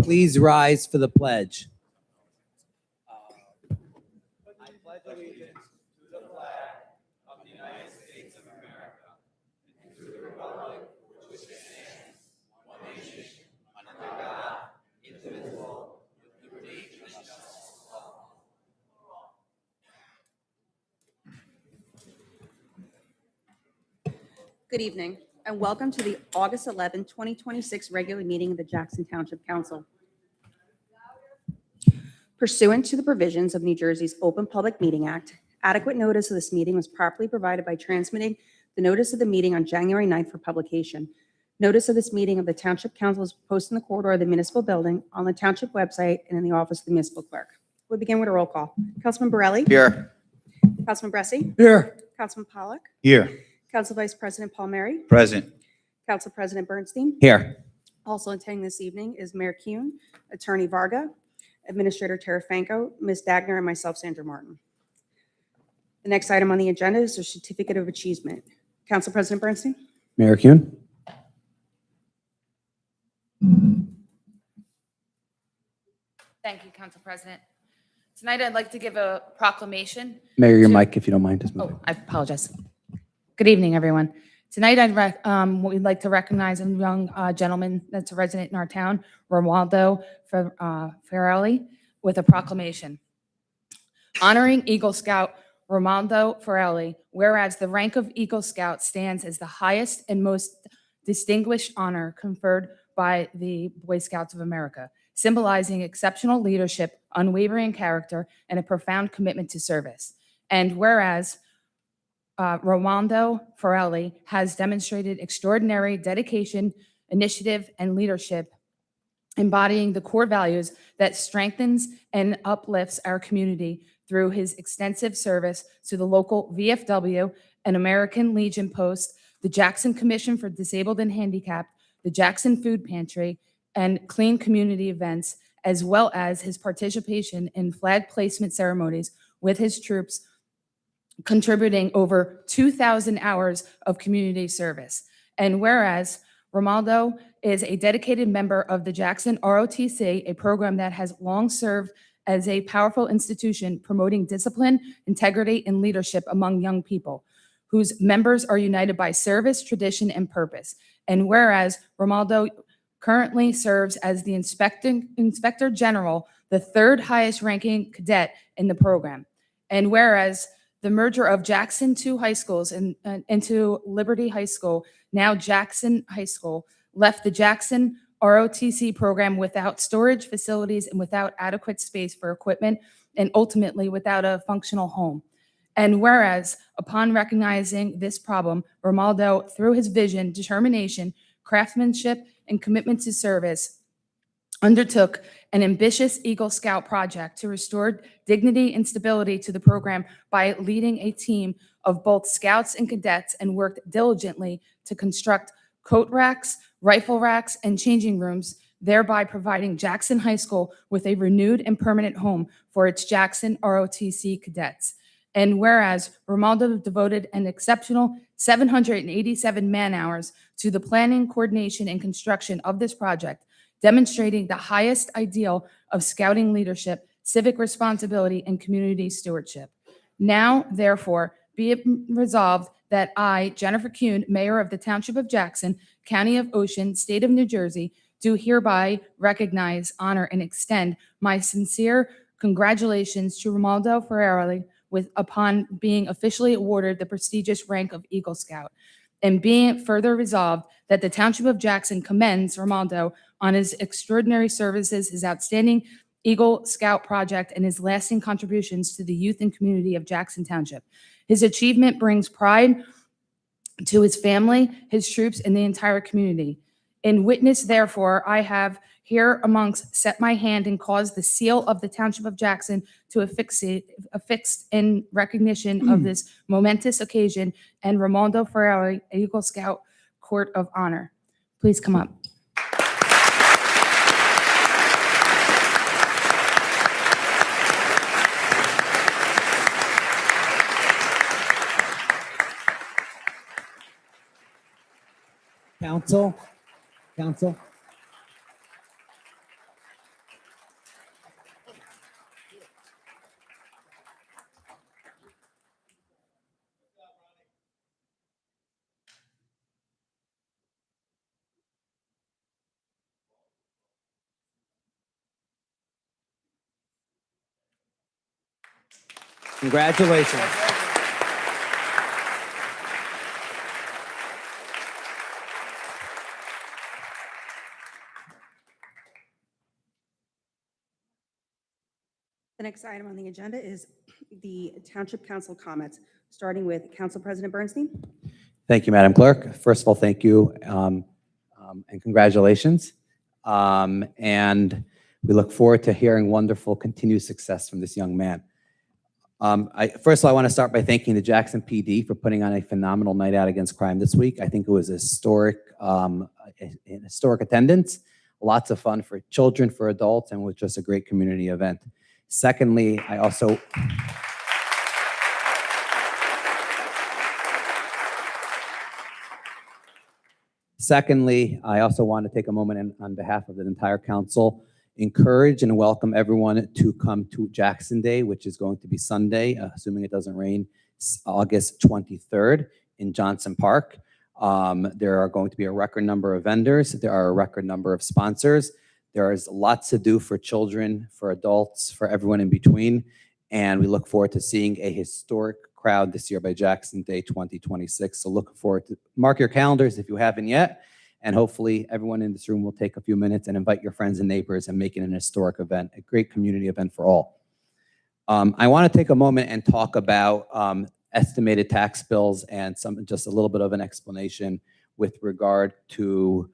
Please rise for the pledge. I pledge allegiance to the flag of the United States of America and to the republic which stands one nation under God, indivisible, with liberty and justice for all. Good evening, and welcome to the August 11, 2026 regular meeting of the Jackson Township Council. Pursuant to the provisions of New Jersey's Open Public Meeting Act, adequate notice of this meeting was properly provided by transmitting the notice of the meeting on January 9th for publication. Notice of this meeting of the Township Council is posted in the corridor of the municipal building, on the Township website, and in the office of the municipal clerk. We'll begin with a roll call. Councilman Borelli? Here. Councilman Bressi? Here. Councilman Pollack? Here. Council Vice President Palmieri? Present. Council President Bernstein? Here. Also attending this evening is Mayor Kuhn, Attorney Varga, Administrator Tarafanko, Ms. Dagner, and myself, Sandra Martin. The next item on the agenda is a Certificate of Achievement. Council President Bernstein? Mayor Kuhn. Thank you, Council President. Tonight, I'd like to give a proclamation. Mayor, your mic, if you don't mind, just move it. Oh, I apologize. Good evening, everyone. Tonight, we'd like to recognize a young gentleman that's a resident in our town, Romualdo Ferrelli, with a proclamation. Honoring Eagle Scout Romualdo Ferrelli, whereas the rank of Eagle Scout stands as the highest and most distinguished honor conferred by the Boy Scouts of America, symbolizing exceptional leadership, unwavering character, and a profound commitment to service. And whereas Romualdo Ferrelli has demonstrated extraordinary dedication, initiative, and leadership, embodying the core values that strengthens and uplifts our community through his extensive service to the local VFW and American Legion Post, the Jackson Commission for Disabled and Handicapped, the Jackson Food Pantry, and clean community events, as well as his participation in flag placement ceremonies with his troops, contributing over 2,000 hours of community service. And whereas Romualdo is a dedicated member of the Jackson ROTC, a program that has long served as a powerful institution promoting discipline, integrity, and leadership among young people, whose members are united by service, tradition, and purpose. And whereas Romualdo currently serves as the Inspector General, the third highest ranking cadet in the program. And whereas the merger of Jackson two high schools into Liberty High School, now Jackson High School, left the Jackson ROTC program without storage facilities and without adequate space for equipment, and ultimately without a functional home. And whereas, upon recognizing this problem, Romualdo, through his vision, determination, craftsmanship, and commitment to service, undertook an ambitious Eagle Scout project to restore dignity and stability to the program by leading a team of both scouts and cadets, and worked diligently to construct coat racks, rifle racks, and changing rooms, thereby providing Jackson High School with a renewed and permanent home for its Jackson ROTC cadets. And whereas Romualdo devoted an exceptional 787 man-hours to the planning, coordination, and construction of this project, demonstrating the highest ideal of scouting leadership, civic responsibility, and community stewardship. Now, therefore, be it resolved that I, Jennifer Kuhn, Mayor of the Township of Jackson, County of Ocean, State of New Jersey, do hereby recognize, honor, and extend my sincere congratulations to Romualdo Ferrelli upon being officially awarded the prestigious rank of Eagle Scout. And being it further resolved that the Township of Jackson commends Romualdo on his extraordinary services, his outstanding Eagle Scout project, and his lasting contributions to the youth and community of Jackson Township. His achievement brings pride to his family, his troops, and the entire community. In witness, therefore, I have here amongst set my hand and caused the seal of the Township of Jackson to affixed in recognition of this momentous occasion, and Romualdo Ferrelli, Eagle Scout Court of Honor. Please come up. Council. Congratulations. The next item on the agenda is the Township Council comments, starting with Council President Bernstein. Thank you, Madam Clerk. First of all, thank you and congratulations. And we look forward to hearing wonderful continued success from this young man. First of all, I want to start by thanking the Jackson PD for putting on a phenomenal night out against crime this week. I think it was historic attendance, lots of fun for children, for adults, and was just a great community event. Secondly, I also want to take a moment and, on behalf of the entire council, encourage and welcome everyone to come to Jackson Day, which is going to be Sunday, assuming it doesn't rain, August 23rd in Johnson Park. There are going to be a record number of vendors. There are a record number of sponsors. There is lots to do for children, for adults, for everyone in between. And we look forward to seeing a historic crowd this year by Jackson Day 2026. So look forward to, mark your calendars if you haven't yet. And hopefully everyone in this room will take a few minutes and invite your friends and neighbors and make it an historic event, a great community event for all. I want to take a moment and talk about estimated tax bills and just a little bit of an explanation with regard to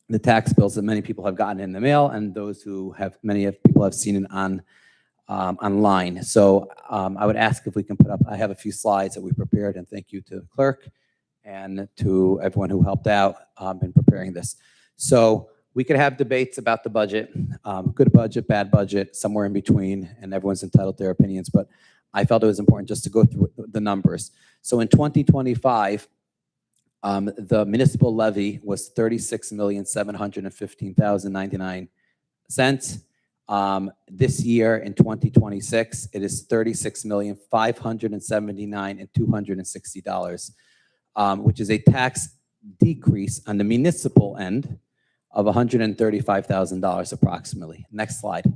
the tax bills that many people have gotten in the mail and those who have, people have seen it on online. So I would ask if we can put up, I have a few slides that we prepared, and thank you to the clerk and to everyone who helped out in preparing this. So we could have debates about the budget, good budget, bad budget, somewhere in between, and everyone's entitled to their opinions, but I felt it was important just to go through the numbers. So in 2025, the municipal levy was $36,715,099. This year in 2026, it is $36,579,260, which is a tax decrease on the municipal end of $135,000 approximately. Next slide.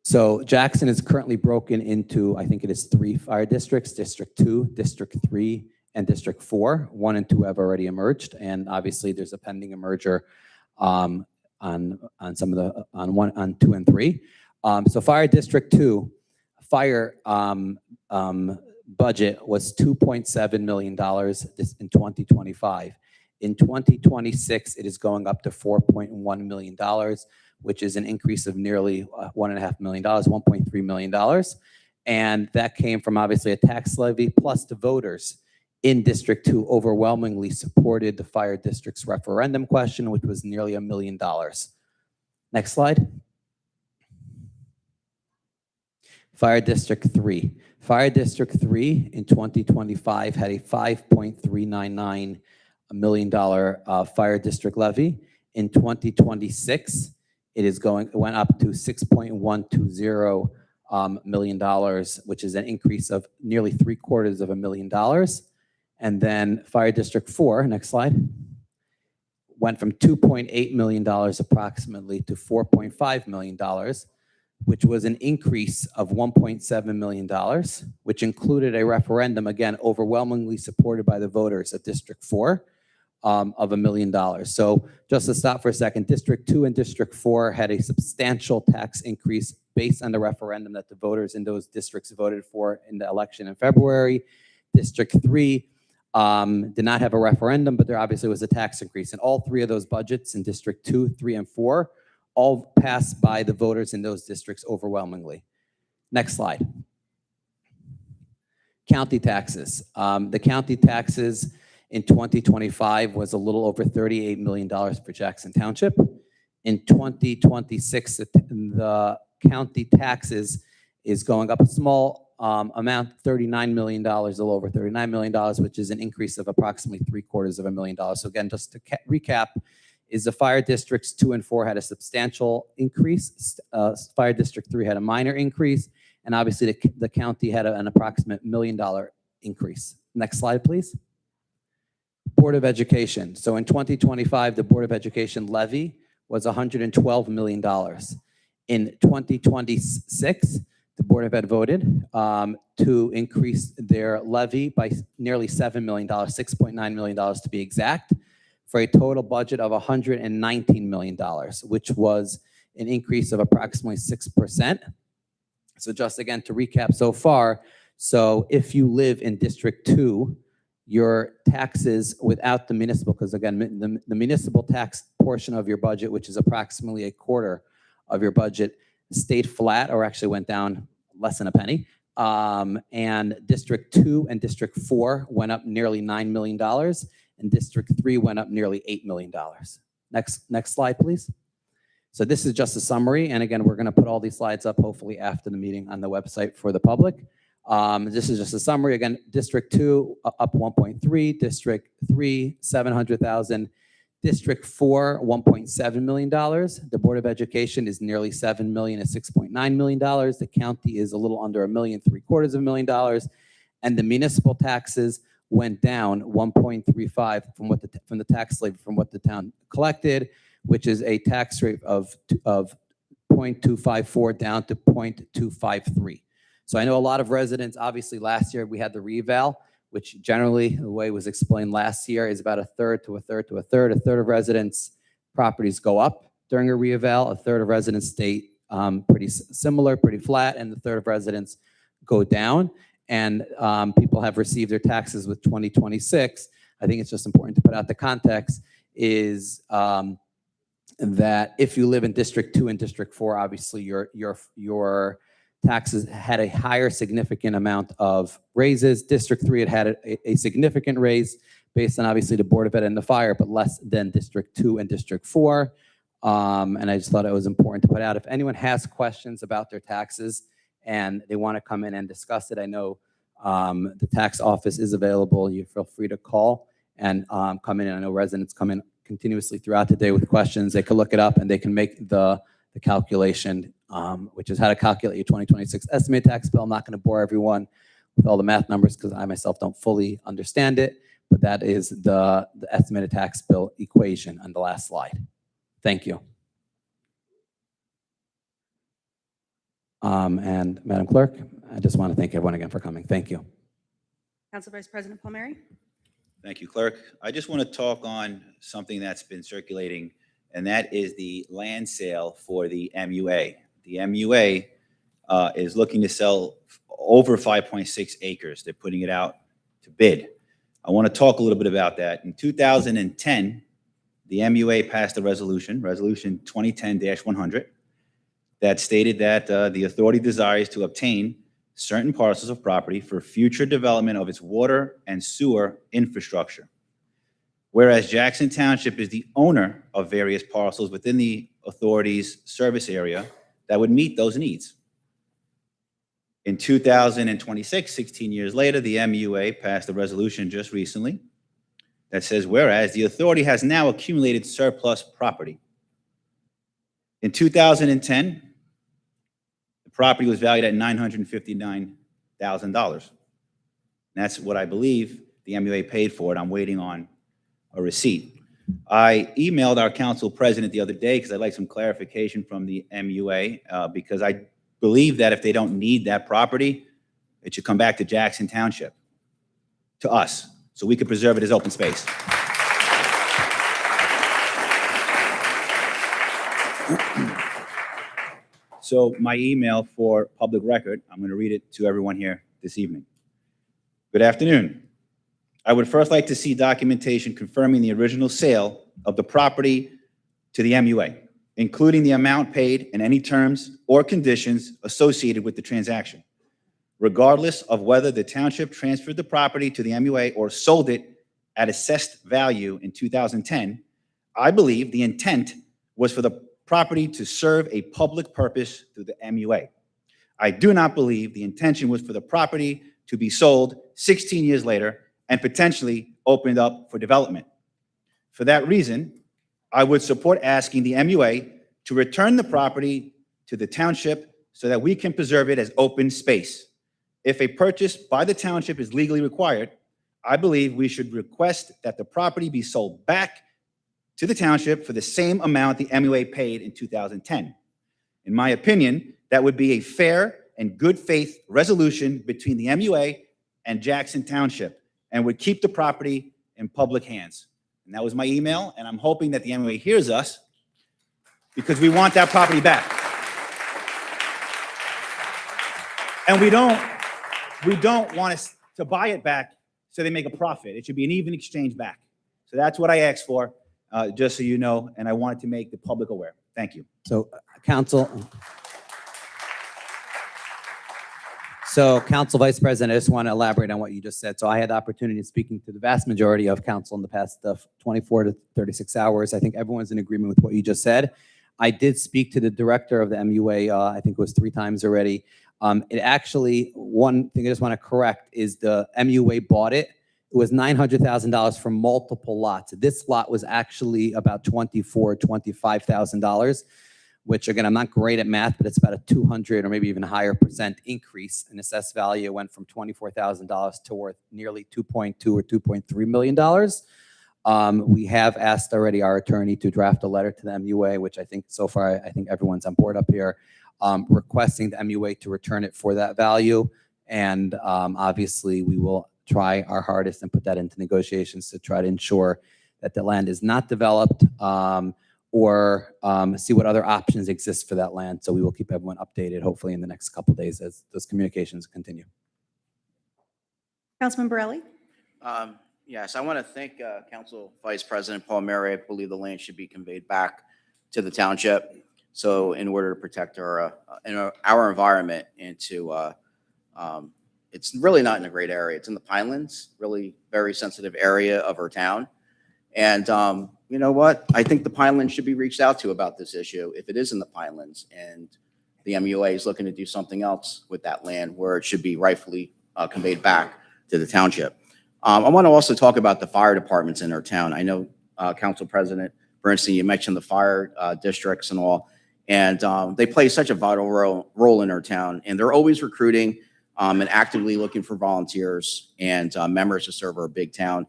So Jackson is currently broken into, I think it is 3 fire districts, District 2, District 3, and District 4. 1 and 2 have already emerged, and obviously there's a pending merger on some of the on 2 and 3. So Fire District 2 fire budget was $2.7 million this in 2025. In 2026, it is going up to $4.1 million, which is an increase of nearly $1.5 million, $1.3 million. And that came from obviously a tax levy, plus the voters in District 2 overwhelmingly supported the fire district's referendum question, which was nearly $1 million. Next slide. Fire District 3. Fire District 3 in 2025 had a $5.399 million fire district levy. In 2026, it went up to $6.120 million, which is an increase of nearly $750,000. And then Fire District 4, next slide, went from $2.8 million approximately to $4.5 million, which was an increase of $1.7 million, which included a referendum, again, overwhelmingly supported by the voters of District 4 of $1 million. So just to stop for a second, District 2 and District 4 had a substantial tax increase based on the referendum that the voters in those districts voted for in the election in February. District 3 did not have a referendum, but there obviously was a tax increase. And all 3 of those budgets in District 2, 3, and 4 all passed by the voters in those districts overwhelmingly. Next slide. County taxes. The county taxes in 2025 was a little over $38 million for Jackson Township. In 2026, the county taxes is going up a small amount, $39 million, a little over $39 million, which is an increase of approximately $750,000. So again, just to recap, is the fire districts 2 and 4 had a substantial increase. Fire District 3 had a minor increase, and obviously the county had an approximate $1 million increase. Next slide, please. Board of Education. So in 2025, the Board of Education levy was $112 million. In 2026, the Board of Ed voted to increase their levy by nearly $7 million, $6.9 million to be exact, for a total budget of $119 million, which was an increase of approximately 6%. So just again, to recap so far, so if you live in District 2, your taxes without the municipal, because again, the municipal tax portion of your budget, which is approximately a quarter of your budget, stayed flat or actually went down less than a penny. And District 2 and District 4 went up nearly $9 million, and District 3 went up nearly $8 million. Next slide, please. So this is just a summary, and again, we're going to put all these slides up hopefully after the meeting on the website for the public. This is just a summary. Again, District 2 up 1.3, District 3 700,000, District 4 $1.7 million. The Board of Education is nearly $7 million at $6.9 million. The county is a little under $1.75 million, and the municipal taxes went down 1.35 from the tax levy from what the town collected, which is a tax rate of 0.254 down to 0.253. So I know a lot of residents, obviously last year we had the reval, which generally, the way it was explained last year, is about a third to a third to a third. A third of residents' properties go up during a reval, a third of residents stay pretty similar, pretty flat, and the third of residents go down. And people have received their taxes with 2026. I think it's just important to put out the context is that if you live in District 2 and District 4, obviously your taxes had a higher significant amount of raises. District 3 had a significant raise based on obviously the Board of Ed and the fire, but less than District 2 and District 4. And I just thought it was important to put out. If anyone has questions about their taxes and they want to come in and discuss it, I know the tax office is available. You feel free to call and come in. And I know residents come in continuously throughout the day with questions. They can look it up and they can make the calculation, which is how to calculate your 2026 estimated tax bill. I'm not going to bore everyone with all the math numbers because I myself don't fully understand it, but that is the estimated tax bill equation on the last slide. Thank you. And Madam Clerk, I just want to thank everyone again for coming. Thank you. Council Vice President Palmieri? Thank you, Clerk. I just want to talk on something that's been circulating, and that is the land sale for the MUA. The MUA is looking to sell over 5.6 acres. They're putting it out to bid. I want to talk a little bit about that. In 2010, the MUA passed a resolution, Resolution 2010-100, that stated that the authority desires to obtain certain parcels of property for future development of its water and sewer infrastructure. Whereas Jackson Township is the owner of various parcels within the authority's service area that would meet those needs. In 2026, 16 years later, the MUA passed a resolution just recently that says, whereas the authority has now accumulated surplus property. In 2010, the property was valued at $959,000. That's what I believe the MUA paid for it. I'm waiting on a receipt. I emailed our council president the other day because I'd like some clarification from the MUA because I believe that if they don't need that property, it should come back to Jackson Township, to us, so we could preserve it as open space. So my email for public record, I'm going to read it to everyone here this evening. Good afternoon. I would first like to see documentation confirming the original sale of the property to the MUA, including the amount paid and any terms or conditions associated with the transaction. Regardless of whether the township transferred the property to the MUA or sold it at assessed value in 2010, I believe the intent was for the property to serve a public purpose through the MUA. I do not believe the intention was for the property to be sold 16 years later and potentially opened up for development. For that reason, I would support asking the MUA to return the property to the township so that we can preserve it as open space. If a purchase by the township is legally required, I believe we should request that the property be sold back to the township for the same amount the MUA paid in 2010. In my opinion, that would be a fair and good faith resolution between the MUA and Jackson Township and would keep the property in public hands. And that was my email, and I'm hoping that the MUA hears us because we want that property back. And we don't want us to buy it back so they make a profit. It should be an even exchange back. So that's what I asked for, just so you know, and I wanted to make the public aware. Thank you. So, Council Vice President, I just want to elaborate on what you just said. So I had the opportunity of speaking to the vast majority of council in the past 24 to 36 hours. I think everyone's in agreement with what you just said. I did speak to the director of the MUA, I think it was 3 times already. It actually, one thing I just want to correct is the MUA bought it. It was $900,000 for multiple lots. This lot was actually about $25,000, which again, I'm not great at math, but it's about a 200 or maybe even higher % increase in assessed value. It went from $24,000 to worth nearly $2.2 or $2.3 million. We have asked already our attorney to draft a letter to the MUA, which I think so far, I think everyone's on board up here, requesting the MUA to return it for that value. And obviously we will try our hardest and put that into negotiations to try to ensure that the land is not developed or see what other options exist for that land. So we will keep everyone updated, hopefully in the next couple of days as those communications continue. Councilman Borelli? Yes, I want to thank Council Vice President Paul Mary. I believe the land should be conveyed back to the township. So in order to protect our environment and to, it's really not in a great area. It's in the Pinelands, really very sensitive area of our town. And you know what? I think the Pinelands should be reached out to about this issue if it is in the Pinelands and the MUA is looking to do something else with that land where it should be rightfully conveyed back to the township. I want to also talk about the fire departments in our town. I know, Council President Bernstein, you mentioned the fire districts and all, and they play such a vital role in our town, and they're always recruiting and actively looking for volunteers and members to serve our big town.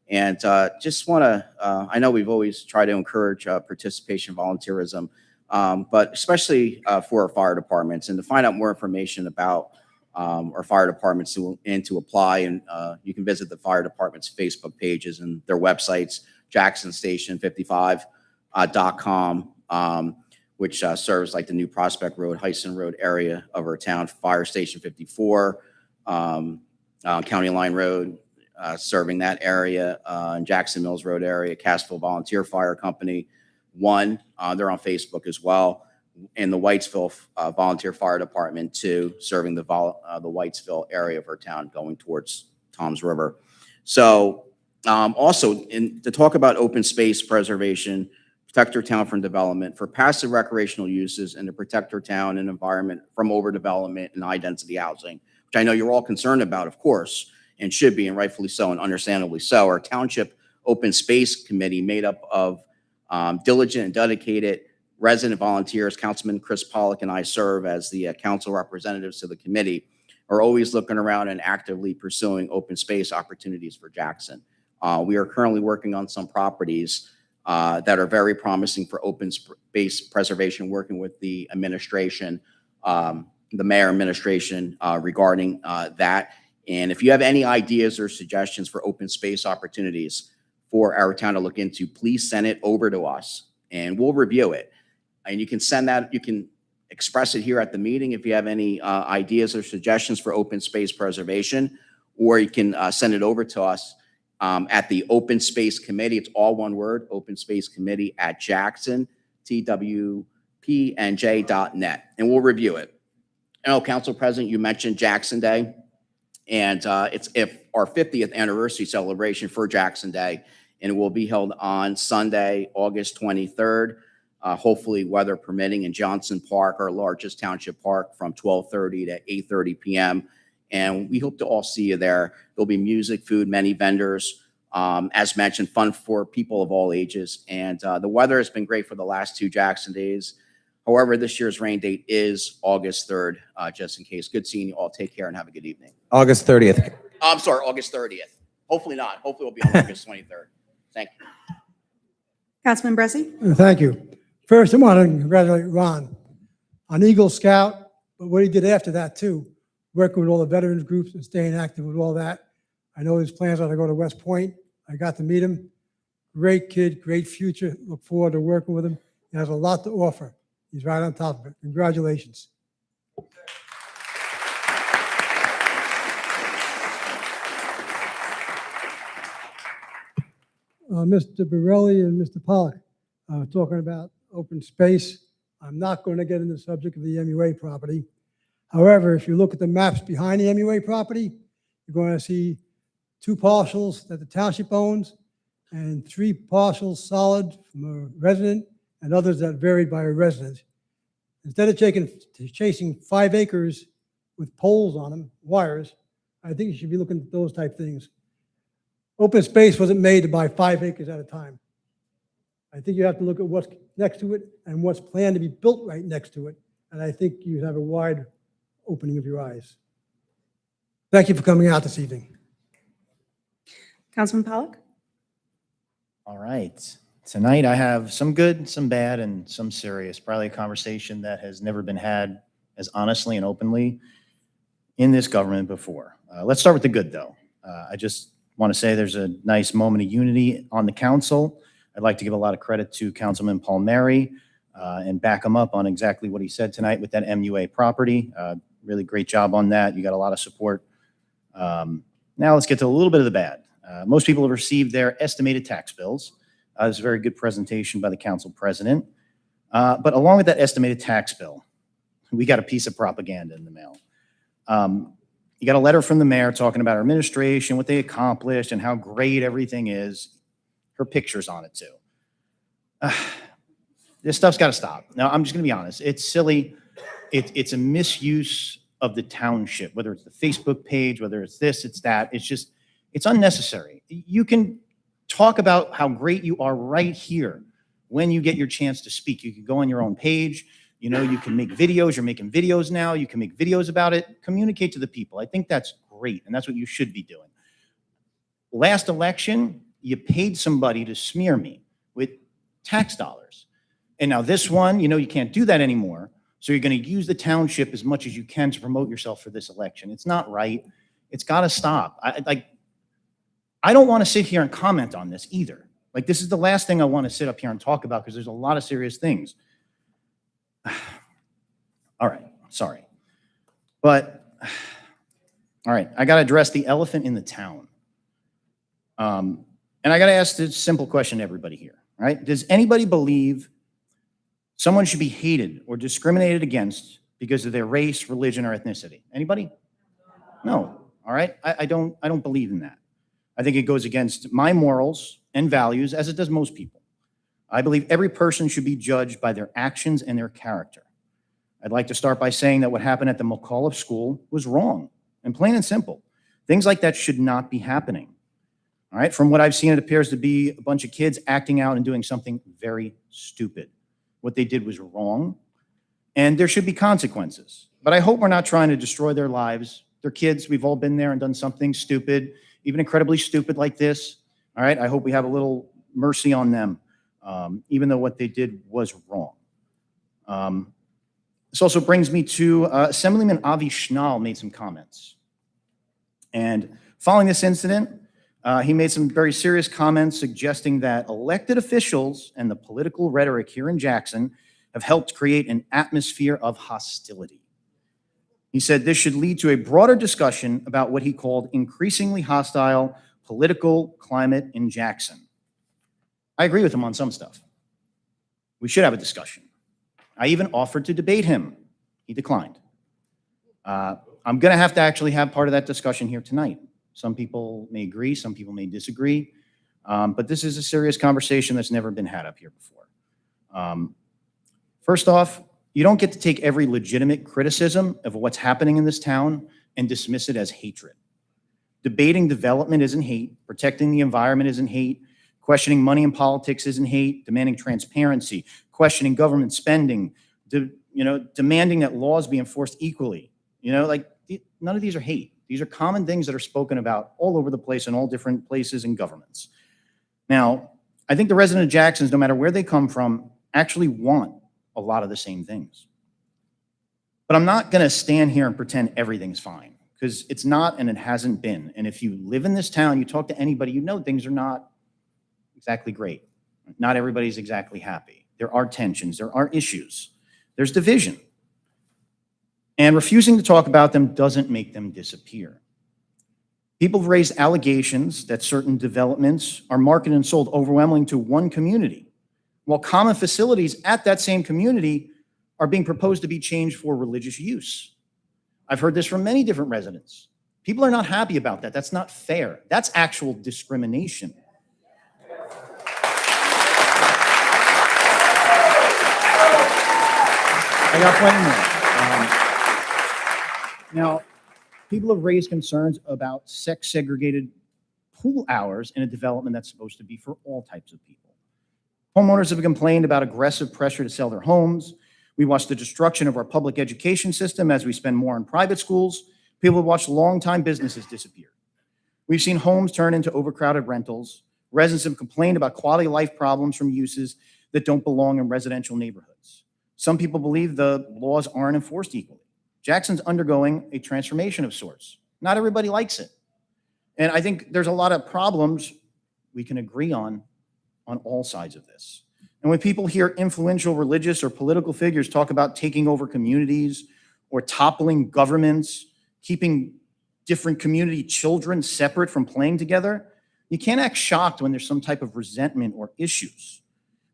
And just want to, I know we've always tried to encourage participation, volunteerism, but especially for our fire departments, and to find out more information about our fire departments and to apply. And you can visit the fire department's Facebook pages and their websites, jacksonstation55.com, which serves like the New Prospect Road, Hyson Road area of our town, Fire Station 54, County Line Road, serving that area, and Jackson Mills Road area, Cassville Volunteer Fire Company, they're on Facebook as well, and the Whitesville Volunteer Fire Department 2, serving the Whitesville area of our town going towards Toms River. So also to talk about open space preservation, protect our town from development for passive recreational uses, and to protect our town and environment from overdevelopment and high density housing, which I know you're all concerned about, of course, and should be, and rightfully so, and understandably so. Our Township Open Space Committee, made up of diligent and dedicated resident volunteers, Councilman Chris Pollock and I serve as the council representatives to the committee, are always looking around and actively pursuing open space opportunities for Jackson. We are currently working on some properties that are very promising for open space preservation, working with the administration, the mayor administration regarding that. And if you have any ideas or suggestions for open space opportunities for our town to look into, please send it over to us and we'll review it. And you can send that, you can express it here at the meeting if you have any ideas or suggestions for open space preservation, or you can send it over to us at the Open Space Committee. It's all one word, Open Space Committee at Jackson, TWPNJ.net, and we'll review it. Council President, you mentioned Jackson Day, and it's our 50th anniversary celebration for Jackson Day, and it will be held on Sunday, August 23rd. Hopefully weather permitting, in Johnson Park, our largest township park, from 12:30 to 8:30 p.m. And we hope to all see you there. There'll be music, food, many vendors. As mentioned, fun for people of all ages. And the weather has been great for the last 2 Jackson days. However, this year's rain date is August 3rd, just in case. Good seeing you all. Take care and have a good evening. August 30th. I'm sorry, August 30th. Hopefully not. Hopefully we'll be on August 23rd. Thank you. Councilman Bressi? Thank you. First, I want to congratulate Ron, an Eagle Scout, but what he did after that too, working with all the veterans groups and staying active with all that. I know his plans are to go to West Point. I got to meet him. Great kid, great future. Look forward to working with him. He has a lot to offer. He's right on top of it. Congratulations. Mr. Borelli and Mr. Pollock talking about open space. I'm not going to get into the subject of the MUA property. However, if you look at the maps behind the MUA property, you're going to see 2 parcels that the township owns and 3 parcels solid from a resident and others that varied by a resident. Instead of chasing 5 acres with poles on them, wires, I think you should be looking at those type things. Open space wasn't made to buy 5 acres at a time. I think you have to look at what's next to it and what's planned to be built right next to it. And I think you have a wide opening of your eyes. Thank you for coming out this evening. Councilman Pollock? All right. Tonight I have some good, some bad, and some serious. Probably a conversation that has never been had as honestly and openly in this government before. Let's start with the good, though. I just want to say there's a nice moment of unity on the council. I'd like to give a lot of credit to Councilman Palmieri and back him up on exactly what he said tonight with that MUA property. Really great job on that. You got a lot of support. Now let's get to a little bit of the bad. Most people have received their estimated tax bills. It was a very good presentation by the council president. But along with that estimated tax bill, we got a piece of propaganda in the mail. You got a letter from the mayor talking about our administration, what they accomplished, and how great everything is. Her picture's on it too. This stuff's got to stop. Now, I'm just going to be honest. It's silly. It's a misuse of the township, whether it's the Facebook page, whether it's this, it's that. It's unnecessary. You can talk about how great you are right here when you get your chance to speak. You can go on your own page. You know, you can make videos. You're making videos now. You can make videos about it. Communicate to the people. I think that's great, and that's what you should be doing. Last election, you paid somebody to smear me with tax dollars. And now this one, you know, you can't do that anymore. So you're going to use the township as much as you can to promote yourself for this election. It's not right. It's got to stop. I don't want to sit here and comment on this either. Like, this is the last thing I want to sit up here and talk about because there's a lot of serious things. All right, sorry. But, all right, I got to address the elephant in the town. And I got to ask this simple question to everybody here, all right? Does anybody believe someone should be hated or discriminated against because of their race, religion, or ethnicity? Anybody? No, all right? I don't believe in that. I think it goes against my morals and values, as it does most people. I believe every person should be judged by their actions and their character. I'd like to start by saying that what happened at the McAuliffe School was wrong, and plain and simple. Things like that should not be happening. All right, from what I've seen, it appears to be a bunch of kids acting out and doing something very stupid. What they did was wrong, and there should be consequences. But I hope we're not trying to destroy their lives. They're kids. We've all been there and done something stupid, even incredibly stupid like this. All right, I hope we have a little mercy on them, even though what they did was wrong. This also brings me to Assemblyman Avi Schnall made some comments. And following this incident, he made some very serious comments suggesting that elected officials and the political rhetoric here in Jackson have helped create an atmosphere of hostility. He said this should lead to a broader discussion about what he called increasingly hostile political climate in Jackson. I agree with him on some stuff. We should have a discussion. I even offered to debate him. He declined. I'm going to have to actually have part of that discussion here tonight. Some people may agree, some people may disagree, but this is a serious conversation that's never been had up here before. First off, you don't get to take every legitimate criticism of what's happening in this town and dismiss it as hatred. Debating development isn't hate, protecting the environment isn't hate, questioning money in politics isn't hate, demanding transparency, questioning government spending, demanding that laws be enforced equally. None of these are hate. These are common things that are spoken about all over the place in all different places and governments. Now, I think the resident of Jackson's, no matter where they come from, actually want a lot of the same things. But I'm not going to stand here and pretend everything's fine, because it's not and it hasn't been. And if you live in this town, you talk to anybody, you know things are not exactly great. Not everybody's exactly happy. There are tensions, there are issues, there's division. And refusing to talk about them doesn't make them disappear. People have raised allegations that certain developments are marketed and sold overwhelmingly to one community, while common facilities at that same community are being proposed to be changed for religious use. I've heard this from many different residents. People are not happy about that. That's not fair. That's actual discrimination. I got plenty more. Now, people have raised concerns about sex-segregated pool hours in a development that's supposed to be for all types of people. Homeowners have complained about aggressive pressure to sell their homes. We watched the destruction of our public education system as we spend more on private schools. People have watched long-time businesses disappear. We've seen homes turn into overcrowded rentals. Residents have complained about quality of life problems from uses that don't belong in residential neighborhoods. Some people believe the laws aren't enforced equally. Jackson's undergoing a transformation of sorts. Not everybody likes it. And I think there's a lot of problems we can agree on all sides of this. And when people hear influential religious or political figures talk about taking over communities or toppling governments, keeping different community children separate from playing together, you can't act shocked when there's some type of resentment or issues.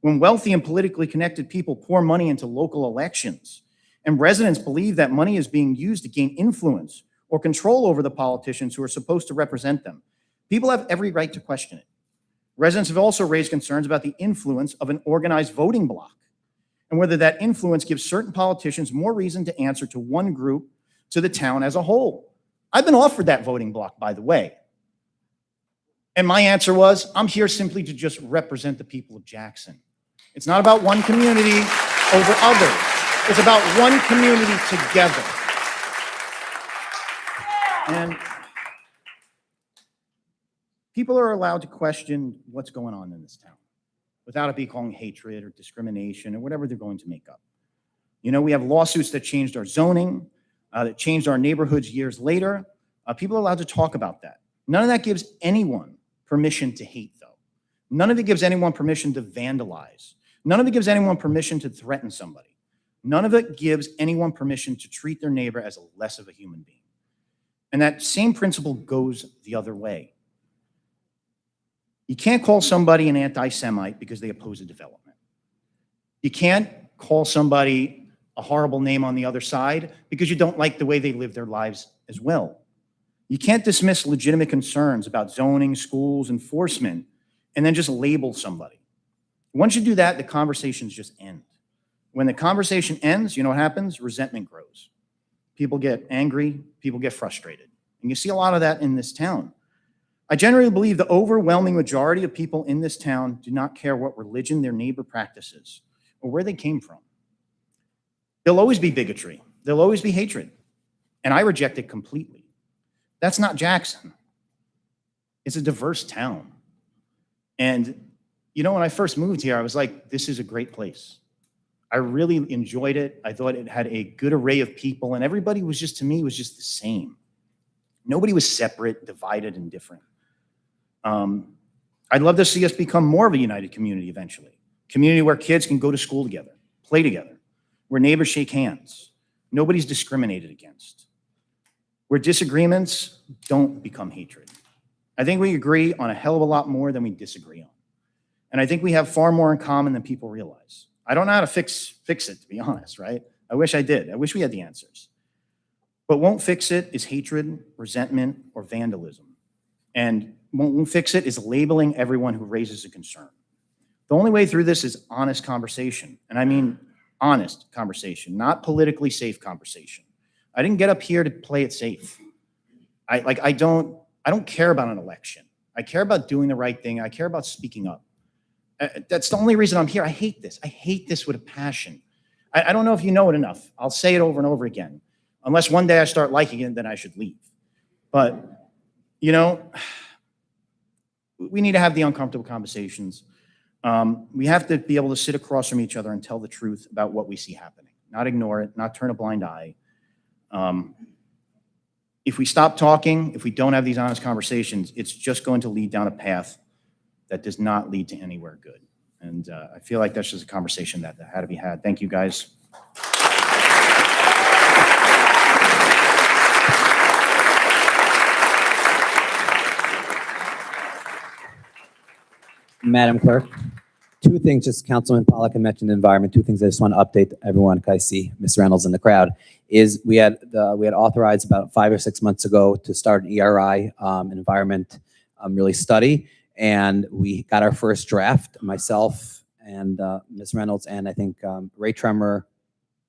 When wealthy and politically connected people pour money into local elections, and residents believe that money is being used to gain influence or control over the politicians who are supposed to represent them, people have every right to question it. Residents have also raised concerns about the influence of an organized voting bloc and whether that influence gives certain politicians more reason to answer to one group, to the town as a whole. I've been offered that voting bloc, by the way. And my answer was, I'm here simply to just represent the people of Jackson. It's not about one community over others. It's about one community together. And people are allowed to question what's going on in this town without it being called hatred or discrimination or whatever they're going to make up. You know, we have lawsuits that changed our zoning, that changed our neighborhoods years later. People are allowed to talk about that. None of that gives anyone permission to hate, though. None of it gives anyone permission to vandalize. None of it gives anyone permission to threaten somebody. None of it gives anyone permission to treat their neighbor as less of a human being. And that same principle goes the other way. You can't call somebody an anti-Semite because they oppose a development. You can't call somebody a horrible name on the other side because you don't like the way they live their lives as well. You can't dismiss legitimate concerns about zoning, schools, enforcement, and then just label somebody. Once you do that, the conversations just end. When the conversation ends, you know what happens? Resentment grows. People get angry, people get frustrated. And you see a lot of that in this town. I generally believe the overwhelming majority of people in this town do not care what religion their neighbor practices or where they came from. There'll always be bigotry. There'll always be hatred. And I reject it completely. That's not Jackson. It's a diverse town. And, you know, when I first moved here, I was like, this is a great place. I really enjoyed it. I thought it had a good array of people, and everybody was just, to me, was just the same. Nobody was separate, divided, and different. I'd love to see us become more of a united community eventually. Community where kids can go to school together, play together, where neighbors shake hands. Nobody's discriminated against. Where disagreements don't become hatred. I think we agree on a hell of a lot more than we disagree on. And I think we have far more in common than people realize. I don't know how to fix it, to be honest, right? I wish I did. I wish we had the answers. But won't fix it is hatred, resentment, or vandalism. And won't fix it is labeling everyone who raises a concern. The only way through this is honest conversation. And I mean honest conversation, not politically safe conversation. I didn't get up here to play it safe. I don't care about an election. I care about doing the right thing. I care about speaking up. That's the only reason I'm here. I hate this. I hate this with a passion. I don't know if you know it enough. I'll say it over and over again. Unless one day I start liking it, then I should leave. But, you know, we need to have the uncomfortable conversations. We have to be able to sit across from each other and tell the truth about what we see happening. Not ignore it, not turn a blind eye, If we stop talking, if we don't have these honest conversations, it's just going to lead down a path that does not lead to anywhere good. And I feel like that's just a conversation that had to be had. Thank you, guys. Madam Clerk, two things, just Councilman Pollack had mentioned the environment, two things I just want to update everyone, because I see Ms. Reynolds in the crowd, is we had authorized about 5 or 6 months ago to start an ERI, an environment really study, and we got our first draft, myself and Ms. Reynolds, and I think Ray Tremor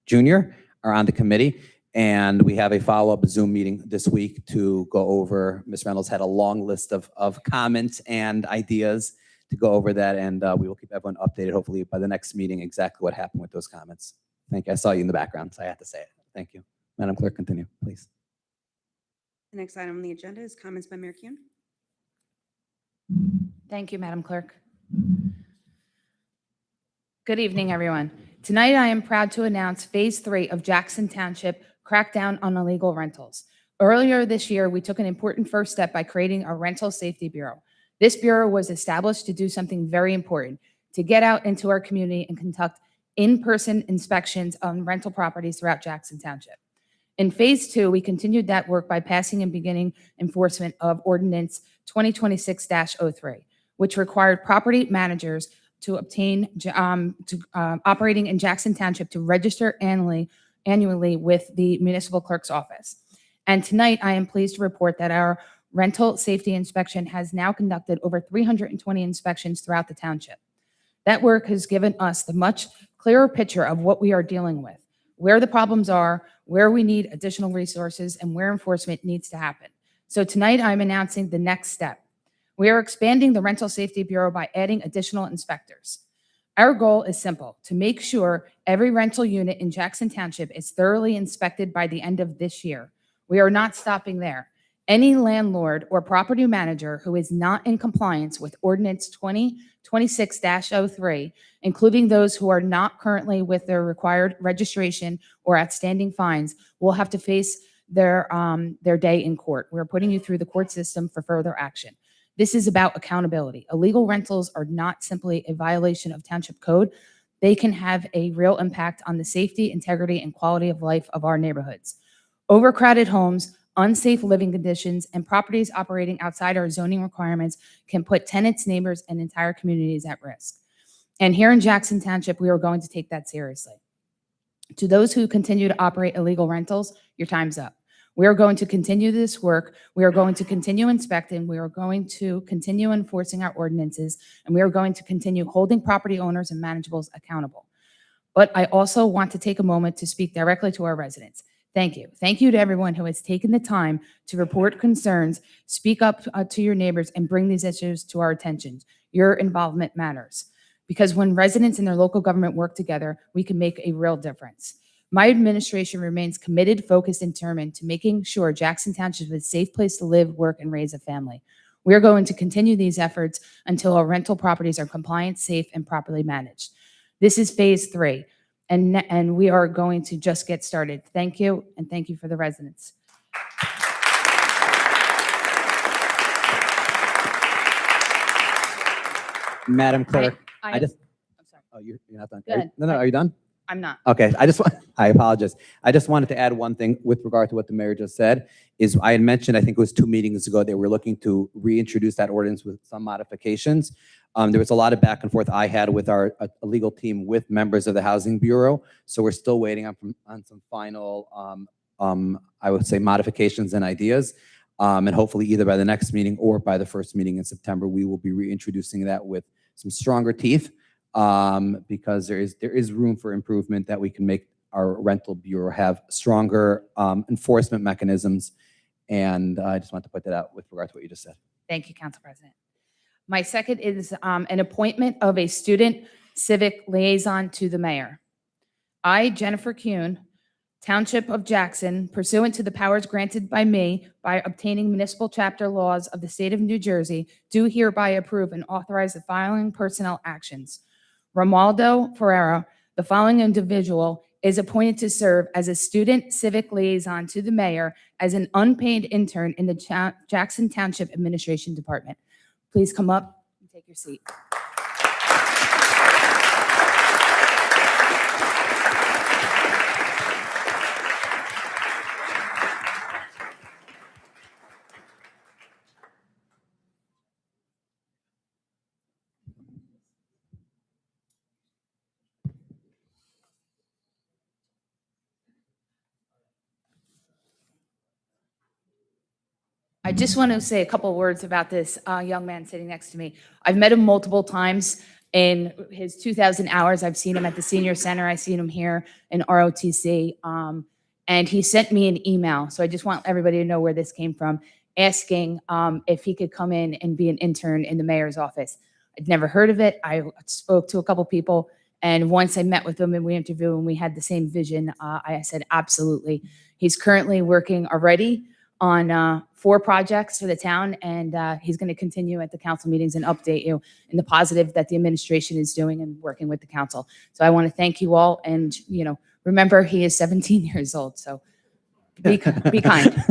Jr. are on the committee, and we have a follow-up Zoom meeting this week to go over. Ms. Reynolds had a long list of comments and ideas to go over that, and we will keep everyone updated, hopefully by the next meeting, exactly what happened with those comments. Thank you. I saw you in the background, so I had to say it. Thank you. Madam Clerk, continue, please. The next item on the agenda is comments by Mayor Kuhn. Thank you, Madam Clerk. Good evening, everyone. Tonight, I am proud to announce Phase 3 of Jackson Township crackdown on illegal rentals. Earlier this year, we took an important first step by creating a Rental Safety Bureau. This bureau was established to do something very important, to get out into our community and conduct in-person inspections on rental properties throughout Jackson Township. In Phase 2, we continued that work by passing and beginning enforcement of Ordinance 2026-03, which required property managers to obtain operating in Jackson Township to register annually with the municipal clerk's office. And tonight, I am pleased to report that our rental safety inspection has now conducted over 320 inspections throughout the township. That work has given us the much clearer picture of what we are dealing with, where the problems are, where we need additional resources, and where enforcement needs to happen. So tonight, I'm announcing the next step. We are expanding the Rental Safety Bureau by adding additional inspectors. Our goal is simple: to make sure every rental unit in Jackson Township is thoroughly inspected by the end of this year. We are not stopping there. Any landlord or property manager who is not in compliance with Ordinance 2026-03, including those who are not currently with their required registration or outstanding fines, will have to face their day in court. We're putting you through the court system for further action. This is about accountability. Illegal rentals are not simply a violation of township code. They can have a real impact on the safety, integrity, and quality of life of our neighborhoods. Overcrowded homes, unsafe living conditions, and properties operating outside our zoning requirements can put tenants, neighbors, and entire communities at risk. And here in Jackson Township, we are going to take that seriously. To those who continue to operate illegal rentals, your time's up. We are going to continue this work. We are going to continue inspecting. We are going to continue enforcing our ordinances, and we are going to continue holding property owners and manageables accountable. But I also want to take a moment to speak directly to our residents. Thank you. Thank you to everyone who has taken the time to report concerns, speak up to your neighbors, and bring these issues to our attention. Your involvement matters, because when residents and their local government work together, we can make a real difference. My administration remains committed, focused, and determined to making sure Jackson Township is a safe place to live, work, and raise a family. We are going to continue these efforts until our rental properties are compliant, safe, and properly managed. This is Phase 3. And we are going to just get started. Thank you, and thank you for the residents. Madam Clerk, I'm sorry. oh, you're not done. Go ahead. No, are you done? I'm not. Okay, I apologize. I just wanted to add one thing with regard to what the mayor just said, is I had mentioned, I think it was 2 meetings ago, that we're looking to reintroduce that ordinance with some modifications. There was a lot of back and forth I had with our legal team with members of the Housing Bureau. So we're still waiting on some final, I would say, modifications and ideas. And hopefully either by the next meeting or by the first meeting in September, we will be reintroducing that with some stronger teeth, because there is room for improvement, that we can make our rental bureau have stronger enforcement mechanisms. And I just want to put that out with regard to what you just said. Thank you, Council President. My second is an appointment of a student civic liaison to the mayor. I, Jennifer Kuhn, Township of Jackson, pursuant to the powers granted by me by obtaining municipal chapter laws of the state of New Jersey, do hereby approve and authorize the following personnel actions. Romualdo Ferreira, the following individual is appointed to serve as a student civic liaison to the mayor as an unpaid intern in the Jackson Township Administration Department. Please come up and take your seat. I just want to say a couple words about this young man sitting next to me. I've met him multiple times in his 2,000 hours. I've seen him at the senior center. I've seen him here in ROTC. And he sent me an email. So I just want everybody to know where this came from, asking if he could come in and be an intern in the mayor's office. I'd never heard of it. I spoke to a couple people. And once I met with him and we interviewed and we had the same vision, I said, absolutely. He's currently working already on 4 projects for the town, and he's going to continue at the council meetings and update you in the positive that the administration is doing and working with the council. So I want to thank you all, and remember, he is 17 years old, so be kind.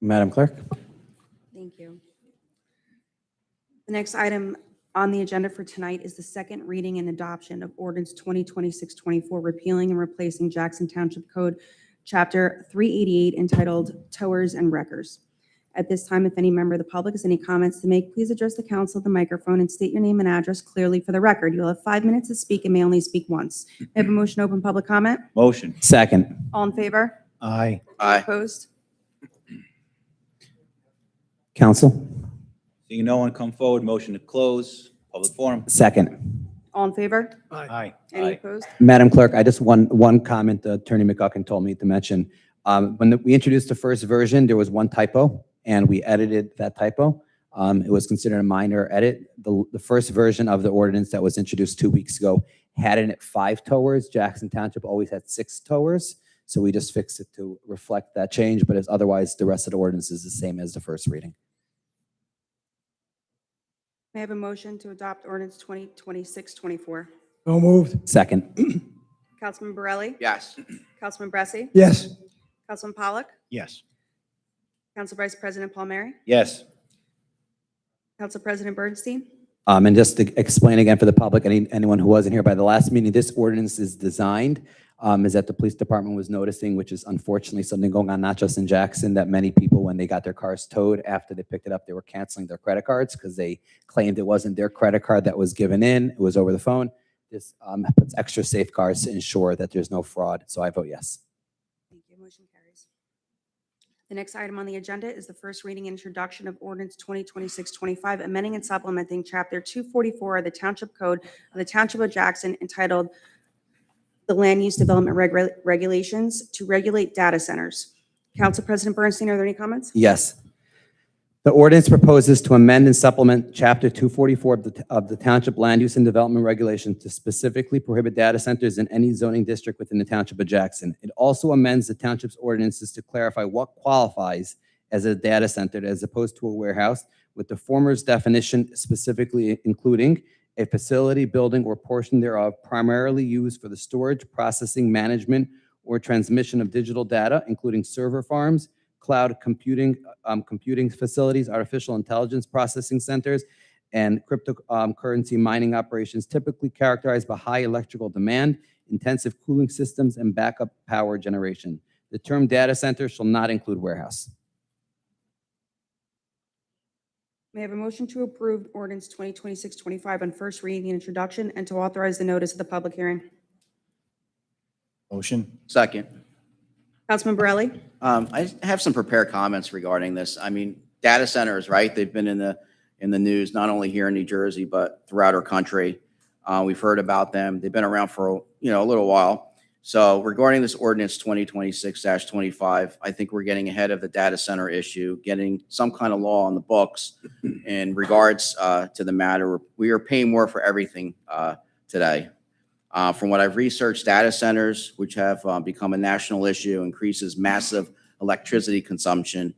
Madam Clerk? Thank you. The next item on the agenda for tonight is the second reading and adoption of ordinance 2026-24, repealing and replacing Jackson Township Code, Chapter 388, entitled Towers and Wreckers. At this time, if any member of the public has any comments to make, please address the council at the microphone and state your name and address clearly for the record. You'll have 5 minutes to speak and may only speak once. May I have a motion to open public comment? Motion. Second. All in favor? Aye. Aye. Opposed? Council? Seeing no one come forward, motion to close public forum. Second. All in favor? Aye. Any Aye. opposed? Madam Clerk, I just one comment Attorney McGuckin told me to mention. When we introduced the first version, there was one typo, and we edited that typo. It was considered a minor edit. The first version of the ordinance that was introduced 2 weeks ago had in it 5 towers. Jackson Township always had 6 towers. So we just fixed it to reflect that change, but otherwise the rest of the ordinance is the same as the first reading. May I have a motion to adopt ordinance 2026-24? So moved. Second. Councilman Borelli? Yes. Councilman Bressi? Yes. Councilman Pollock? Yes. Council Vice President Palmieri? Yes. Council President Bernstein? And just to explain again for the public, anyone who wasn't here by the last meeting, this ordinance is designed is that the police department was noticing, which is unfortunately something going on not just in Jackson, that many people, when they got their cars towed after they picked it up, they were canceling their credit cards because they claimed it wasn't their credit card that was given in. It was over the phone. This puts extra safeguards to ensure that there's no fraud. So I vote yes. Thank you. Motion carries. The next item on the agenda is the first reading and introduction of ordinance 2026-25, amending and supplementing Chapter 244 of the Township Code of the Township of Jackson entitled the Land Use Development Regulations to regulate data centers. Council President Bernstein, are there any comments? Yes. The ordinance proposes to amend and supplement Chapter 244 of the Township Land Use and Development Regulation to specifically prohibit data centers in any zoning district within the Township of Jackson. It also amends the Township's ordinances to clarify what qualifies as a data center as opposed to a warehouse, with the former's definition specifically including a facility, building, or portion thereof primarily used for the storage, processing, management, or transmission of digital data, including server farms, cloud computing facilities, artificial intelligence processing centers, and cryptocurrency mining operations typically characterized by high electrical demand, intensive cooling systems, and backup power generation. The term data center shall not include warehouse. May I have a motion to approve ordinance 2026-25 on first reading and introduction and to authorize the notice of the public hearing? Motion. Second. Councilman Borelli? I have some prepared comments regarding this. I mean, data centers, right? They've been in the news, not only here in New Jersey, but throughout our country. We've heard about them. They've been around for, a little while. So regarding this ordinance 2026-25, I think we're getting ahead of the data center issue, getting some kind of law on the books in regards to the matter. We are paying more for everything today. From what I've researched, data centers, which have become a national issue, increases massive electricity consumption,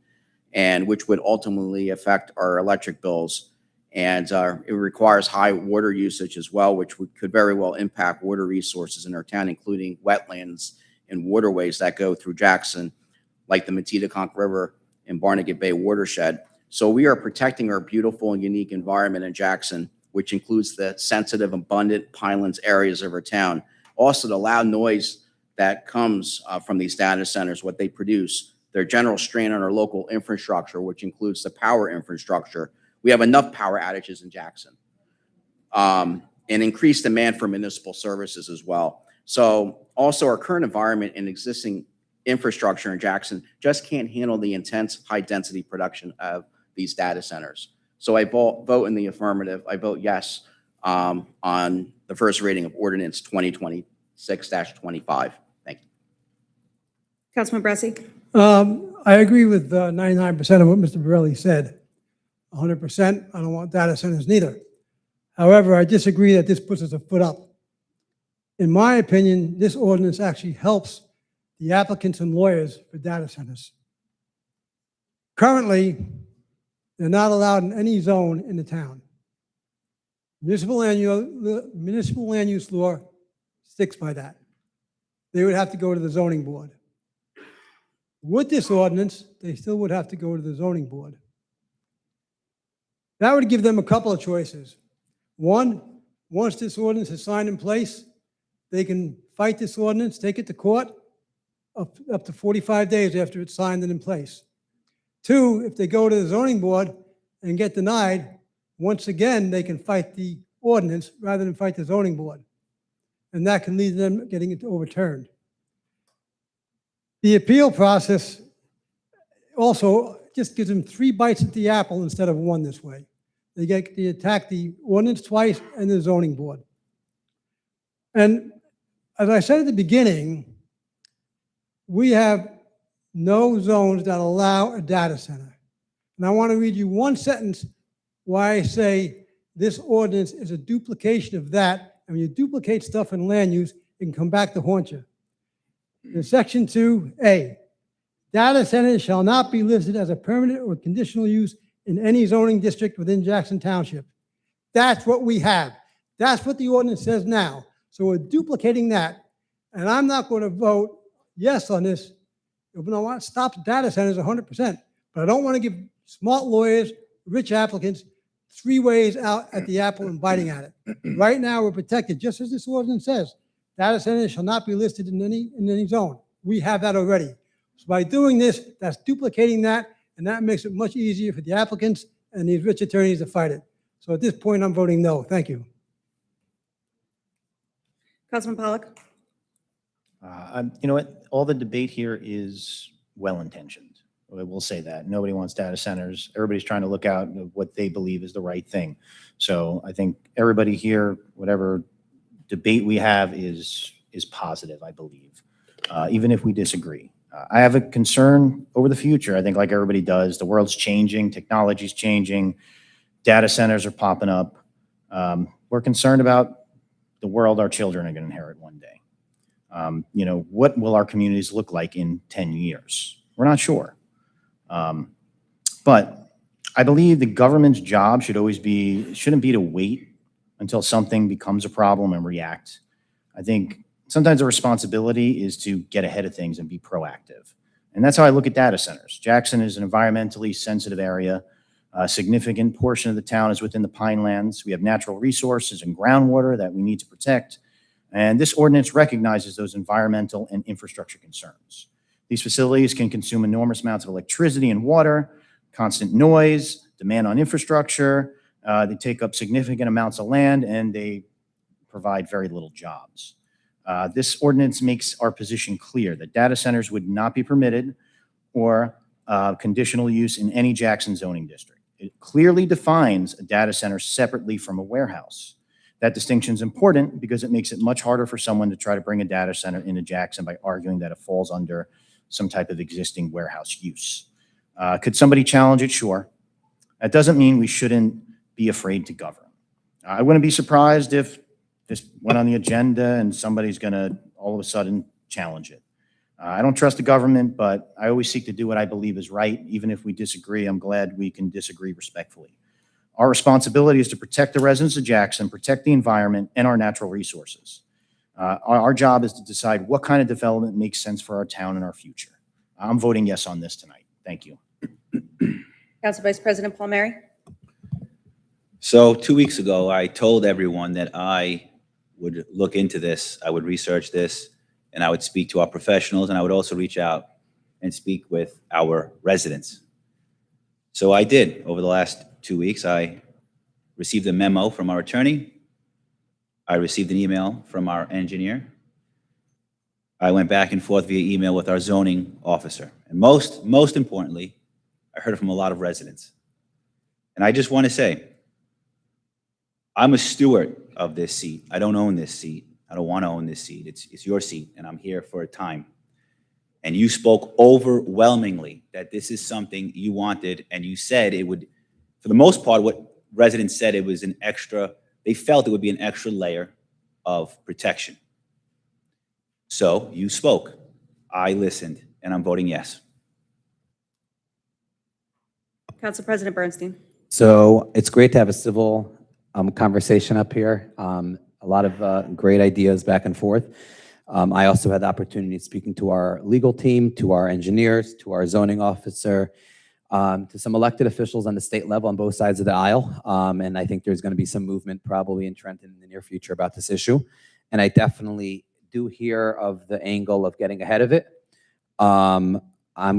and which would ultimately affect our electric bills. And it requires high water usage as well, which could very well impact water resources in our town, including wetlands and waterways that go through Jackson, like the Matitaconk River and Barnegat Bay watershed. So we are protecting our beautiful and unique environment in Jackson, which includes the sensitive, abundant pinelands areas of our town. Also, the loud noise that comes from these data centers, what they produce, their general strain on our local infrastructure, which includes the power infrastructure. We have enough power outages in Jackson, and increased demand for municipal services as well. So also our current environment and existing infrastructure in Jackson just can't handle the intense high density production of these data centers. So I vote in the affirmative. I vote yes on the first reading of ordinance 2026-25. Thank you. Councilman Bressi? I agree with 99% of what Mr. Borelli said. 100%, I don't want data centers neither. However, I disagree that this puts us a foot up. In my opinion, this ordinance actually helps the applicants and lawyers for data centers. Currently, they're not allowed in any zone in the town. Municipal land use law sticks by that. They would have to go to the zoning board. With this ordinance, they still would have to go to the zoning board. That would give them a couple of choices. One, once this ordinance is signed in place, they can fight this ordinance, take it to court up to 45 days after it's signed and in place. Two, if they go to the zoning board and get denied, once again, they can fight the ordinance rather than fight the zoning board. And that can lead to them getting it overturned. The appeal process also just gives them 3 bites at the apple instead of 1 this way. They attack the ordinance twice and the zoning board. And as I said at the beginning, we have no zones that allow a data center. And I want to read you 1 sentence why I say this ordinance is a duplication of that. And when you duplicate stuff in land use, it can come back to haunt you. In section 2A, data centers shall not be listed as a permanent or conditional use in any zoning district within Jackson Township. That's what we have. That's what the ordinance says now. So we're duplicating that. And I'm not going to vote yes on this. Even though I want to stop data centers 100%. But I don't want to give smart lawyers, rich applicants, 3 ways out at the apple and biting at it. Right now, we're protected, just as this ordinance says. Data centers shall not be listed in any zone. We have that already. So by doing this, that's duplicating that, and that makes it much easier for the applicants and these rich attorneys to fight it. So at this point, I'm voting no. Thank you. Councilman Pollock? You know what? All the debate here is well-intentioned. I will say that. Nobody wants data centers. Everybody's trying to look out of what they believe is the right thing. So I think everybody here, whatever debate we have is positive, I believe, even if we disagree. I have a concern over the future. I think like everybody does, the world's changing, technology's changing, data centers are popping up. We're concerned about the world our children are going to inherit one day. You know, what will our communities look like in 10 years? We're not sure. But I believe the government's job shouldn't be to wait until something becomes a problem and react. I think sometimes the responsibility is to get ahead of things and be proactive. And that's how I look at data centers. Jackson is an environmentally sensitive area. A significant portion of the town is within the pinelands. We have natural resources and groundwater that we need to protect. And this ordinance recognizes those environmental and infrastructure concerns. These facilities can consume enormous amounts of electricity and water, constant noise, demand on infrastructure. They take up significant amounts of land, and they provide very little jobs. This ordinance makes our position clear that data centers would not be permitted or conditional use in any Jackson zoning district. It clearly defines a data center separately from a warehouse. That distinction is important because it makes it much harder for someone to try to bring a data center into Jackson by arguing that it falls under some type of existing warehouse use. Could somebody challenge it? Sure. That doesn't mean we shouldn't be afraid to govern. I wouldn't be surprised if this went on the agenda and somebody's going to all of a sudden challenge it. I don't trust the government, but I always seek to do what I believe is right. Even if we disagree, I'm glad we can disagree respectfully. Our responsibility is to protect the residents of Jackson, protect the environment and our natural resources. Our job is to decide what kind of development makes sense for our town and our future. I'm voting yes on this tonight. Thank you. Council Vice President Palmieri? So 2 weeks ago, I told everyone that I would look into this, I would research this, and I would speak to our professionals, and I would also reach out and speak with our residents. So I did. Over the last 2 weeks, I received a memo from our attorney. I received an email from our engineer. I went back and forth via email with our zoning officer. And most importantly, I heard from a lot of residents. And I just want to say, I'm a steward of this seat. I don't own this seat. I don't want to own this seat. It's your seat, and I'm here for a time. And you spoke overwhelmingly that this is something you wanted, and you said it would, for the most part, what residents said, it was an extra, they felt it would be an extra layer of protection. So you spoke. I listened, and I'm voting yes. Council President Bernstein? So it's great to have a civil conversation up here. A lot of great ideas back and forth. I also had the opportunity of speaking to our legal team, to our engineers, to our zoning officer, to some elected officials on the state level on both sides of the aisle. And I think there's going to be some movement probably in Trenton in the near future about this issue. And I definitely do hear of the angle of getting ahead of it. I'm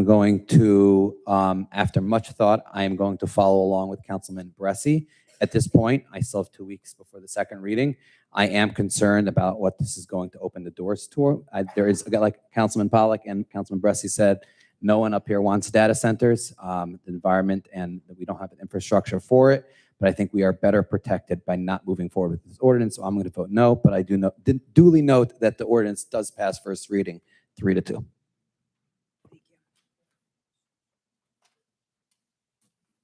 going to, after much thought, I am going to follow along with Councilman Bressi. At this point, I still have 2 weeks before the second reading. I am concerned about what this is going to open the doors to. There is, like Councilman Pollack and Councilman Bressi said, no one up here wants data centers, the environment, and we don't have the infrastructure for it. But I think we are better protected by not moving forward with this ordinance. So I'm going to vote no, but I duly note that the ordinance does pass first reading 3-2.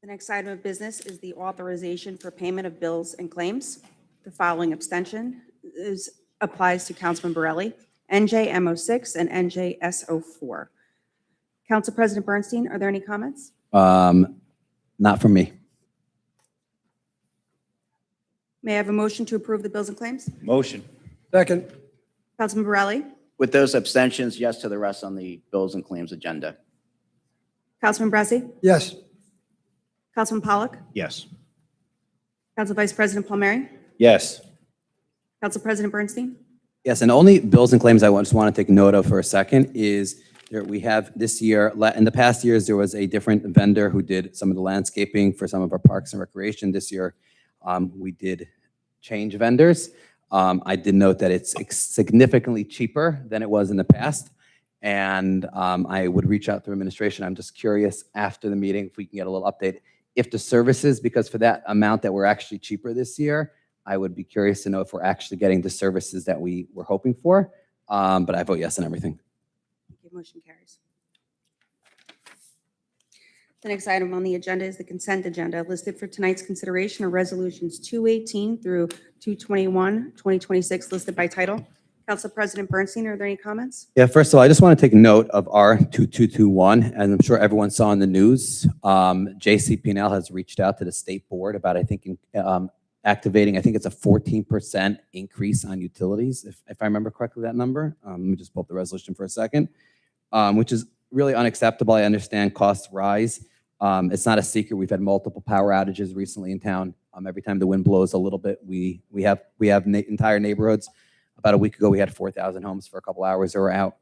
The next item of business is the authorization for payment of bills and claims. The following abstention applies to Councilman Borelli, NJM06 and NJS04. Council President Bernstein, are there any comments? Not from me. May I have a motion to approve the bills and claims? Motion. Second. Councilman Borelli? With those abstentions, yes to the rest on the bills and claims agenda. Councilman Bressi? Yes. Councilman Pollack? Yes. Council Vice President Palmieri? Yes. Council President Bernstein? Yes, and only bills and claims I just want to take note of for a second is we have this year, in the past years, there was a different vendor who did some of the landscaping for some of our parks and recreation. This year, we did change vendors. I did note that it's significantly cheaper than it was in the past. And I would reach out to administration. I'm just curious after the meeting if we can get a little update. If the services, because for that amount that we're actually cheaper this year, I would be curious to know if we're actually getting the services that we were hoping for. But I vote yes on everything. Thank you. Motion carries. The next item on the agenda is the consent agenda. Listed for tonight's consideration are resolutions 218 through 221, 2026, listed by title. Council President Bernstein, are there any comments? Yeah, first of all, I just want to take note of R2221, and I'm sure everyone saw in the news, JCP&L has reached out to the state board about, I think, activating, I think it's a 14% increase on utilities, if I remember correctly that number. Let me just pull up the resolution for a second, which is really unacceptable. I understand costs rise. It's not a secret. We've had multiple power outages recently in town. Every time the wind blows a little bit, we have entire neighborhoods. About a week ago, we had 4,000 homes for a couple hours that were out,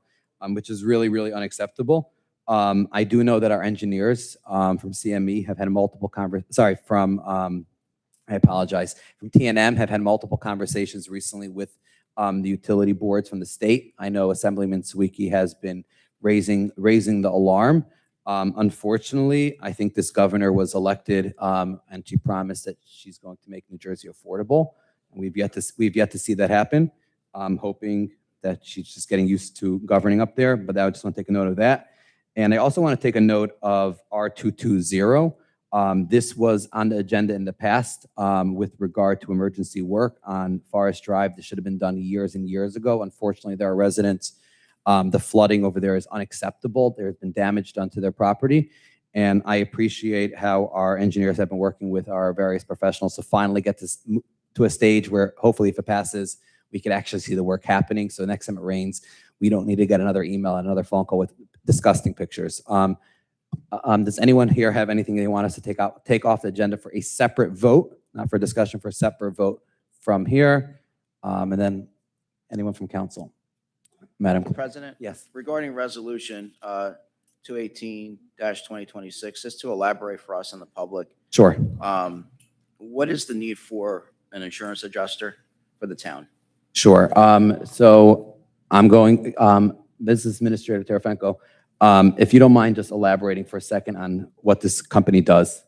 which is really, really unacceptable. I do know that our engineers from CME have had multiple I apologize, from TNM have had multiple conversations recently with the utility boards from the state. I know Assemblyman Sawicki has been raising the alarm. Unfortunately, I think this governor was elected and she promised that she's going to make New Jersey affordable. And we've yet to see that happen. I'm hoping that she's just getting used to governing up there, but I just want to take a note of that. And I also want to take a note of R220. This was on the agenda in the past with regard to emergency work on Forest Drive. This should have been done years and years ago. Unfortunately, there are residents, the flooding over there is unacceptable. There's been damage done to their property. And I appreciate how our engineers have been working with our various professionals to finally get this to a stage where hopefully if it passes, we could actually see the work happening. So next time it rains, we don't need to get another email and another phone call with disgusting pictures. Does anyone here have anything they want us to take off the agenda for a separate vote, not for discussion, for a separate vote from here? And then anyone from council? Madam Clerk? President? Yes. Regarding resolution 218-2026, just to elaborate for us and the public, Sure. what is the need for an insurance adjuster for the town? Sure. So I'm going, Business Administrator Terafenko, if you don't mind just elaborating for a second on what this company does.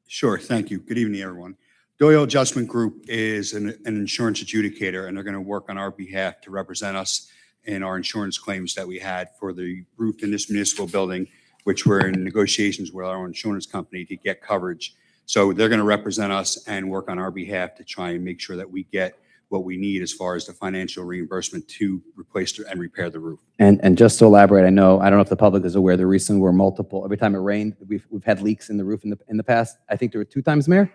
Sure, thank you. Good evening, everyone. Doyle Adjustment Group is an insurance adjudicator, and they're going to work on our behalf to represent us in our insurance claims that we had for the roof in this municipal building, which we're in negotiations with our insurance company to get coverage. So they're going to represent us and work on our behalf to try and make sure that we get what we need as far as the financial reimbursement to replace and repair the roof. And just to elaborate, I don't know if the public is aware, the reason we're multiple, every time it rained, we've had leaks in the roof in the past. I think there were 2 times, Mayor?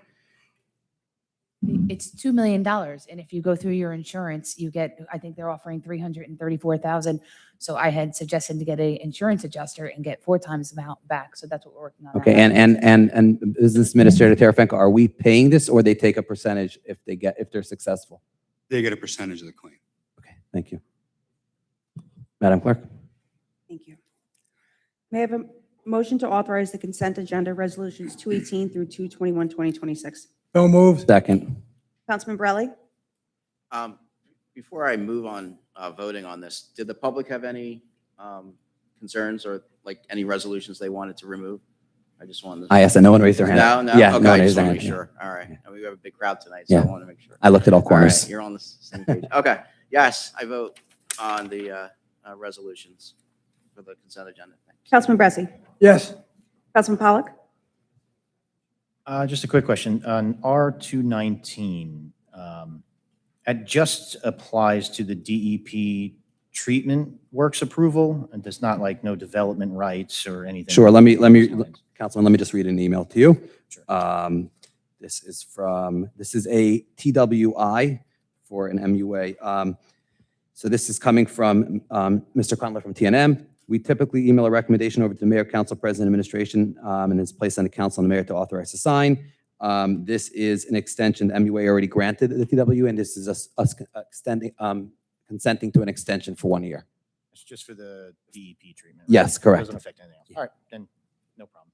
It's $2 million. And if you go through your insurance, you get, I think they're offering $334,000. So I had suggested to get an insurance adjuster and get 4 times the amount back. So that's what we're working on. Okay, now. and Business Administrator Terafenko, are we paying this or they take a percentage if they're successful? They get a percentage of the claim. Okay, thank you. Madam Clerk? Thank you. May I have a motion to authorize the consent agenda resolutions 218 through 221, 2026? So moved. Second. Councilman Borelli? Before I move on voting on this, did the public have any concerns or like any resolutions they wanted to remove? I just wanted to. I asked that no one raised their hand. No? Yeah, Okay, no I one just raised their want to hand. make sure. All right. And we have a big crowd tonight, so I Yeah. want to make sure. I looked at all All corners. right, you're on the same page. Okay, yes, I vote on the resolutions for the consent agenda. Thanks. Councilman Bressi? Yes. Councilman Pollock? Just a quick question. On R219, it just applies to the DEP treatment works approval and does not like no development rights or anything? Sure, Councilman, let me just read an email to you. Sure. This is a TWI for an MUA. So this is coming from Mr. Cundler from TNM. We typically email a recommendation over to the mayor, council, president, administration, and it's placed on the council and the mayor to authorize to sign. This is an extension. The MUA already granted the TW, and this is us extending, consenting to an extension for 1 year. It's just for the DEP treatment? right? Yes, correct. Doesn't affect anything else. All right, then, no problem.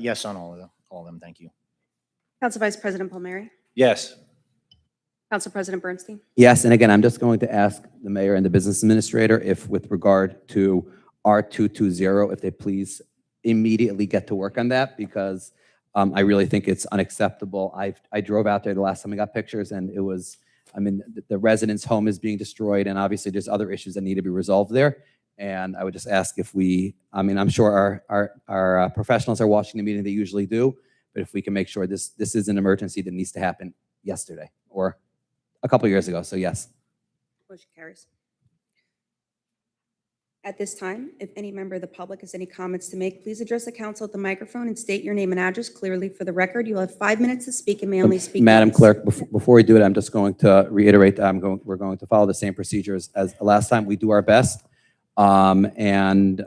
Yes on all of them, thank you. Council Vice President Palmieri? Yes. Council President Bernstein? Yes, and again, I'm just going to ask the mayor and the business administrator if, with regard to R220, if they please immediately get to work on that, because I really think it's unacceptable. I drove out there the last time I got pictures, and it was, I mean, the resident's home is being destroyed, and obviously there's other issues that need to be resolved there. And I would just ask if we, I mean, I'm sure our professionals are watching the meeting, they usually do, but if we can make sure this is an emergency that needs to happen yesterday or a couple years ago, so yes. Motion carries. At this time, if any member of the public has any comments to make, please address the council at the microphone and state your name and address clearly for the record. You'll have 5 minutes to speak and may only speak Madam once. Clerk, before we do it, I'm just going to reiterate that we're going to follow the same procedures as the last time. We do our best, and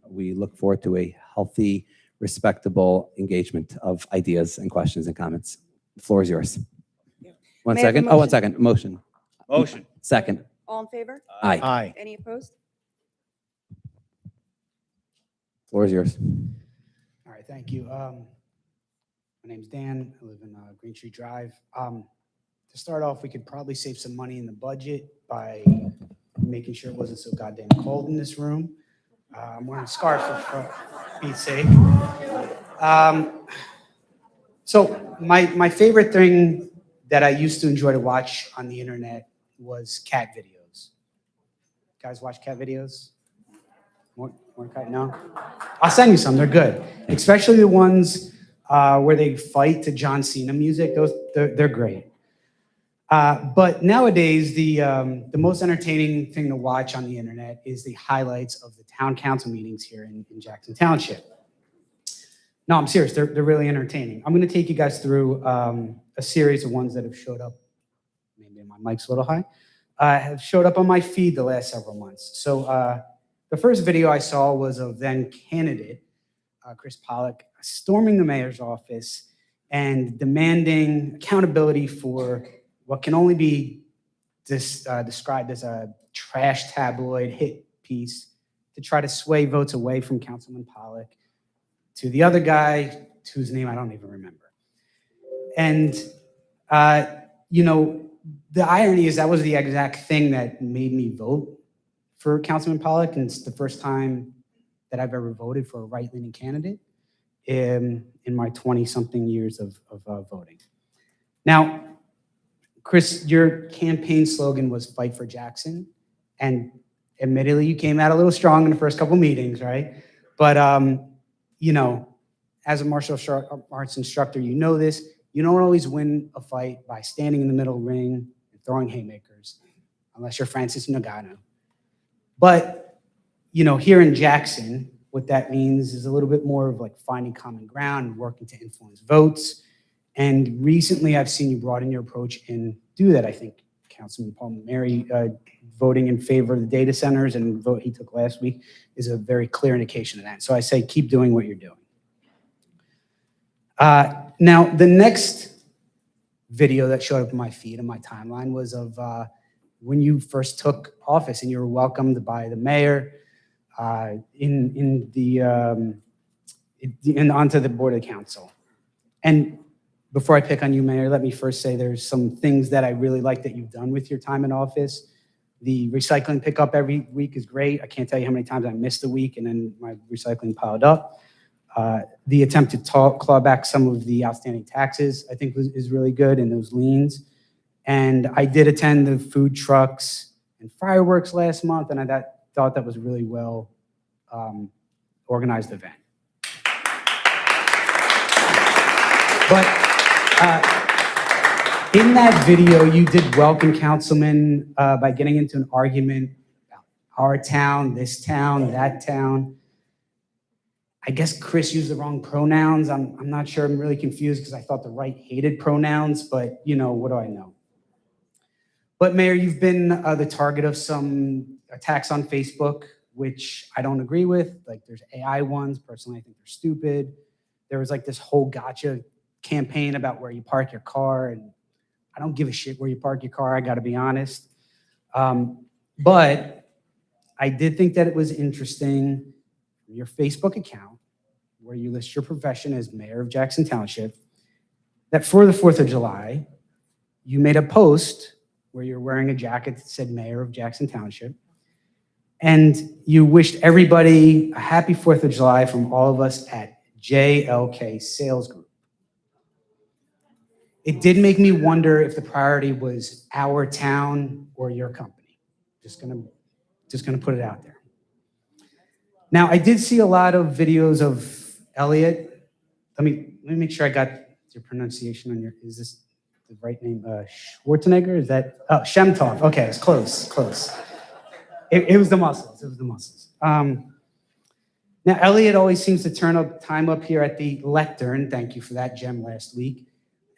we look forward to a healthy, respectable engagement of ideas and questions and comments. The floor is yours. One May I have a second. Oh, one motion? second. Motion. Motion. Second. All in favor? Aye. Aye. Any opposed? Floor is yours. All right, thank you. My name's Dan. I live in Green Street Drive. To start off, we could probably save some money in the budget by making sure it wasn't so goddamn cold in this room. I'm wearing a scarf for Pete's sake. So my favorite thing that I used to enjoy to watch on the internet was cat videos. Guys watch cat videos? More cat? No? I'll send you some. They're good. Especially the ones where they fight to John Cena music. They're great. But nowadays, the most entertaining thing to watch on the internet is the highlights of the town council meetings here in Jackson Township. No, I'm serious. They're really entertaining. I'm going to take you guys through a series of ones that have showed up. Maybe my mic's a little high. Have showed up on my feed the last several months. So the first video I saw was of then candidate Chris Pollock storming the mayor's office and demanding accountability for what can only be described as a trash tabloid hit piece to try to sway votes away from Councilman Pollock to the other guy whose name I don't even remember. And, you know, the irony is that was the exact thing that made me vote for Councilman Pollock, and it's the first time that I've ever voted for a right-leaning candidate in my 20-something years of voting. Now, Chris, your campaign slogan was "Fight for Jackson," and admittedly, you came out a little strong in the first couple meetings, right? But you know, as a martial arts instructor, you know this. You don't always win a fight by standing in the middle ring and throwing haymakers, unless you're Francis Ngannou. But you know, here in Jackson, what that means is a little bit more of like finding common ground and working to influence votes. And recently, I've seen you broaden your approach and do that. I think Councilman Paul Mary voting in favor of the data centers and the vote he took last week is a very clear indication of that. So I say keep doing what you're doing. Now, the next video that showed up in my feed and my timeline was of when you first took office and you were welcomed by the mayor onto the board of council. And before I pick on you, Mayor, let me first say there's some things that I really like that you've done with your time in office. The recycling pickup every week is great. I can't tell you how many times I missed a week and then my recycling piled up. The attempt to claw back some of the outstanding taxes, I think is really good, and those liens. And I did attend the food trucks and fireworks last month, and I thought that was a really well organized event. But in that video, you did welcome councilmen by getting into an argument about our town, this town, that town. I guess Chris used the wrong pronouns. I'm not sure. I'm really confused because I thought the right hated pronouns, but you know, what do I know? But Mayor, you've been the target of some attacks on Facebook, which I don't agree with. Like there's AI ones. Personally, I think they're stupid. There was like this whole gotcha campaign about where you park your car, and I don't give a shit where you park your car, I gotta be honest. But I did think that it was interesting, your Facebook account, where you list your profession as mayor of Jackson Township, that for the 4th of July, you made a post where you're wearing a jacket that said mayor of Jackson Township, and you wished everybody a happy 4th of July from all of us at JLK Sales Group. It did make me wonder if the priority was our town or your company. Just gonna put it out there. Now, I did see a lot of videos of Elliot. Let me make sure I got your pronunciation on your, is this the right name? Schwarzenegger, is that, oh, Shemtov. Okay, it's close. It was the muscles, Now, Elliot always seems to turn up time up here at the lectern. Thank you for that gem last week.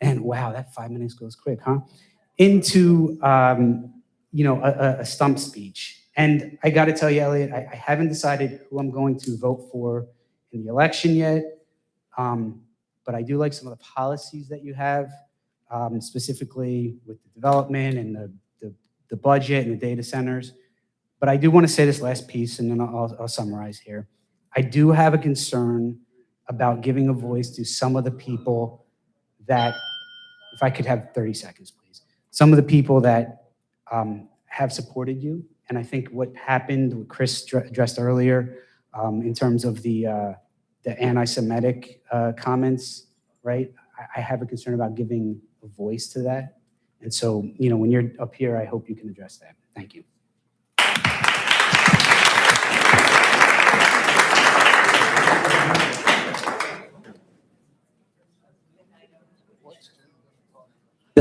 And wow, that 5 minutes goes quick, huh? Into, you know, a stump speech. And I got to tell you, Elliot, I haven't decided who I'm going to vote for in the election yet. But I do like some of the policies that you have, specifically with the development and the budget and the data centers. But I do want to say this last piece, and then I'll summarize here. I do have a concern about giving a voice to some of the people that, if I could have 30 seconds, please. Some of the people that have supported you, and I think what happened, what Chris addressed earlier, in terms of the anti-Semitic comments, right? I have a concern about giving a voice to that. And so, you know, when you're up here, I hope you can address that. Thank you.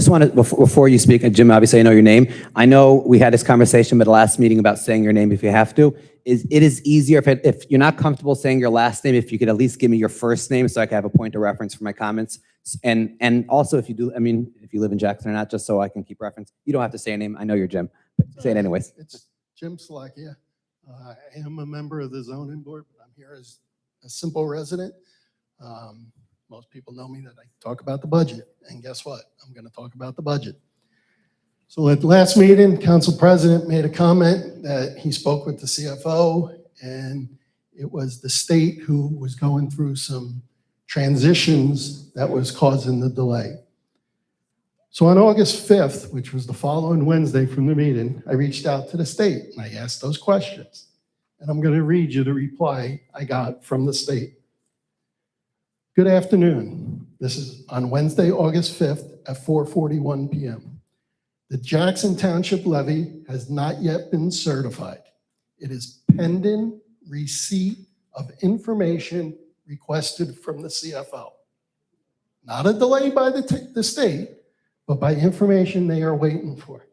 just want to, before you speak, and Jim, obviously I know your name. I know we had this conversation at the last meeting about saying your name if you have to. It is easier if you're not comfortable saying your last name, if you could at least give me your first name so I can have a point of reference for my comments. And also if you do, I mean, if you live in Jackson or not, just so I can keep reference. You don't have to say a name. I know you're Jim, but say it anyways. It's Jim Slakia. I am a member of the zoning board, but I'm here as a simple resident. Most people know me that I talk about the budget, and guess what? I'm going to talk about the budget. So at the last meeting, council president made a comment that he spoke with the CFO, and it was the state who was going through some transitions that was causing the delay. So on August 5th, which was the following Wednesday from the meeting, I reached out to the state and I asked those questions. And I'm going to read you the reply I got from the state. Good afternoon. This is on Wednesday, August 5th at 4:41 p.m. The Jackson Township levy has not yet been certified. It is pending receipt of information requested from the CFO. Not a delay by the state, but by information they are waiting for.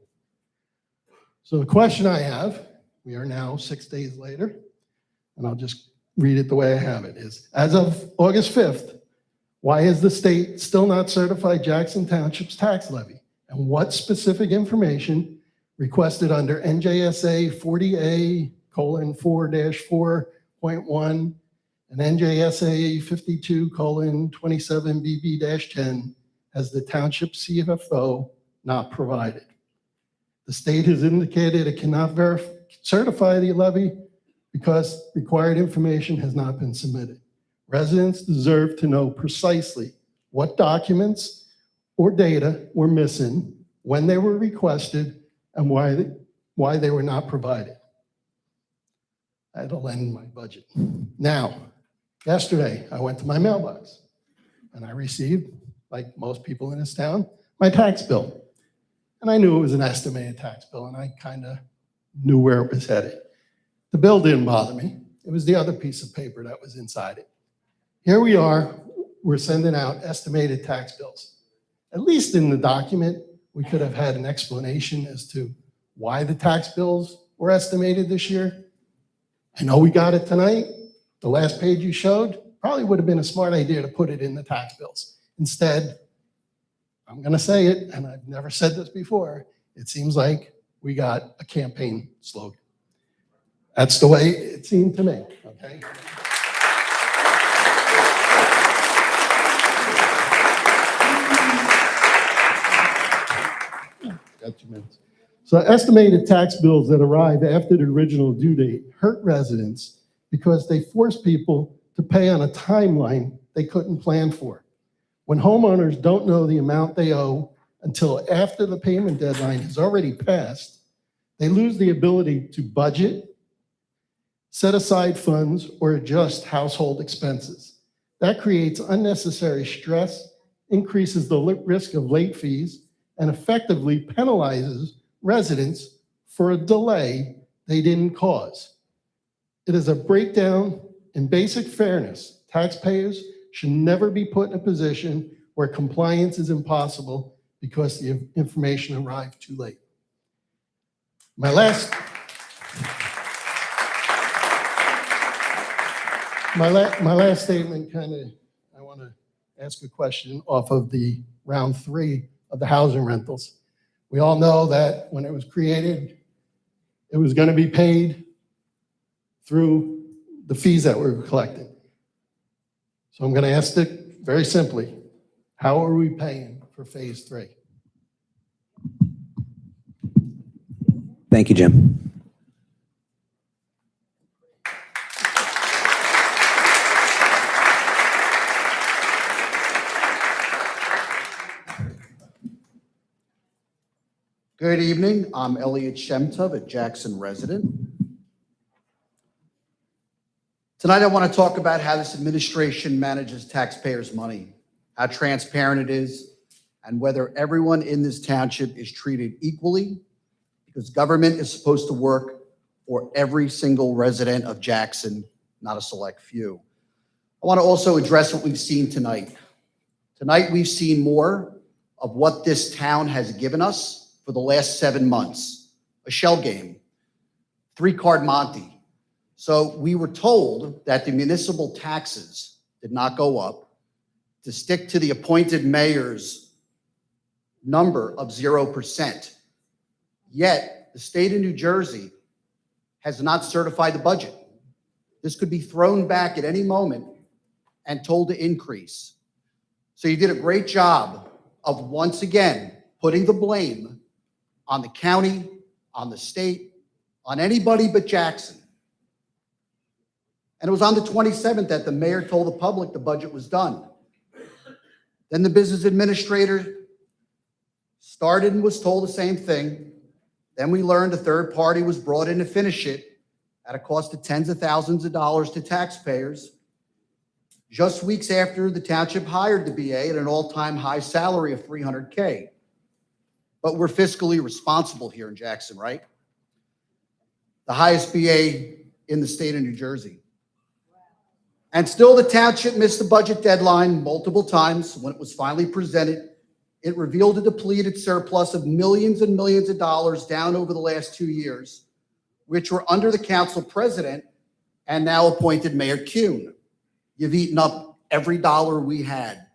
So the question I have, we are now 6 days later, and I'll just read it the way I have it, is as of August 5th, why is the state still not certified Jackson Township's tax levy? And what specific information requested under NJSA 40A:4-4.1 and NJSA 52:27BB-10 has the township CFO not provided? The state has indicated it cannot certify the levy because required information has not been submitted. Residents deserve to know precisely what documents or data were missing, when they were requested, and why they were not provided. That'll end my budget. Now, yesterday, I went to my mailbox and I received, like most people in this town, my tax bill. And I knew it was an estimated tax bill, and I kind of knew where it was headed. The bill didn't bother me. It was the other piece of paper that was inside it. Here we are, we're sending out estimated tax bills. At least in the document, we could have had an explanation as to why the tax bills were estimated this year. I know we got it tonight. The last page you showed probably would have been a smart idea to put it in the tax bills. Instead, I'm going to say it, and I've never said this before, it seems like we got a campaign slogan. That's the way it seemed to me, okay? Got 2 minutes. So estimated tax bills that arrive after the original due date hurt residents because they force people to pay on a timeline they couldn't plan for. When homeowners don't know the amount they owe until after the payment deadline has already passed, they lose the ability to budget, set aside funds, or adjust household expenses. That creates unnecessary stress, increases the risk of late fees, and effectively penalizes residents for a delay they didn't cause. It is a breakdown in basic fairness. Taxpayers should never be put in a position where compliance is impossible because the information arrived too late. My last statement I want to ask a question off of the round 3 of the housing rentals. We all know that when it was created, it was going to be paid through the fees that were collected. So I'm going to ask it very simply, how are we paying for phase 3? Thank you, Jim. Good evening. I'm Elliot Shemtov, a Jackson resident. Tonight, I want to talk about how this administration manages taxpayers' money, how transparent it is, and whether everyone in this township is treated equally, because government is supposed to work for every single resident of Jackson, not a select few. I want to also address what we've seen tonight. Tonight, we've seen more of what this town has given us for the last 7 months. A shell game, 3-card Monte. So we were told that the municipal taxes did not go up, to stick to the appointed mayor's number of 0%. Yet the state of New Jersey has not certified the budget. This could be thrown back at any moment and told to increase. So you did a great job of once again putting the blame on the county, on the state, on anybody but Jackson. And it was on the 27th that the mayor told the public the budget was done. Then the business administrator started and was told the same thing. Then we learned a third party was brought in to finish it at a cost of tens of thousands of dollars to taxpayers. Just weeks after the township hired the BA at an all-time high salary of $300K. But we're fiscally responsible here in Jackson, right? The highest BA in the state of New Jersey. And still the township missed the budget deadline multiple times. When it was finally presented, it revealed a depleted surplus of millions and millions of dollars down over the last 2 years, which were under the council president and now appointed Mayor Kuhn. You've eaten up every dollar we had.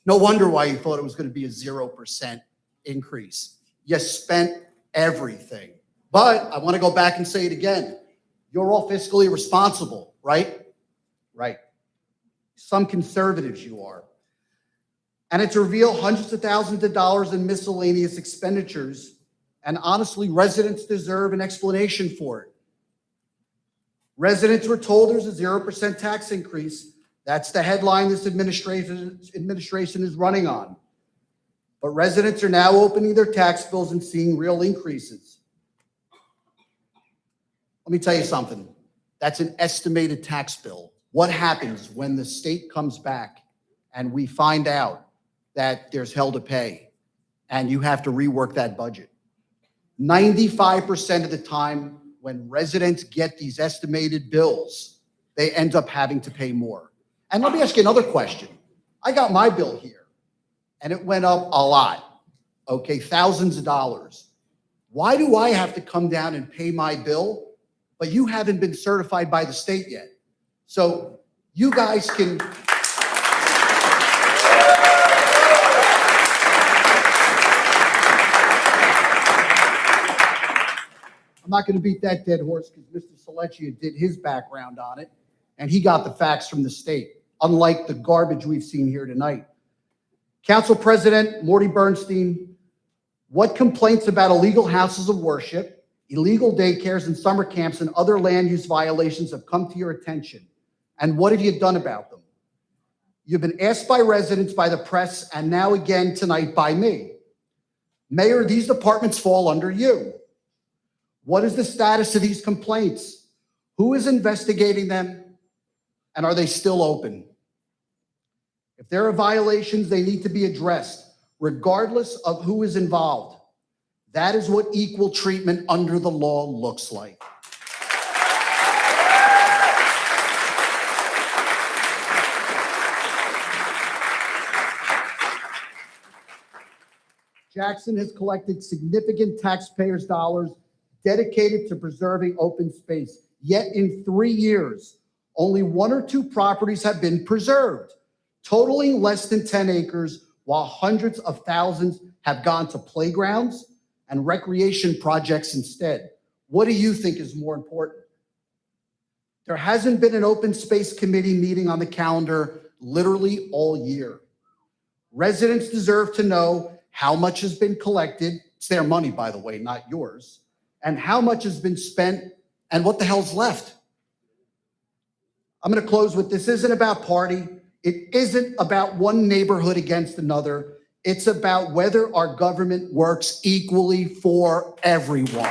No wonder why you thought it was going to be a 0% increase. You spent everything. But I want to go back and say it again. You're all fiscally responsible, right? Right. Some conservatives you are. And it's revealed hundreds of thousands of dollars in miscellaneous expenditures. And honestly, residents deserve an explanation for it. Residents were told there's a 0% tax increase. That's the headline this administration is running on. But residents are now opening their tax bills and seeing real increases. Let me tell you something. That's an estimated tax bill. What happens when the state comes back and we find out that there's hell to pay and you have to rework that budget? 95% of the time when residents get these estimated bills, they end up having to pay more. And let me ask you another question. I got my bill here and it went up a lot, okay, thousands of dollars. Why do I have to come down and pay my bill, but you haven't been certified by the state yet? So you guys can. I'm not going to beat that dead horse because Mr. Salecchia did his background on it, and he got the facts from the state, unlike the garbage we've seen here tonight. Council President Morty Bernstein, what complaints about illegal houses of worship, illegal daycares and summer camps and other land use violations have come to your attention? And what have you done about them? You've been asked by residents, by the press, and now again tonight by me. Mayor, these departments fall under you. What is the status of these complaints? Who is investigating them? And are they still open? If there are violations, they need to be addressed, regardless of who is involved. That is what equal treatment under the law looks like. Jackson has collected significant taxpayers' dollars dedicated to preserving open space. Yet in 3 years, only 1 or 2 properties have been preserved, totaling less than 10 acres, while hundreds of thousands have gone to playgrounds and recreation projects instead. What do you think is more important? There hasn't been an open space committee meeting on the calendar literally all year. Residents deserve to know how much has been collected. It's their money, by the way, not yours. And how much has been spent and what the hell's left. I'm going to close with this. Isn't about party. It isn't about one neighborhood against another. It's about whether our government works equally for everyone.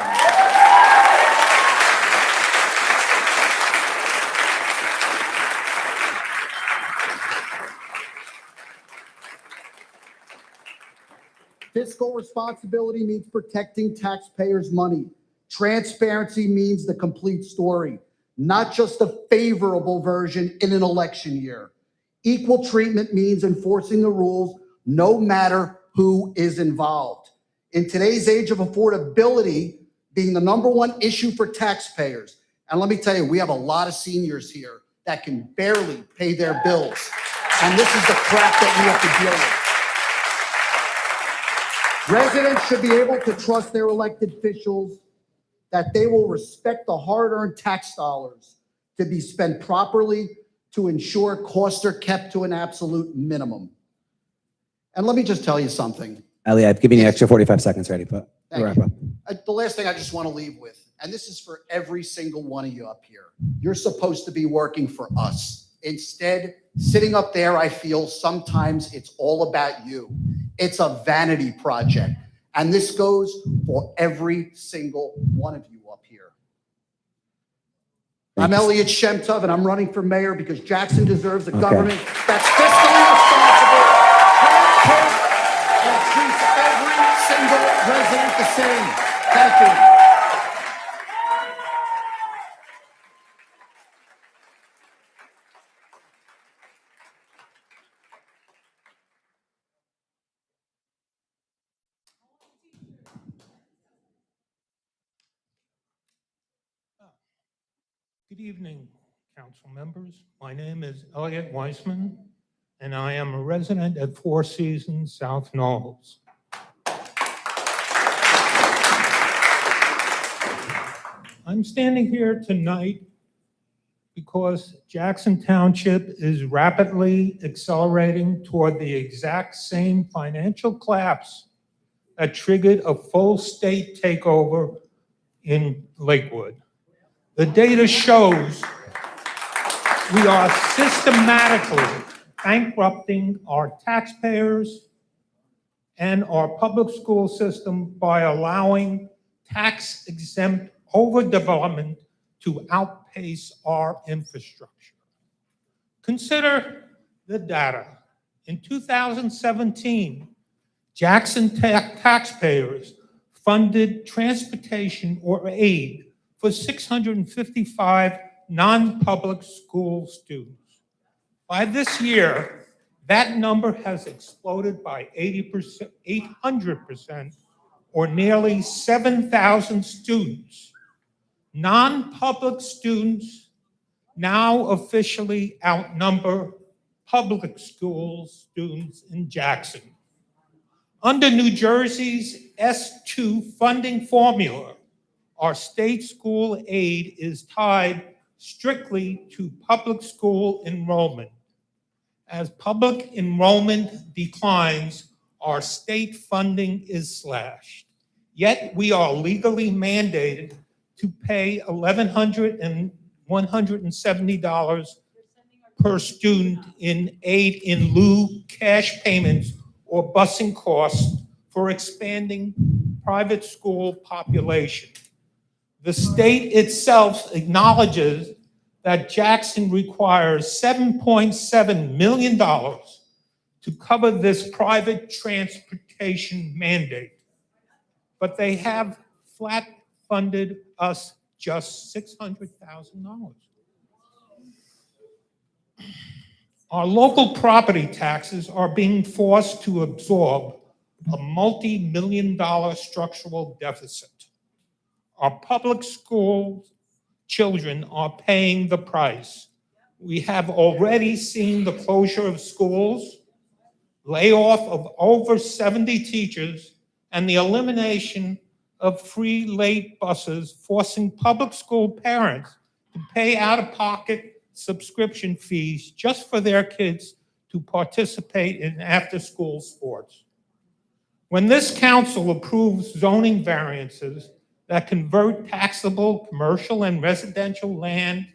Fiscal responsibility means protecting taxpayers' money. Transparency means the complete story, not just a favorable version in an election year. Equal treatment means enforcing the rules no matter who is involved. In today's age of affordability being the number one issue for taxpayers, and let me tell you, we have a lot of seniors here that can barely pay their bills. And this is the crap that we have to deal with. Residents should be able to trust their elected officials that they will respect the hard-earned tax dollars to be spent properly to ensure costs are kept to an absolute minimum. And let me just tell you something. Ellie, I've given you extra 45 seconds ready, but Thank wrap you. up. The last thing I just want to leave with, and this is for every single one of you up here. You're supposed to be working for us. Instead, sitting up there, I feel sometimes it's all about you. It's a vanity project. And this goes for every single one of you up here. I'm Elliot Shemtov, and I'm running for mayor because Jackson deserves a government that's fiscally responsible, transparent, and treats every single resident the same. Thank you. Good evening, council members. My name is Elliot Weissman, and I am a resident at Four Seasons South Knowles. I'm standing here tonight because Jackson Township is rapidly accelerating toward the exact same financial collapse that triggered a full state takeover in Lakewood. The data shows we are systematically bankrupting our taxpayers and our public school system by allowing tax-exempt overdevelopment to outpace our infrastructure. Consider the data. In 2017, Jackson taxpayers funded transportation or aid for 655 non-public school students. By this year, that number has exploded by 800%, or nearly 7,000 students. Non-public students now officially outnumber public school students in Jackson. Under New Jersey's S2 funding formula, our state school aid is tied strictly to public school enrollment. As public enrollment declines, our state funding is slashed. Yet we are legally mandated to pay $1,100 and $170 per student in aid in lieu cash payments or busing costs for expanding private school population. The state itself acknowledges that Jackson requires $7.7 million to cover this private transportation mandate, but they have flat funded us just $600,000. Our local property taxes are being forced to absorb a multi-million-dollar structural deficit. Our public school children are paying the price. We have already seen the closure of schools, layoff of over 70 teachers, and the elimination of free late buses, forcing public school parents to pay out-of-pocket subscription fees just for their kids to participate in after-school sports. When this council approves zoning variances that convert taxable commercial and residential land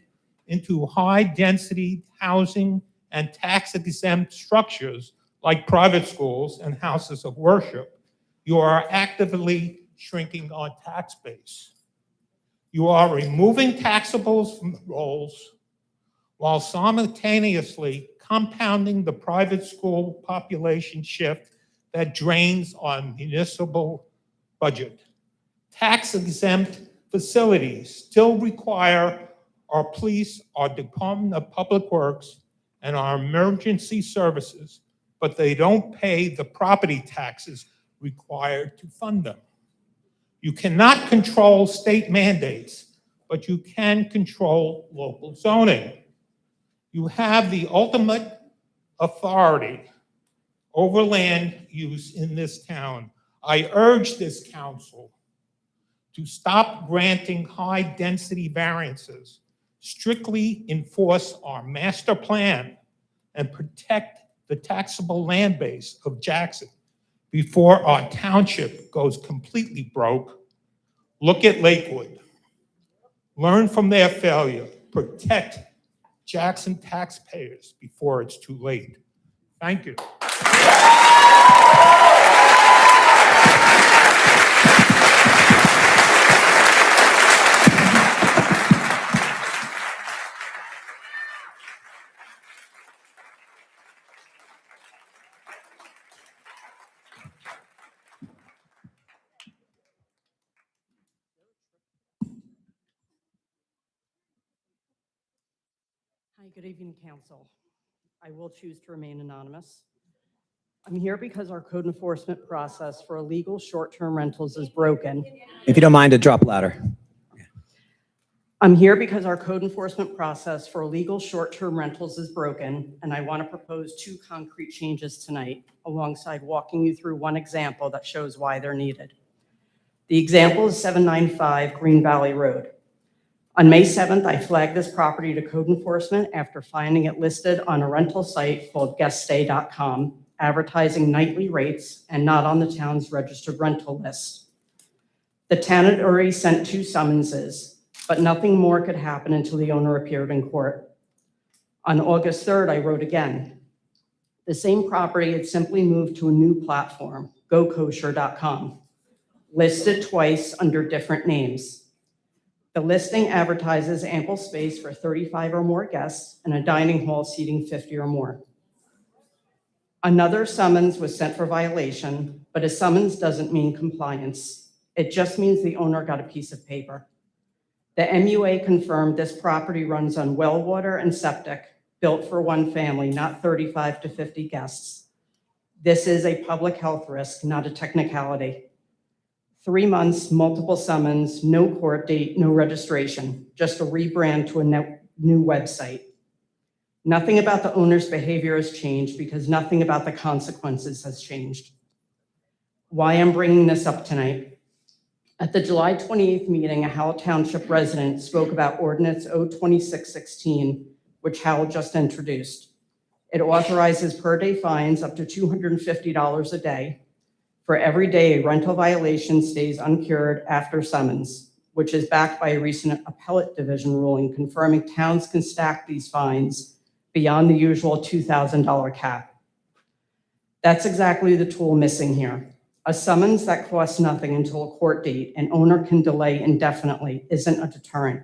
into high-density housing and tax-exempt structures like private schools and houses of worship, you are actively shrinking our tax base. You are removing taxables from the rolls while simultaneously compounding the private school population shift that drains our municipal budget. Tax-exempt facilities still require our police, our Department of Public Works, and our emergency services but they don't pay the property taxes required to fund them. You cannot control state mandates, but you can control local zoning. You have the ultimate authority over land use in this town. I urge this council to stop granting high-density variances, strictly enforce our master plan, and protect the taxable land base of Jackson before our township goes completely broke. Look at Lakewood. Learn from their failure. Protect Jackson taxpayers before it's too late. Thank you. Hi, good evening, council. I will choose to remain anonymous. I'm here because our code enforcement process for illegal short-term rentals is broken. If you don't mind, to drop louder. I'm here because our code enforcement process for illegal short-term rentals is broken, and I want to propose 2 concrete changes tonight, alongside walking you through one example that shows why they're needed. The example is 795 Green Valley Road. On May 7th, I flagged this property to code enforcement after finding it listed on a rental site called gueststay.com, advertising nightly rates and not on the town's registered rental list. The town had already sent 2 summonses, but nothing more could happen until the owner appeared in court. On August 3rd, I wrote again. The same property had simply moved to a new platform, gokosher.com, listed twice under different names. The listing advertises ample space for 35 or more guests and a dining hall seating 50 or more. Another summons was sent for violation, but a summons doesn't mean compliance. It just means the owner got a piece of paper. The MUA confirmed this property runs on well water and septic, built for one family, not 35 to 50 guests. This is a public health risk, not a technicality. 3 months, multiple summons, no court date, no registration, just a rebrand to a new website. Nothing about the owner's behavior has changed because nothing about the consequences has changed. Why I'm bringing this up tonight. At the July 28th meeting, a Howell Township resident spoke about Ordinance 02616, which Howell just introduced. It authorizes per day fines up to $250 a day for every day a rental violation stays uncured after summons, which is backed by a recent appellate division ruling confirming towns can stack these fines beyond the usual $2,000 cap. That's exactly the tool missing here. A summons that costs nothing until a court date and owner can delay indefinitely isn't a deterrent.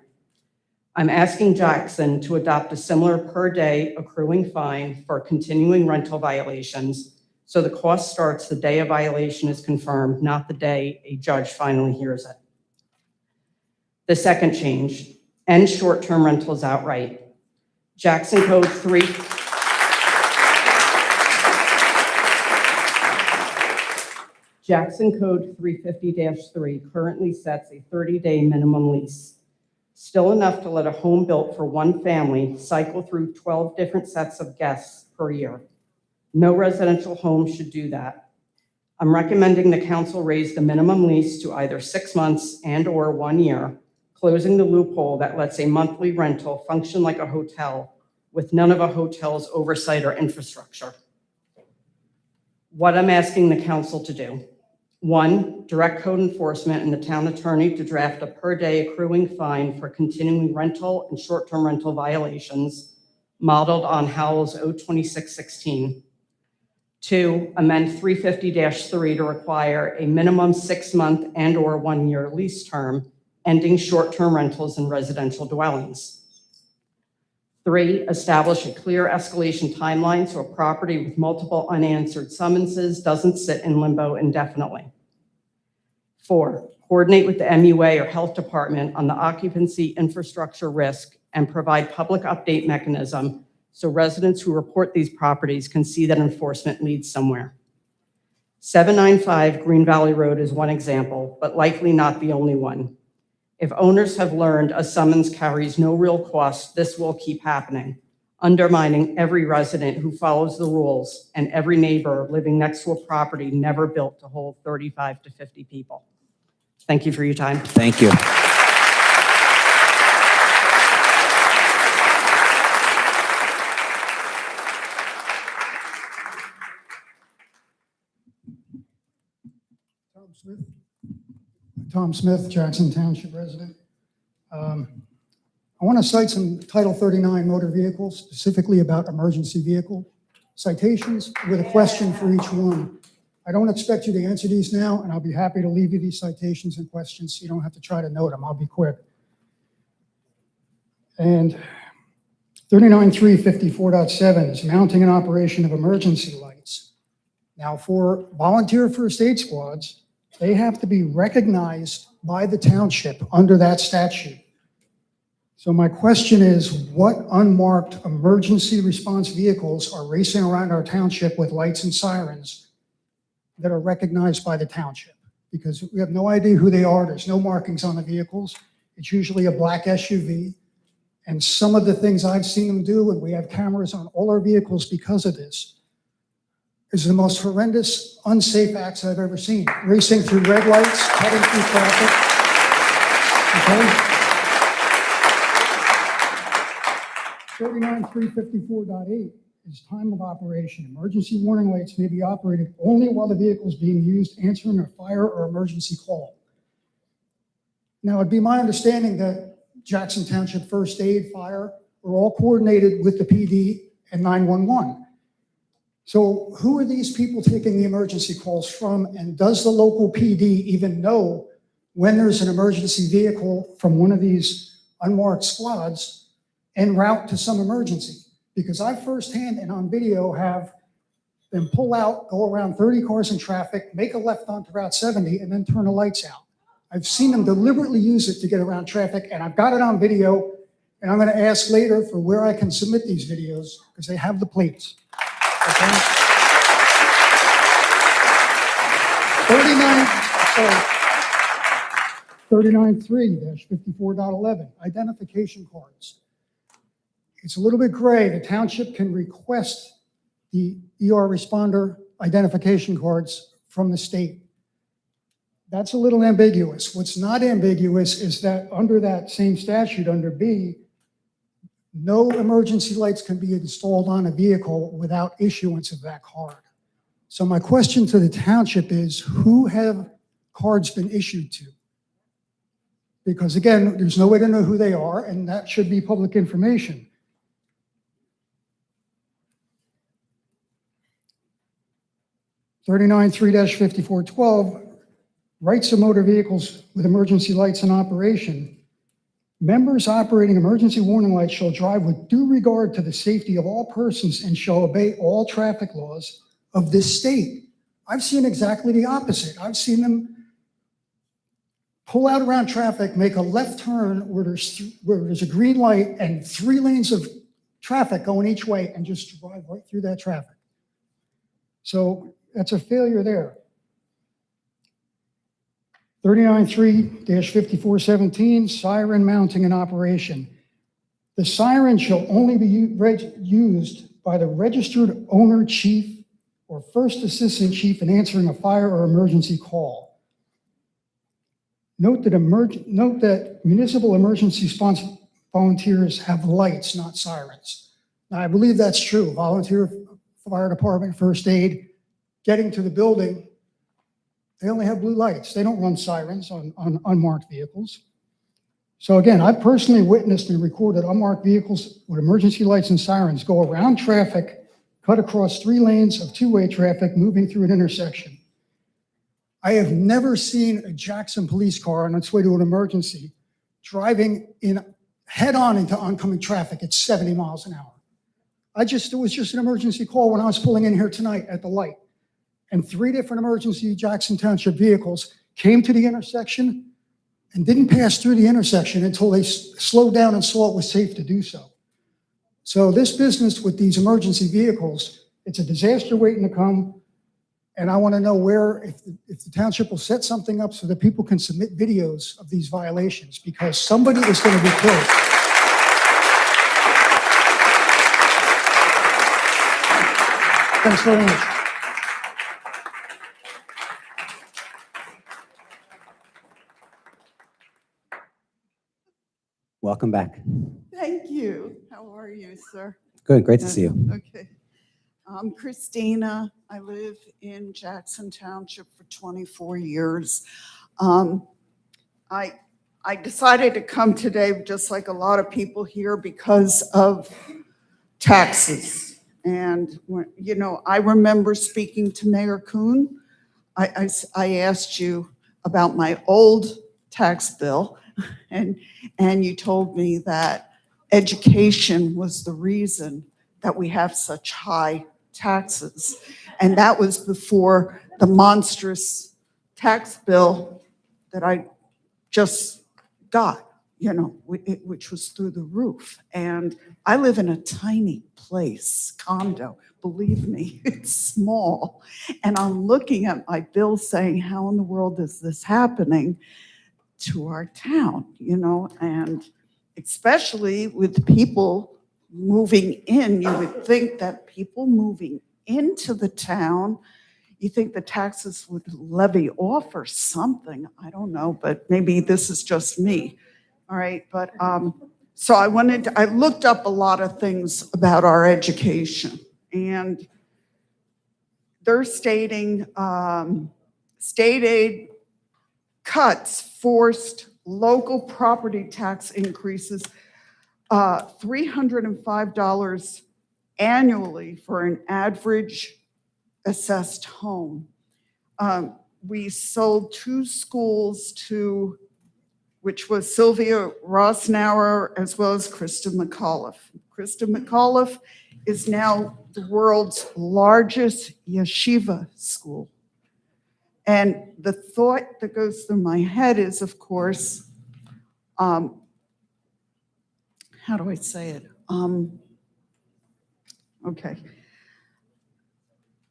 I'm asking Jackson to adopt a similar per day accruing fine for continuing rental violations, so the cost starts the day a violation is confirmed, not the day a judge finally hears it. The second change, end short-term rentals outright. Jackson Code 350-3 currently sets a 30-day minimum lease. Still enough to let a home built for one family cycle through 12 different sets of guests per year. No residential home should do that. I'm recommending the council raise the minimum lease to either 6 months and/or 1 year, closing the loophole that lets a monthly rental function like a hotel with none of a hotel's oversight or infrastructure. What I'm asking the council to do. 1, direct code enforcement and the town attorney to draft a per day accruing fine for continuing rental and short-term rental violations modeled on Howell's 02616. 2, amend 350-3 to require a minimum 6-month and/or 1-year lease term, ending short-term rentals in residential dwellings. 3, establish a clear escalation timeline so a property with multiple unanswered summonses doesn't sit in limbo indefinitely. 4, coordinate with the MUA or health department on the occupancy infrastructure risk and provide public update mechanism so residents who report these properties can see that enforcement leads somewhere. 795 Green Valley Road is one example, but likely not the only one. If owners have learned a summons carries no real cost, this will keep happening, undermining every resident who follows the rules and every neighbor living next to a property never built to hold 35 to 50 people. Thank you for your time. Thank you. Tom Smith, Jackson Township resident. I want to cite some Title 39 motor vehicles, specifically about emergency vehicle citations, with a question for each one. I don't expect you to answer these now, and I'll be happy to leave you these citations and questions so you don't have to try to note them. I'll be quick. And 39.354.7 is mounting and operation of emergency lights. Now, for volunteer first aid squads, they have to be recognized by the township under that statute. So my question is, what unmarked emergency response vehicles are racing around our township with lights and sirens that are recognized by the township? Because we have no idea who they are. There's no markings on the vehicles. It's usually a black SUV. And some of the things I've seen them do, and we have cameras on all our vehicles because of this, is the most horrendous, unsafe acts I've ever seen. Racing through red lights, cutting through traffic. Okay? 39.354.8 is time of operation. Emergency warning lights may be operated only while the vehicle is being used answering a fire or emergency call. Now, it'd be my understanding that Jackson Township First Aid, Fire are all coordinated with the PD and 911. So who are these people taking the emergency calls from, and does the local PD even know when there's an emergency vehicle from one of these unmarked squads en route to some emergency? Because I firsthand and on video have them pull out, go around 30 cars in traffic, make a left onto Route 70, and then turn the lights out. I've seen them deliberately use it to get around traffic, and I've got it on video, and I'm going to ask later for where I can submit these videos because they have the plates. Okay? 39.3-54.11, identification cards. It's a little bit gray. The township can request the ER responder identification cards from the state. That's a little ambiguous. What's not ambiguous is that under that same statute, under B, no emergency lights can be installed on a vehicle without issuance of that card. So my question to the township is, who have cards been issued to? Because again, there's no way to know who they are, and that should be public information. (39.3-54.12) rights of motor vehicles with emergency lights in operation. Members operating emergency warning lights shall drive with due regard to the safety of all persons and shall obey all traffic laws of this state. I've seen exactly the opposite. I've seen them pull out around traffic, make a left turn where there's a green light and 3 lanes of traffic going each way and just drive right through that traffic. So that's a failure there. 39.3-54.17, siren mounting and operation. The siren shall only be used by the registered owner chief or first assistant chief in answering a fire or emergency call. Note that municipal emergency response volunteers have lights, not sirens. Now, I believe that's true. Volunteer fire department, first aid, getting to the building, they only have blue lights. They don't run sirens on unmarked vehicles. So again, I personally witnessed and recorded unmarked vehicles with emergency lights and sirens go around traffic, cut across 3 lanes of 2-way traffic, moving through an intersection. I have never seen a Jackson police car on its way to an emergency driving in head-on into oncoming traffic at 70 miles an hour. It was just an emergency call when I was pulling in here tonight at the light. And 3 different emergency Jackson Township vehicles came to the intersection and didn't pass through the intersection until they slowed down and saw it was safe to do so. So this business with these emergency vehicles, it's a disaster waiting to come. And I want to know if the township will set something up so that people can submit videos of these violations, because somebody is going to be killed. Thanks very much. Welcome back. Thank you. How are you, sir? Good, great to see you. Okay. I'm Christina. I live in Jackson Township for 24 years. I decided to come today, just like a lot of people here, because of taxes. And, you know, I remember speaking to Mayor Kuhn. I asked you about my old tax bill, and you told me that education was the reason that we have such high taxes. And that was before the monstrous tax bill that I just got, you know, which was through the roof. And I live in a tiny place, condo, believe me, it's small. And I'm looking at my bill saying, how in the world is this happening to our town, you know? And especially with people moving in, you would think that people moving into the town, you think the taxes would levy off or something. I don't know, but maybe this is just me. All right, but so I looked up a lot of things about our education, and they're stating state aid cuts forced local property tax increases $305 annually for an average assessed home. We sold 2 schools to, which was Sylvia Rossnauer as well as Krista McAuliffe. Krista McAuliffe is now the world's largest yeshiva school. And the thought that goes through my head is, of course, how do I say it? Okay.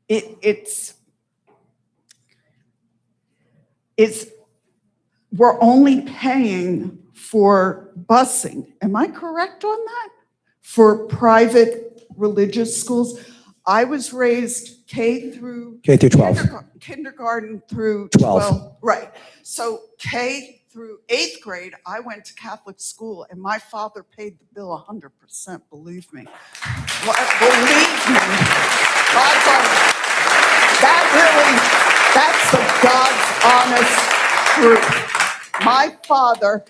It's we're only paying for busing. Am I correct on that? For private religious schools? I was raised K through 12. Kindergarten through 12. 12. Right. So K through 8th grade, I went to Catholic school, and my father paid the bill 100%, believe me. Believe me. God's honest. That's the God's honest truth. My father,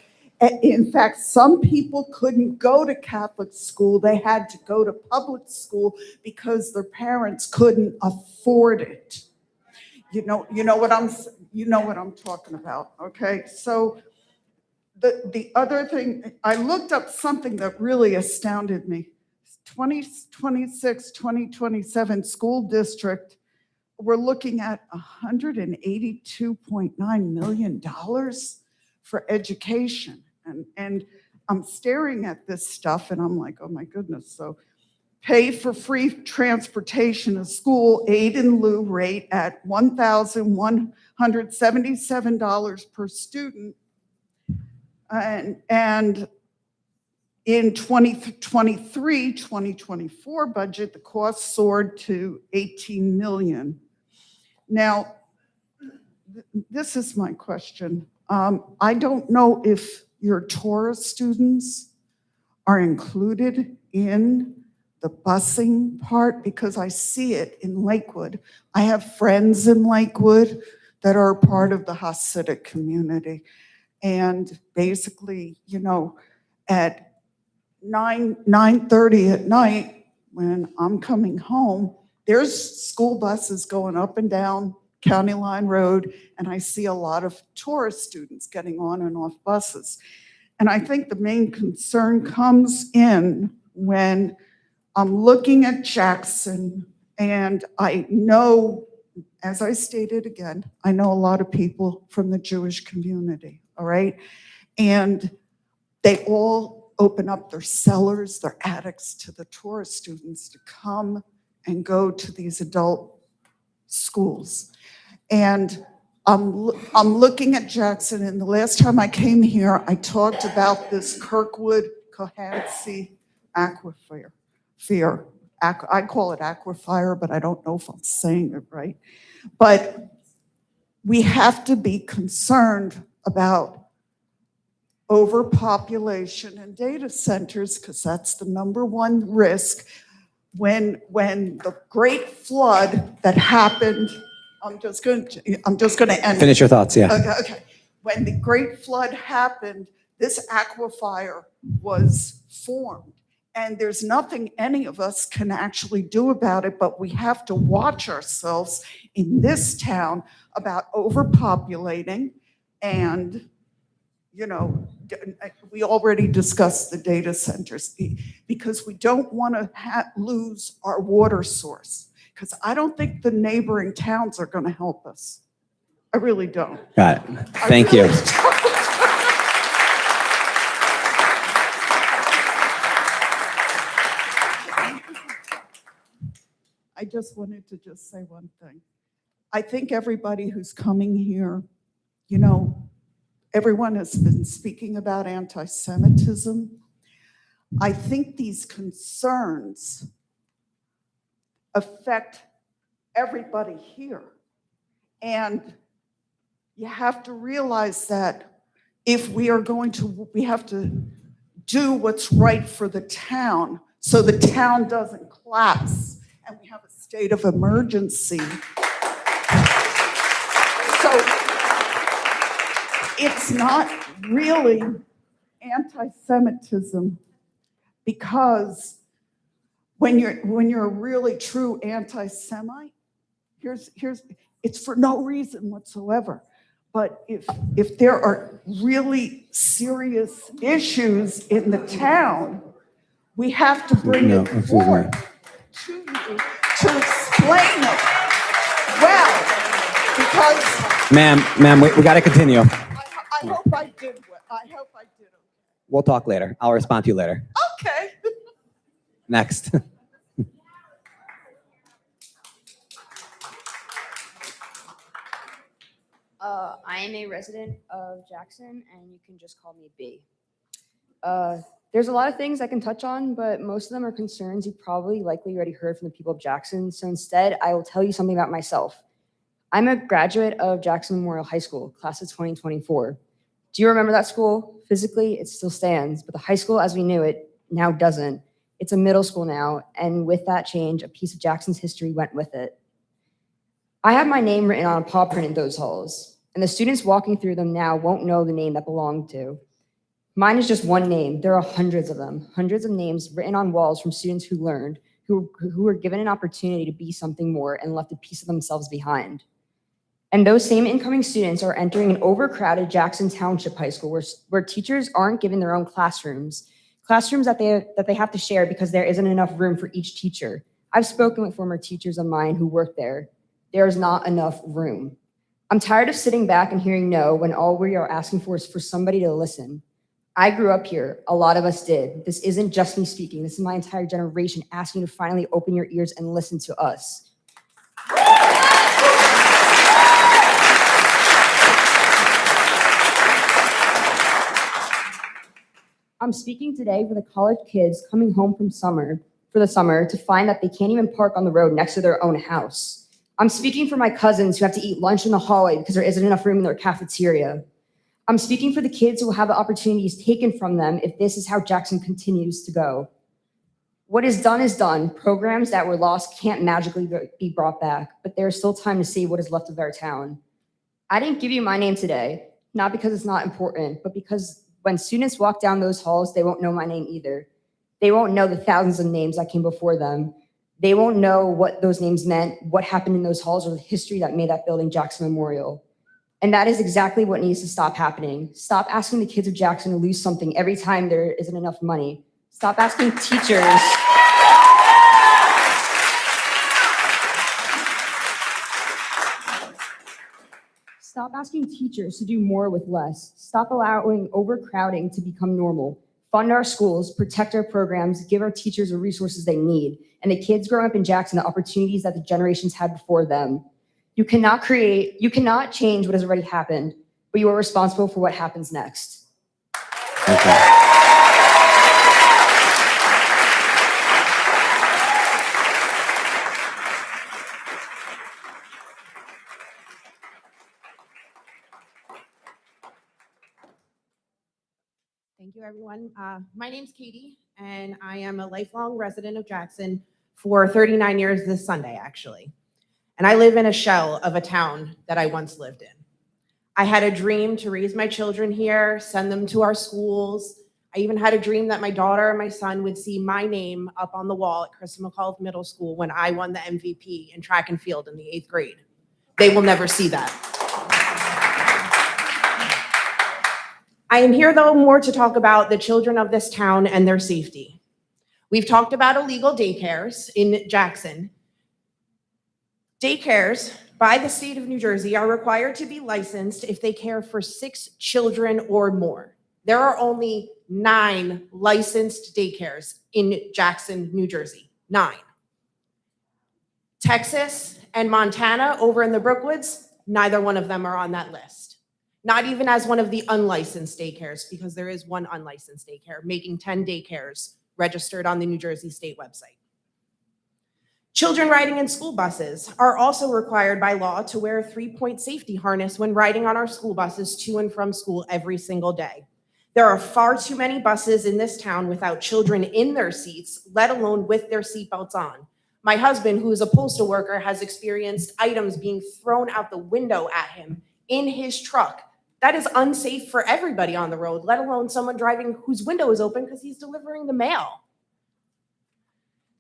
in fact, some people couldn't go to Catholic school. They had to go to public school because their parents couldn't afford it. You know what I'm talking about, okay? So the other thing, I looked up something that really astounded me. 2026, 2027 school district, we're looking at $182.9 million for education. And I'm staring at this stuff and I'm like, oh my goodness. So pay for free transportation to school, aid in lieu rate at $1,177 per student. And in 2023, 2024 budget, the cost soared to $18 million. Now, this is my question. I don't know if your Torah students are included in the busing part, because I see it in Lakewood. I have friends in Lakewood that are part of the Hasidic community. And basically, you know, at 9:30 at night, when I'm coming home, there's school buses going up and down County Line Road, and I see a lot of tourist students getting on and off buses. And I think the main concern comes in when I'm looking at Jackson, and I know, as I stated again, I know a lot of people from the Jewish community, all right? And they all open up their cellars, their attics to the tourist students to come and go to these adult schools. And I'm looking at Jackson, and the last time I came here, I talked about this Kirkwood-Cohansey aquifer. I call it aquifer, but I don't know if I'm saying it right. But we have to be concerned about overpopulation and data centers, because that's the #1 risk. When the great flood that happened, I'm just going to end. Finish your thoughts, yeah. Okay. When the great flood happened, this aquifer was formed. And there's nothing any of us can actually do about it, but we have to watch ourselves in this town about overpopulating. And, you know, we already discussed the data centers, because we don't want to lose our water source, because I don't think the neighboring towns are going to help us. I really don't. Got it. Thank you. I just wanted to just say one thing. I think everybody who's coming here, you know, everyone has been speaking about anti-Semitism. I think these concerns affect everybody here. And you have to realize that if we are going to, we have to do what's right for the town so the town doesn't collapse and we have a state of emergency. So it's not really anti-Semitism, because when you're a really true anti-Semite, it's for no reason whatsoever. But if there are really serious issues in the town, we have to bring it forward to you to explain it well, because Ma'am, we got to continue. I hope I did. I hope I did. We'll talk later. I'll respond to you later. Okay. Next. I am a resident of Jackson, and you can just call me B. There's a lot of things I can touch on, but most of them are concerns you probably likely already heard from the people of Jackson. So instead, I will tell you something about myself. I'm a graduate of Jackson Memorial High School, class of 2024. Do you remember that school? Physically, it still stands, but the high school as we knew it now doesn't. It's a middle school now, and with that change, a piece of Jackson's history went with it. I have my name written on a paw print in those halls, and the students walking through them now won't know the name that belonged to. Mine is just one name. There are hundreds of them, hundreds of names written on walls from students who learned, who were given an opportunity to be something more and left a piece of themselves behind. And those same incoming students are entering an overcrowded Jackson Township High School where teachers aren't given their own classrooms that they have to share because there isn't enough room for each teacher. I've spoken with former teachers of mine who work there. There is not enough room. I'm tired of sitting back and hearing no when all we are asking for is for somebody to listen. I grew up here. A lot of us did. This isn't just me speaking. This is my entire generation asking you to finally open your ears and listen to us. I'm speaking today for the college kids coming home for the summer to find that they can't even park on the road next to their own house. I'm speaking for my cousins who have to eat lunch in the hallway because there isn't enough room in their cafeteria. I'm speaking for the kids who will have the opportunities taken from them if this is how Jackson continues to go. What is done is done. Programs that were lost can't magically be brought back, but there is still time to see what is left of our town. I didn't give you my name today, not because it's not important, but because when students walk down those halls, they won't know my name either. They won't know the thousands of names that came before them. They won't know what those names meant, what happened in those halls, or the history that made that building Jackson Memorial. And that is exactly what needs to stop happening. Stop asking the kids of Jackson to lose something every time there isn't enough money. Stop asking teachers. Stop asking teachers to do more with less. Stop allowing overcrowding to become normal. fund our schools, protect our programs, give our teachers the resources they need, and the kids growing up in Jackson the opportunities that the generations had before them. You cannot change what has already happened, but you are responsible for what happens next. Thank you. Thank you, everyone. My name's Katie, and I am a lifelong resident of Jackson for 39 years this Sunday, actually. And I live in a shell of a town that I once lived in. I had a dream to raise my children here, send them to our schools. I even had a dream that my daughter and my son would see my name up on the wall at Krista McAuliffe Middle School when I won the MVP in track and field in the 8th grade. They will never see that. I am here, though, more to talk about the children of this town and their safety. We've talked about illegal daycares in Jackson. Daycares by the state of New Jersey are required to be licensed if they care for 6 children or more. There are only 9 licensed daycares in Jackson, New Jersey. 9. Texas and Montana over in the Brookwoods, neither one of them are on that list. Not even as one of the unlicensed daycares, because there is one unlicensed daycare, making 10 daycares registered on the New Jersey state website. Children riding in school buses are also required by law to wear a 3-point safety harness when riding on our school buses to and from school every single day. There are far too many buses in this town without children in their seats, let alone with their seatbelts on. My husband, who is a postal worker, has experienced items being thrown out the window at him in his truck. That is unsafe for everybody on the road, let alone someone driving whose window is open because he's delivering the mail.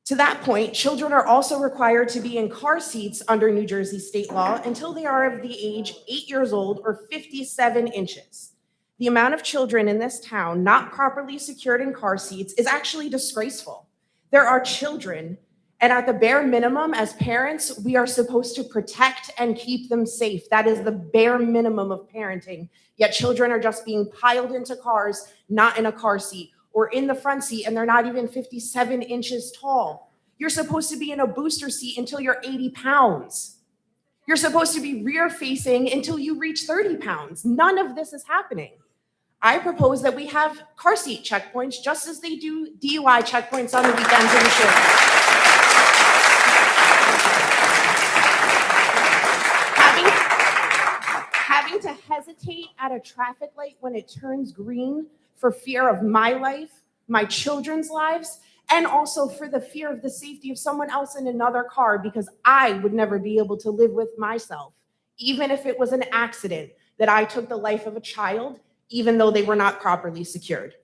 To that point, children are also required to be in car seats under New Jersey state law until they are of the age 8 years old or 57 inches. The amount of children in this town not properly secured in car seats is actually disgraceful. There are children, and at the bare minimum, as parents, we are supposed to protect and keep them safe. That is the bare minimum of parenting. Yet children are just being piled into cars, not in a car seat, or in the front seat, and they're not even 57 inches tall. You're supposed to be in a booster seat until you're 80 pounds. You're supposed to be rear-facing until you reach 30 pounds. None of this is happening. I propose that we have car seat checkpoints just as they do DUI checkpoints on the weekends and the shores. Having to hesitate at a traffic light when it turns green for fear of my life, my children's lives, and also for the fear of the safety of someone else in another car, because I would never be able to live with myself, even if it was an accident that I took the life of a child, even though they were not properly secured.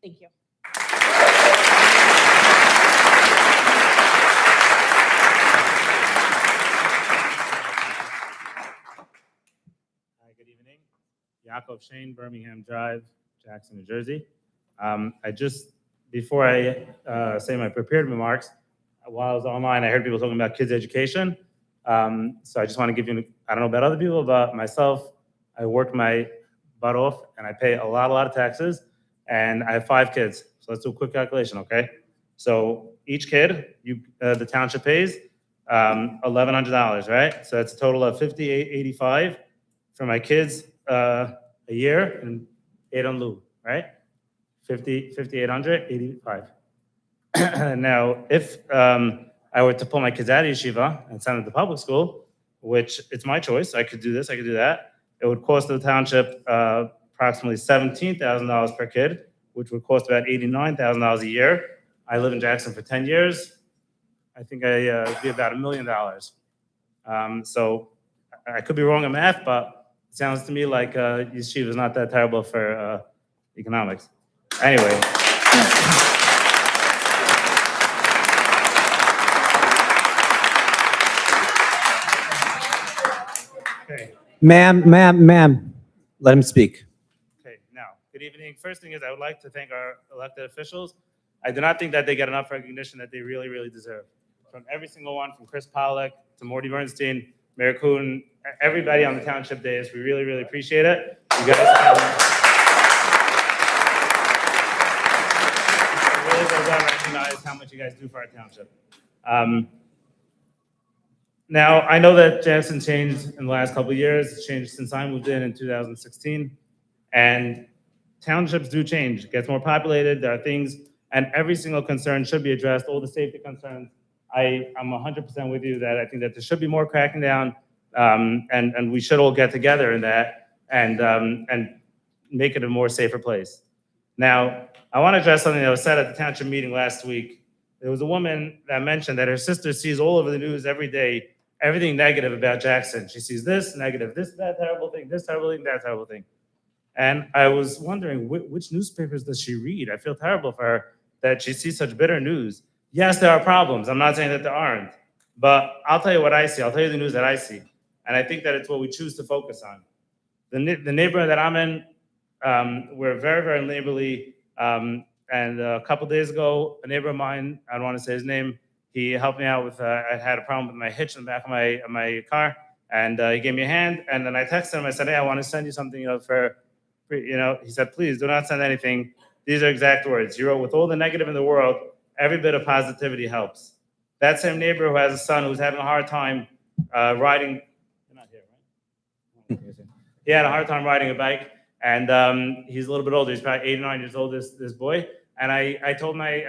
Thank you. Good evening. Yaakov Shane, Birmingham Drive, Jackson, New Jersey. Before I say my prepared remarks, while I was online, I heard people talking about kids' education. So I just want to give you, I don't know about other people, but myself, I work my butt off and I pay a lot of taxes, and I have 5 kids. So let's do a quick calculation, okay? So each kid, the township pays $1,100, right? So that's a total of $5,885 for my kids a year, and 8 on lieu, right? 5,885. Now, if I were to pull my kids out of yeshiva and send them to public school, which it's my choice, I could do this, I could do that, it would cost the township approximately $17,000 per kid, which would cost about $89,000 a year. I live in Jackson for 10 years. I think I'd be about $1 million. So I could be wrong in math, but it sounds to me like yeshiva is not that terrible for economics. Anyway. Okay. Ma'am, let him speak. Okay, now, good evening. First thing is I would like to thank our elected officials. I do not think that they get enough recognition that they really, really deserve. From every single one, from Chris Pollack to Morty Bernstein, Mayor Kuhn, everybody on the township days, we really, really appreciate it. You guys recognize how much you guys do for our township. Now, I know that Jackson changed in the last couple of years. It's changed since I moved in 2016. And townships do change. It gets more populated. There are things, and every single concern should be addressed, all the safety concerns. I'm 100% with you that I think that there should be more cracking down, and we should all get together in that and make it a more safer place. Now, I want to address something that was said at the township meeting last week. There was a woman that mentioned that her sister sees all over the news every day everything negative about Jackson. She sees this negative, this, that terrible thing, this terrible thing, that terrible thing. And I was wondering, which newspapers does she read? I feel terrible for her that she sees such bitter news. Yes, there are problems. I'm not saying that there aren't. But I'll tell you what I see. I'll tell you the news that I see. And I think that it's what we choose to focus on. The neighborhood that I'm in, we're very, very neighborly. And a couple days ago, a neighbor of mine, I don't want to say his name, he helped me out with, I had a problem with my hitch in the back of my car. And he gave me a hand. And then I texted him. I said, hey, I want to send you something, he said, please do not send anything. These are exact words. He wrote, with all the negative in the world, every bit of positivity helps. That same neighbor who has a son who's having a hard time riding, you're not here, right? He had a hard time riding a bike, and he's a little bit older. He's probably 8 or 9 years old, this boy. And I told my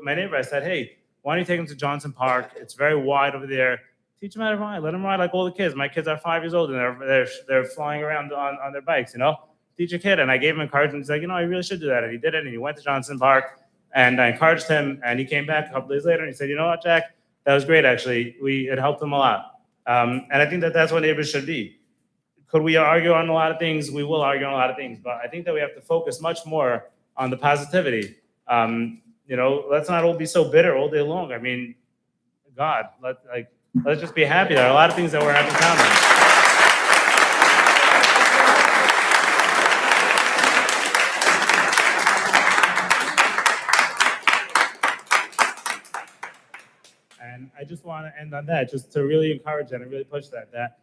neighbor, I said, hey, why don't you take him to Johnson Park? It's very wide over there. Teach him how to ride. Let him ride like all the kids. My kids are 5 years old, and they're flying around on their bikes, Teach a kid. And I gave him encouragement. He's like, I really should do that. And he did it, and he went to Johnson Park, and I encouraged him, and he came back a couple days later, and he said, you know what, Jack? That was great, actually. It helped him a lot. And I think that that's what neighbors should be. Could we argue on a lot of things? We will argue on a lot of things, but I think that we have to focus much more on the positivity. Let's not all be so bitter all day long. I mean, God, let's just be happy. There are a lot of things that we're having in common. And I just want to end on that, just to really encourage that and really push that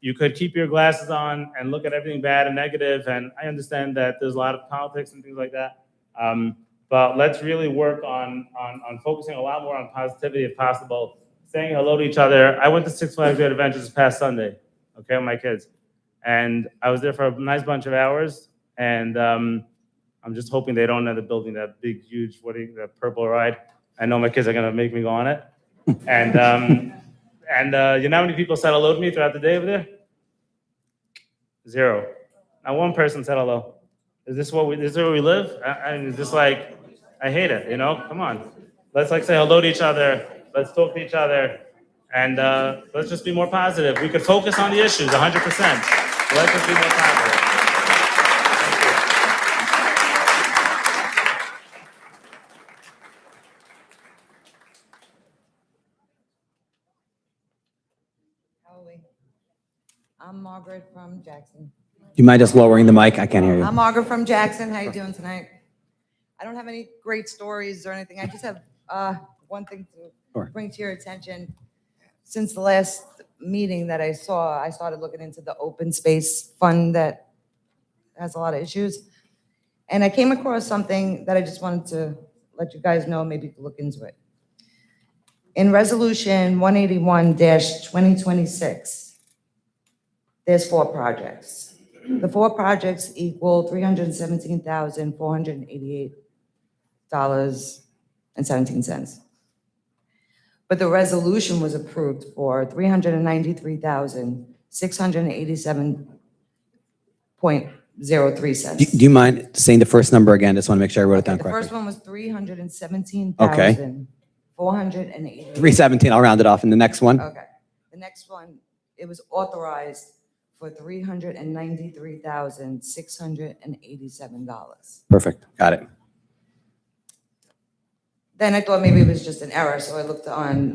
you could keep your glasses on and look at everything bad and negative. And I understand that there's a lot of politics and things like that. But let's really work on focusing a lot more on positivity if possible, saying hello to each other. I went to Six Flags Great Adventures this past Sunday, okay, with my kids. And I was there for a nice bunch of hours. And I'm just hoping they don't end up building that big, huge, that purple ride. I know my kids are going to make me go on it. And you know how many people said hello to me throughout the day over there? 0. Not one person said hello. Is this where we live? Is this like, I hate it, Come on. Let's say hello to each other. Let's talk to each other. And let's just be more positive. We could focus on the issues 100%. Let's just be more positive. I'm Margaret from Jackson. Do you mind just lowering the mic? I can't hear you. I'm Margaret from Jackson. How you doing tonight? I don't have any great stories or anything. I just have one thing to bring to your attention. Since the last meeting that I saw, I started looking into the open space fund that has a lot of issues. And I came across something that I just wanted to let you guys know, maybe you could look into it. In Resolution 181-2026, there's 4 projects. The 4 projects equal $317,488.17. But the resolution was approved for $393,687.03. Do you mind saying the first number again? Just want to make sure I wrote it down The correctly. first one was $317,488. 317, I'll round it off. And the next one? Okay. The next one, it was authorized for $393,687. Perfect. Got it. Then I thought maybe it was just an error, so I looked on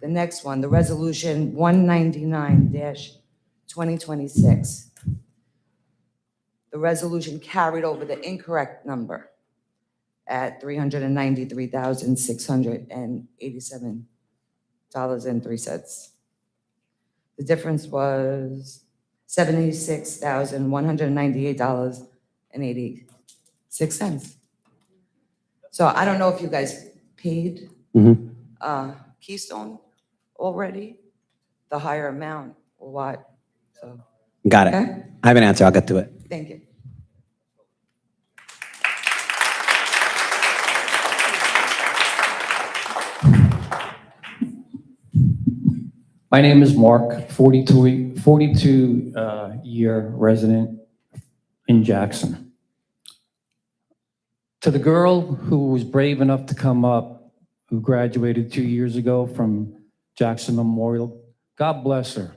the next one, the resolution 199-2026. The resolution carried over the incorrect number at $393,687.03. The difference was $76,198.86. So I don't know if you guys paid Mhm. Keystone already, the higher amount or what? So, Got it. Okay. I have an answer. I'll get to it. thank you. My name is Mark, 42-year resident in Jackson. To the girl who was brave enough to come up, who graduated 2 years ago from Jackson Memorial, God bless her.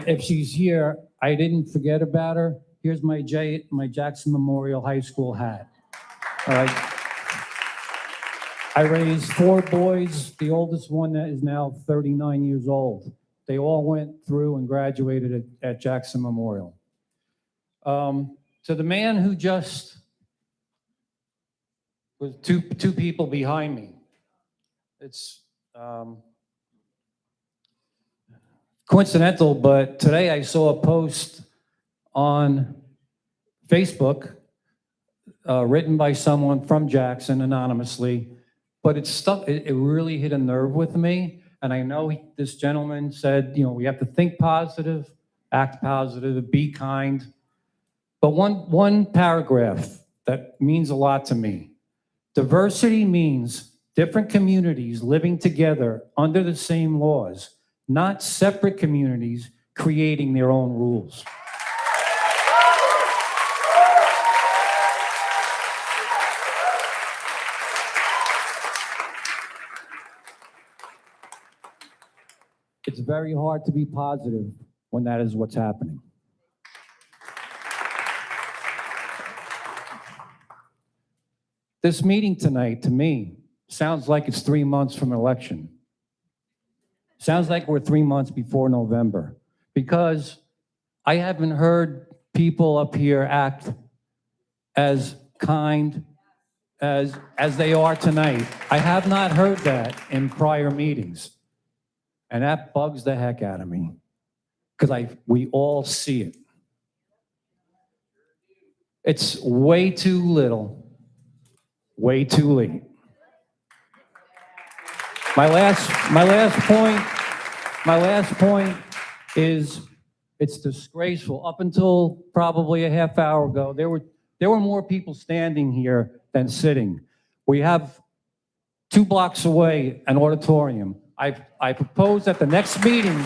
If she's here, I didn't forget about her. Here's my Jackson Memorial High School hat. All right. I raised 4 boys. The oldest one is now 39 years old. They all went through and graduated at Jackson Memorial. To the man who just was two people behind me, it's coincidental, but today I saw a post on Facebook written by someone from Jackson anonymously, but it really hit a nerve with me. And I know this gentleman said, we have to think positive, act positive, be kind. But one paragraph that means a lot to me. Diversity means different communities living together under the same laws, not separate communities creating their own rules. It's very hard to be positive when that is what's happening. This meeting tonight, to me, sounds like it's 3 months from an election. Sounds like we're 3 months before November, because I haven't heard people up here act as kind as they are tonight. I have not heard that in prior meetings. And that bugs the heck out of me, because we all see it. It's way too little, way too late. My last point is it's disgraceful. Up until probably a half hour ago, there were more people standing here than sitting. We have 2 blocks away an auditorium. I propose that the next meeting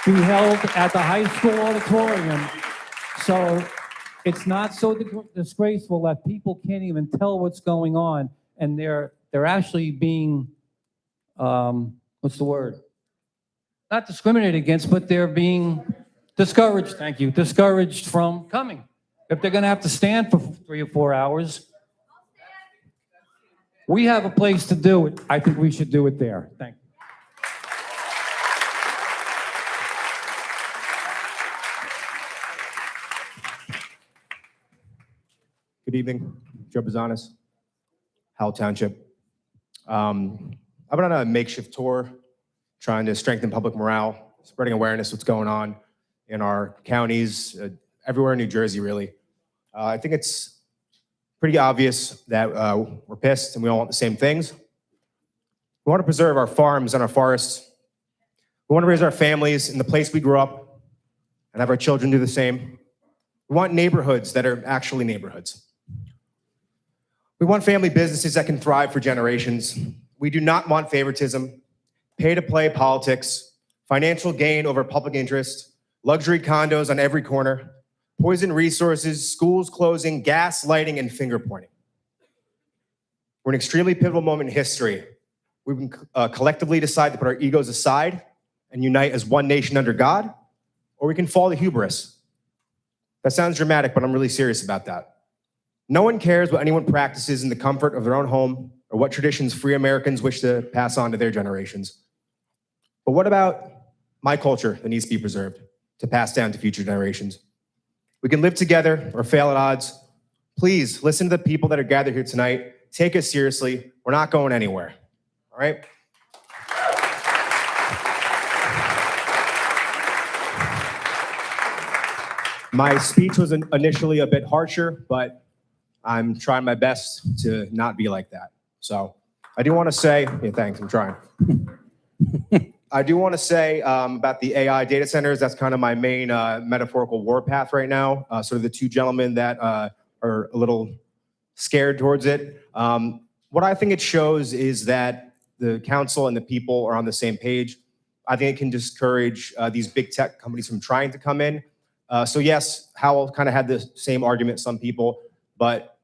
be held at the high school auditorium, so it's not so disgraceful that people can't even tell what's going on, and they're actually being, what's the word? Not discriminated against, but they're being discouraged, thank you, discouraged from coming. If they're gonna have to stand for 3 or 4 hours, we have a place to do it. I think we should do it there. Thank you. Good evening, Joe Bazanis, Howell Township. I've been on a makeshift tour trying to strengthen public morale, spreading awareness of what's going on in our counties, everywhere in New Jersey, really. I think it's pretty obvious that we're pissed and we all want the same things. We want to preserve our farms and our forests. We want to raise our families in the place we grew up and have our children do the same. We want neighborhoods that are actually neighborhoods. We want family businesses that can thrive for generations. We do not want favoritism, pay-to-play politics, financial gain over public interest, luxury condos on every corner, poison resources, schools closing, gas lighting, and finger pointing. We're in an extremely pivotal moment in history. We can collectively decide to put our egos aside and unite as one nation under God, or we can fall to hubris. That sounds dramatic, but I'm really serious about that. No one cares what anyone practices in the comfort of their own home or what traditions free Americans wish to pass on to their generations. But what about my culture that needs to be preserved to pass down to future generations? We can live together or fail at odds. Please listen to the people that are gathered here tonight. Take us seriously. We're not going anywhere. All right? My speech was initially a bit harsher, but I'm trying my best to not be like that. So I do want to say, yeah, thanks, I'm trying. I do want to say about the AI data centers, that's kind of my main metaphorical warpath right now. Sort of the two gentlemen that are a little scared towards it. What I think it shows is that the council and the people are on the same page. I think it can discourage these big tech companies from trying to come in. So yes, Howell kind of had the same argument, some people, but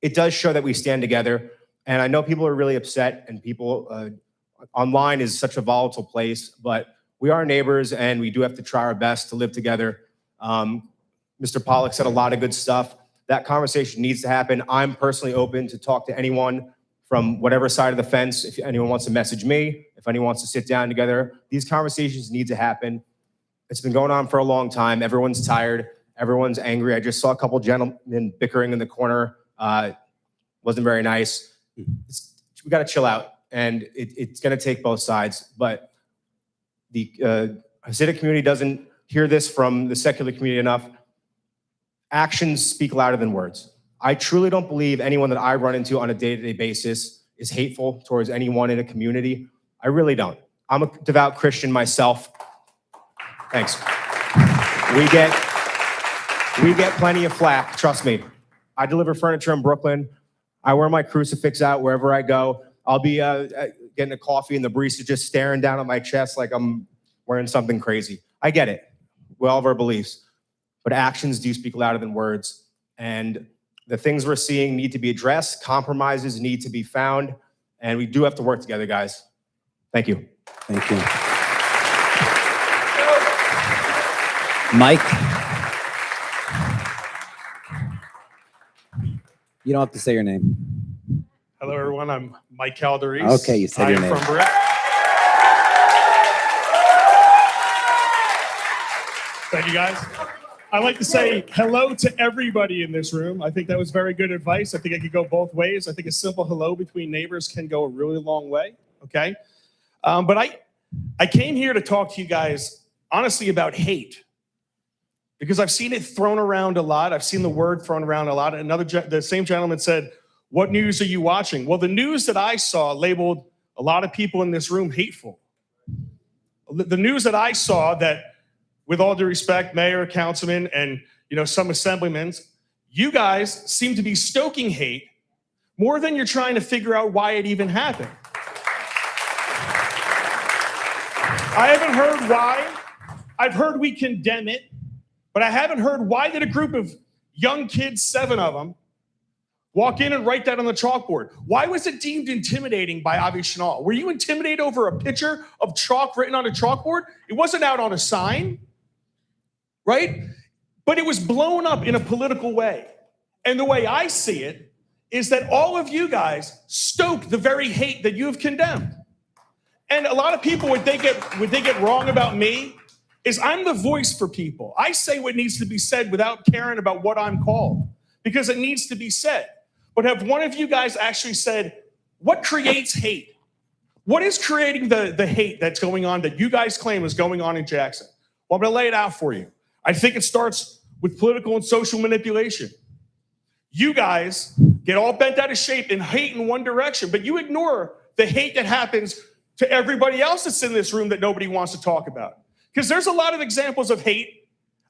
it does show that we stand together. And I know people are really upset, and people online is such a volatile place, but we are neighbors and we do have to try our best to live together. Mr. Pollack said a lot of good stuff. That conversation needs to happen. I'm personally open to talk to anyone from whatever side of the fence. If anyone wants to message me, if anyone wants to sit down together, these conversations need to happen. It's been going on for a long time. Everyone's tired. Everyone's angry. I just saw a couple gentlemen bickering in the corner. Wasn't very nice. We got to chill out. And it's going to take both sides. But the Hasidic community doesn't hear this from the secular community enough. Actions speak louder than words. I truly don't believe anyone that I run into on a day-to-day basis is hateful towards anyone in a community. I really don't. I'm a devout Christian myself. Thanks. We get plenty of flack, trust me. I deliver furniture in Brooklyn. I wear my crucifix out wherever I go. I'll be getting a coffee and the barista just staring down at my chest like I'm wearing something crazy. I get it. We all have our beliefs. But actions do speak louder than words. And the things we're seeing need to be addressed. Compromises need to be found. And we do have to work together, guys. Thank you. Thank you. Mike? You don't have to say your name. Hello, everyone. I'm Mike Calderese. Okay, you said your name. From Brick. Thank you, guys. I'd like to say hello to everybody in this room. I think that was very good advice. I think it could go both ways. I think a simple hello between neighbors can go a really long way, okay? But I came here to talk to you guys, honestly, about hate. Because I've seen it thrown around a lot. I've seen the word thrown around a lot. The same gentleman said, "What news are you watching?" Well, the news that I saw labeled a lot of people in this room hateful. The news that I saw that, with all due respect, mayor, councilman, and some assemblymen, you guys seem to be stoking hate more than you're trying to figure out why it even happened. I haven't heard why. I've heard we condemn it, but I haven't heard why did a group of young kids, 7 of them, walk in and write that on the chalkboard? Why was it deemed intimidating by Avi Schnall? Were you intimidated over a picture of chalk written on a chalkboard? It wasn't out on a sign, right? But it was blown up in a political way. And the way I see it is that all of you guys stoke the very hate that you have condemned. And a lot of people, what they get wrong about me is I'm the voice for people. I say what needs to be said without caring about what I'm called, because it needs to be said. But have one of you guys actually said, what creates hate? What is creating the hate that's going on that you guys claim is going on in Jackson? Well, I'm going to lay it out for you. I think it starts with political and social manipulation. You guys get all bent out of shape and hate in one direction, but you ignore the hate that happens to everybody else that's in this room that nobody wants to talk about. Because there's a lot of examples of hate.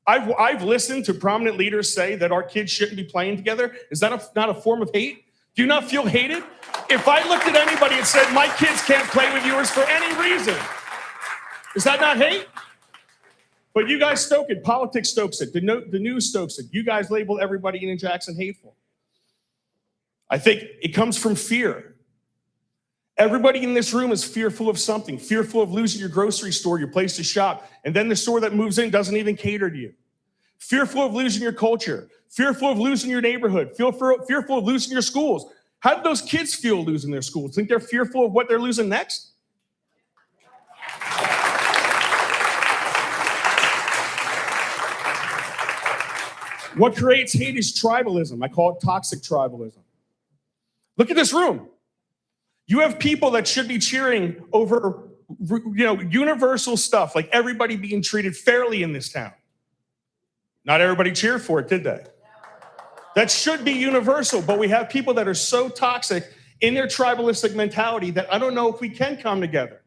I've listened to prominent leaders say that our kids shouldn't be playing together. Is that not a form of hate? Do you not feel hated? If I looked at anybody and said, my kids can't play with yours for any reason, is that not hate? But you guys stoke it. Politics stokes it. The news stokes it. You guys label everybody in Jackson hateful. I think it comes from fear. Everybody in this room is fearful of something, fearful of losing your grocery store, your place to shop, and then the store that moves in doesn't even cater to you. Fearful of losing your culture, fearful of losing your neighborhood, fearful of losing your schools. How do those kids feel losing their schools? Think they're fearful of what they're losing next? What creates hate is tribalism. I call it toxic tribalism. Look at this room. You have people that should be cheering over, universal stuff, like everybody being treated fairly in this town. Not everybody cheered for it, did they? That should be universal, but we have people that are so toxic in their tribalistic mentality that I don't know if we can come together.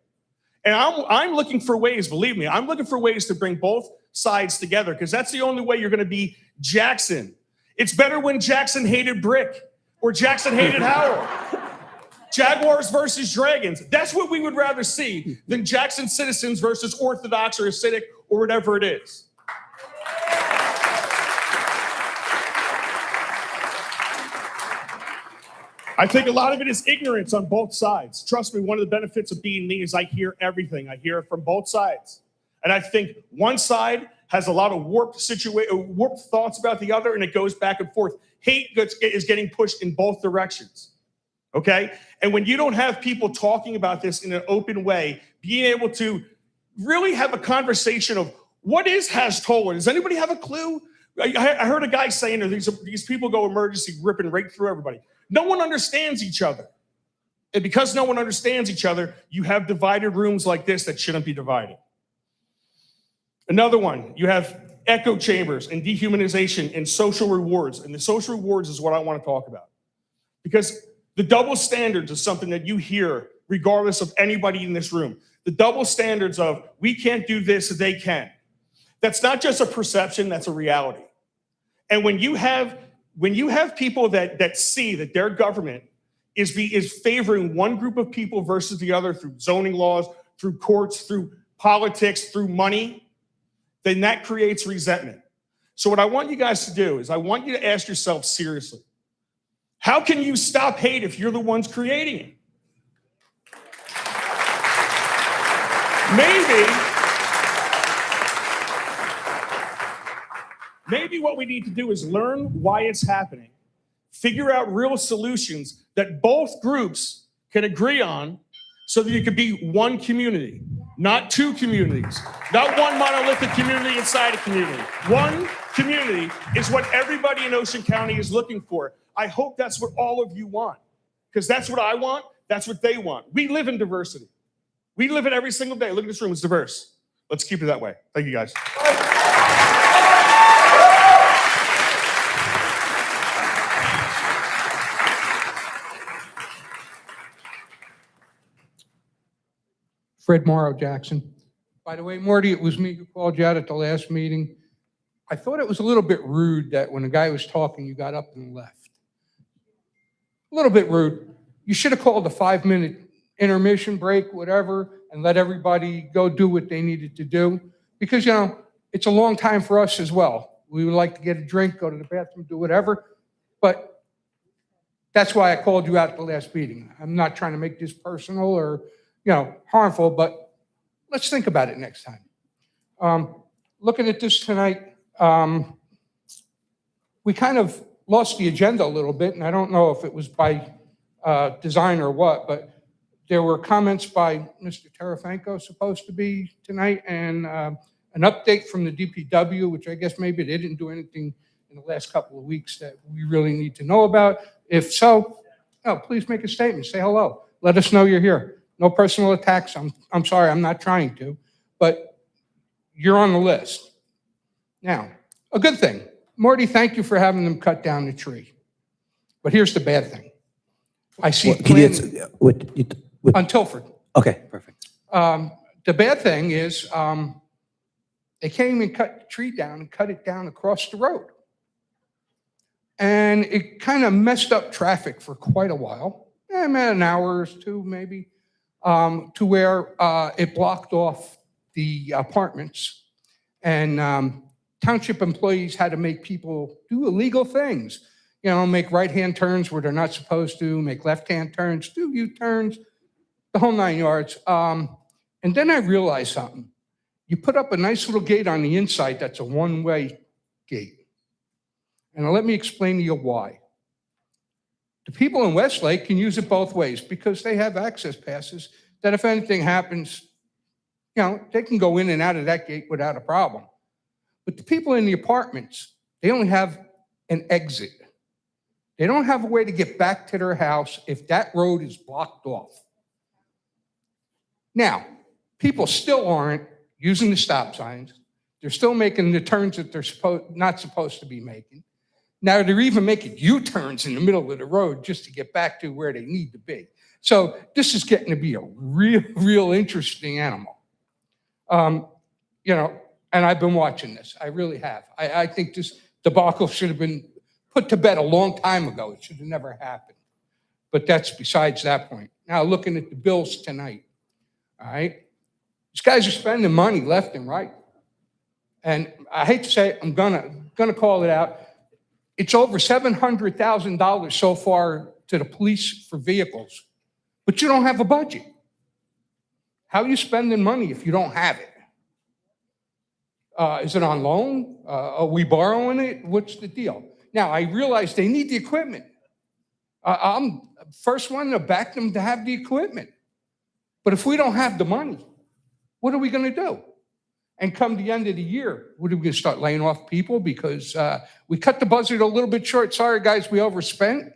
And I'm looking for ways, believe me, I'm looking for ways to bring both sides together because that's the only way you're going to be Jackson. It's better when Jackson hated Brick or Jackson hated Howell. Jaguars versus Dragons. That's what we would rather see than Jackson citizens versus Orthodox or Hasidic or whatever it is. I think a lot of it is ignorance on both sides. Trust me, one of the benefits of being me is I hear everything. I hear it from both sides. And I think one side has a lot of warped thoughts about the other, and it goes back and forth. Hate is getting pushed in both directions. Okay? And when you don't have people talking about this in an open way, being able to really have a conversation of what is Hastola? Does anybody have a clue? I heard a guy saying that these people go emergency ripping right through everybody. No one understands each other. And because no one understands each other, you have divided rooms like this that shouldn't be divided. Another one, you have echo chambers and dehumanization and social rewards. And the social rewards is what I want to talk about. Because the double standards is something that you hear regardless of anybody in this room. The double standards of we can't do this, they can. That's not just a perception, that's a reality. And when you have people that see that their government is favoring one group of people versus the other through zoning laws, through courts, through politics, through money, then that creates resentment. So what I want you guys to do is I want you to ask yourself seriously, how can you stop hate if you're the ones creating it? Maybe what we need to do is learn why it's happening, figure out real solutions that both groups can agree on so that it could be one community, not two communities, not one monolithic community inside a community. One community is what everybody in Ocean County is looking for. I hope that's what all of you want, because that's what I want, that's what they want. We live in diversity. We live it every single day. Look at this room, it's diverse. Let's keep it that way. Thank you, guys. Fred Morrow, Jackson. By the way, Morty, it was me who called you out at the last meeting. I thought it was a little bit rude that when the guy was talking, you got up and left. A little bit rude. You should have called a 5-minute intermission break, whatever, and let everybody go do what they needed to do. Because, it's a long time for us as well. We would like to get a drink, go to the bathroom, do whatever. But that's why I called you out at the last meeting. I'm not trying to make this personal or harmful, but let's think about it next time. Looking at this tonight, we kind of lost the agenda a little bit, and I don't know if it was by design or what, but there were comments by Mr. Tarafanko supposed to be tonight, and an update from the DPW, which I guess maybe they didn't do anything in the last couple of weeks that we really need to know about. If so, please make a statement, say hello, let us know you're here. No personal attacks. I'm sorry, I'm not trying to, but you're on the list. Now, a good thing. Morty, thank you for having them cut down the tree. But here's the bad thing. I see on Tilford. Okay, perfect. The bad thing is they came and cut the tree down and cut it down across the road. And it kind of messed up traffic for quite a while, an hour or two maybe. To where it blocked off the apartments. And township employees had to make people do illegal things. Make right-hand turns where they're not supposed to, make left-hand turns, do U-turns, the whole 9 yards. And then I realized something. You put up a nice little gate on the inside that's a one-way gate. And let me explain to you why. The people in Westlake can use it both ways because they have access passes that if anything happens, they can go in and out of that gate without a problem. But the people in the apartments, they only have an exit. They don't have a way to get back to their house if that road is blocked off. Now, people still aren't using the stop signs. They're still making the turns that they're not supposed to be making. Now they're even making U-turns in the middle of the road just to get back to where they need to be. So this is getting to be a real interesting animal. You know, and I've been watching this. I really have. I think this debacle should have been put to bed a long time ago. It should have never happened. But that's besides that point. Now looking at the bills tonight, all right? These guys are spending money left and right. And I hate to say it, I'm gonna call it out. It's over $700,000 so far to the police for vehicles, but you don't have a budget. How are you spending money if you don't have it? Is it on loan? Are we borrowing it? What's the deal? Now, I realize they need the equipment. I'm the first one to back them to have the equipment. But if we don't have the money, what are we going to do? And come the end of the year, what are we going to start laying off people because we cut the budget a little bit short? Sorry, guys, we overspent.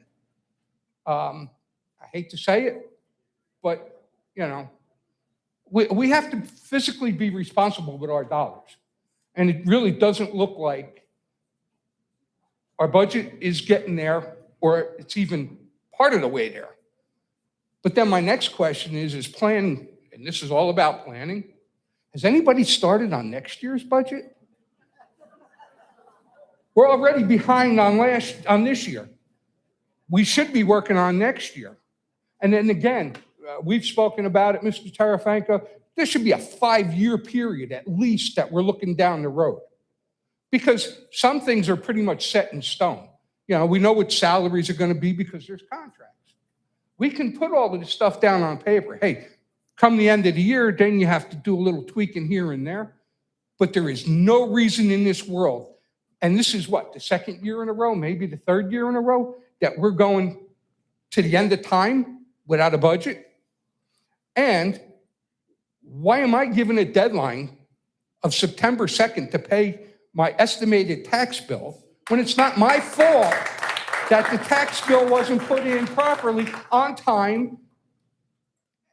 I hate to say it, but, you know, we have to physically be responsible with our dollars. And it really doesn't look like our budget is getting there or it's even part of the way there. But then my next question is planning, and this is all about planning. Has anybody started on next year's budget? We're already behind on this year. We should be working on next year. And then again, we've spoken about it, Mr. Tarafanko. There should be a 5-year period at least that we're looking down the road. Because some things are pretty much set in stone. You know, we know what salaries are going to be because there's contracts. We can put all of this stuff down on paper. Hey, come the end of the year, then you have to do a little tweaking here and there. But there is no reason in this world, and this is what, the second year in a row, maybe the third year in a row, that we're going to the end of time without a budget. And why am I given a deadline of September 2nd to pay my estimated tax bill when it's not my fault that the tax bill wasn't put in properly on time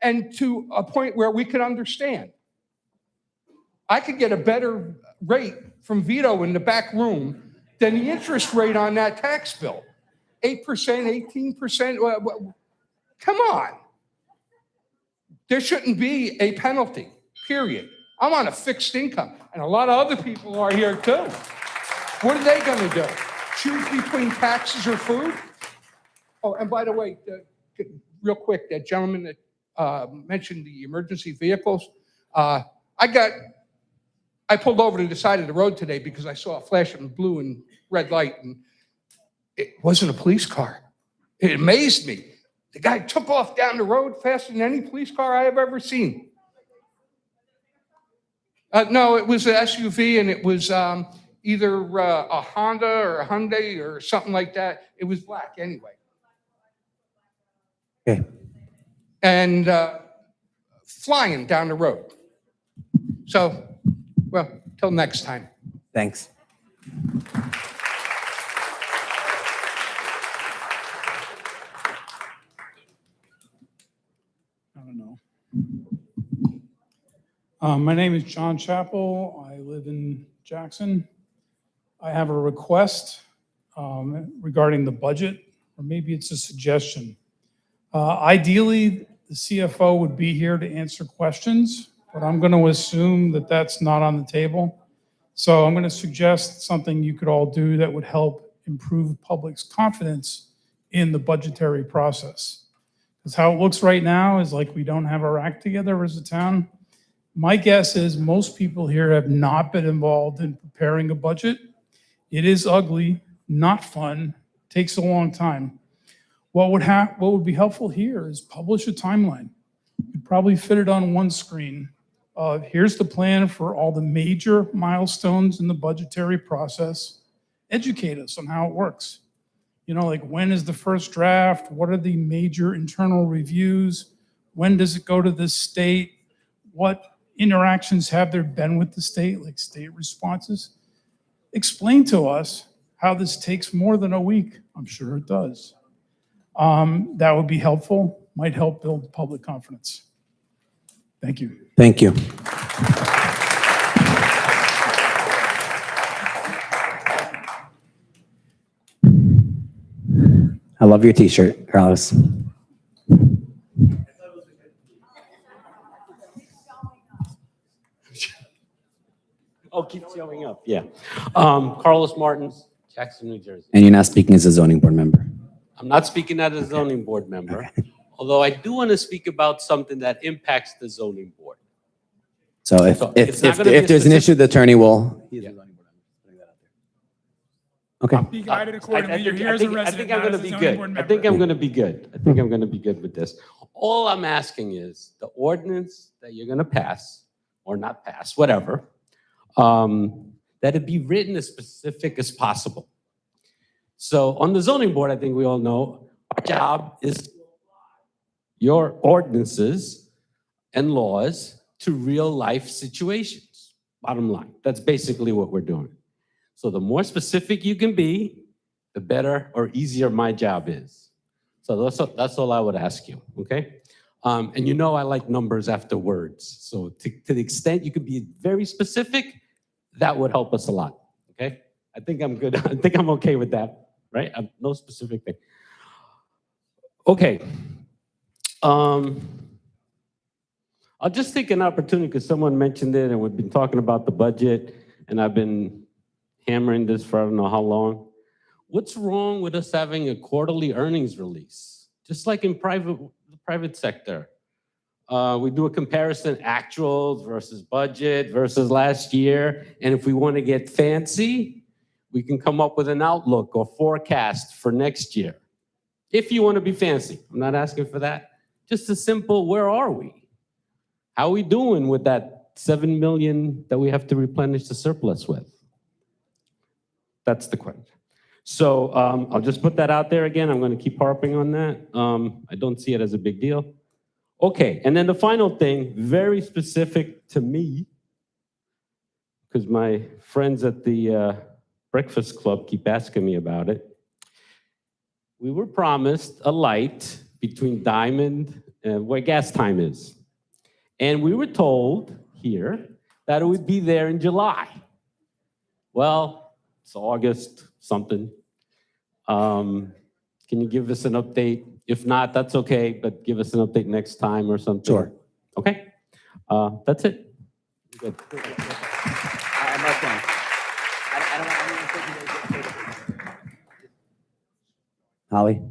and to a point where we could understand? I could get a better rate from Vito in the back room than the interest rate on that tax bill. 8%, 18%. Come on. There shouldn't be a penalty, period. I'm on a fixed income, and a lot of other people are here too. What are they going to do? Choose between taxes or food? Oh, and by the way, real quick, that gentleman that mentioned the emergency vehicles, I pulled over to the side of the road today because I saw a flashing blue and red light, and it wasn't a police car. It amazed me. The guy took off down the road faster than any police car I have ever seen. No, it was an SUV, and it was either a Honda or a Hyundai or something like that. It was black anyway. Okay. And flying down the road. So, well, till next time. Thanks. I don't know. My name is John Chappell. I live in Jackson. I have a request regarding the budget, or maybe it's a suggestion. Ideally, the CFO would be here to answer questions, but I'm going to assume that that's not on the table. So I'm going to suggest something you could all do that would help improve public's confidence in the budgetary process. Because how it looks right now is like we don't have our act together as a town. My guess is most people here have not been involved in preparing a budget. It is ugly, not fun, takes a long time. What would be helpful here is publish a timeline. You'd probably fit it on one screen. Here's the plan for all the major milestones in the budgetary process. Educate us on how it works. You know, like when is the first draft? What are the major internal reviews? When does it go to the state? What interactions have there been with the state, like state responses? Explain to us how this takes more than a week. I'm sure it does. That would be helpful, might help build public confidence. Thank you. Thank you. love your t-shirt, Carlos. Oh, keep showing up, yeah. Carlos Martins, Jackson, New Jersey. And you're not speaking as a zoning board member. I'm not speaking as a zoning board member, although I do want to speak about something that impacts the zoning board. So if, So if, it's not if, gonna be if a there's an specific- issue, the attorney will. Yeah. Okay. Be guided accordingly. You're here I as a think resident, I'm not going as to a be zoning good. board I member. think I'm going to be good. I think I'm going to be good with this. All I'm asking is the ordinance that you're going to pass, or not pass, whatever, that it be written as specific as possible. So on the zoning board, I think we all know our job is to apply your ordinances and laws to real life situations. Bottom line, that's basically what we're doing. So the more specific you can be, the better or easier my job is. So that's all I would ask you, okay? And you know I like numbers after words. So to the extent you could be very specific, that would help us a lot, okay? I think I'm good. I think I'm okay with that, right? No specific thing. Okay. I'll just take an opportunity because someone mentioned it and we've been talking about the budget and I've been hammering this for I don't know how long. What's wrong with us having a quarterly earnings release? Just like in the private sector. We do a comparison, actuals versus budget versus last year. And if we want to get fancy, we can come up with an outlook or forecast for next year. If you want to be fancy, I'm not asking for that. Just a simple, where are we? How are we doing with that 7 million that we have to replenish the surplus with? That's the question. So I'll just put that out there again. I'm going to keep harping on that. I don't see it as a big deal. Okay, and then the final thing, very specific to me, because my friends at the Breakfast Club keep asking me about it. We were promised a light between Diamond and where gas time is. And we were told here that it would be there in July. Well, it's August something. Can you give us an update? If not, that's okay, but give us an update next time or something. Sure. Okay, that's it. Good. I'm not done. Holly?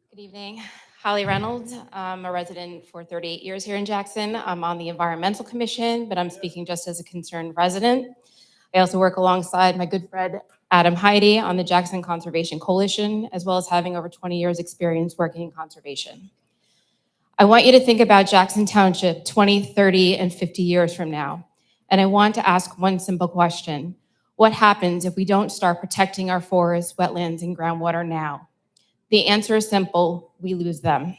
Good evening. Holly Reynolds. I'm a resident for 38 years here in Jackson. I'm on the Environmental Commission, but I'm speaking just as a concerned resident. I also work alongside my good friend Adam Heidi on the Jackson Conservation Coalition, as well as having over 20 years experience working in conservation. I want you to think about Jackson Township 20, 30, and 50 years from now. And I want to ask one simple question. What happens if we don't start protecting our forests, wetlands, and groundwater now? The answer is simple, we lose them.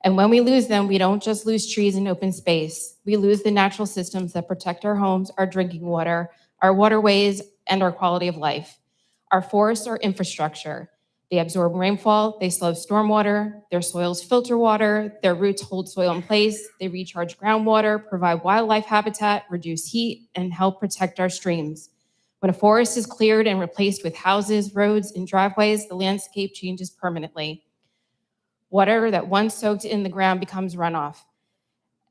And when we lose them, we don't just lose trees and open space. We lose the natural systems that protect our homes, our drinking water, our waterways, and our quality of life. Our forests are infrastructure. They absorb rainfall, they slow stormwater, their soils filter water, their roots hold soil in place, they recharge groundwater, provide wildlife habitat, reduce heat, and help protect our streams. When a forest is cleared and replaced with houses, roads, and driveways, the landscape changes permanently. Water that once soaked in the ground becomes runoff.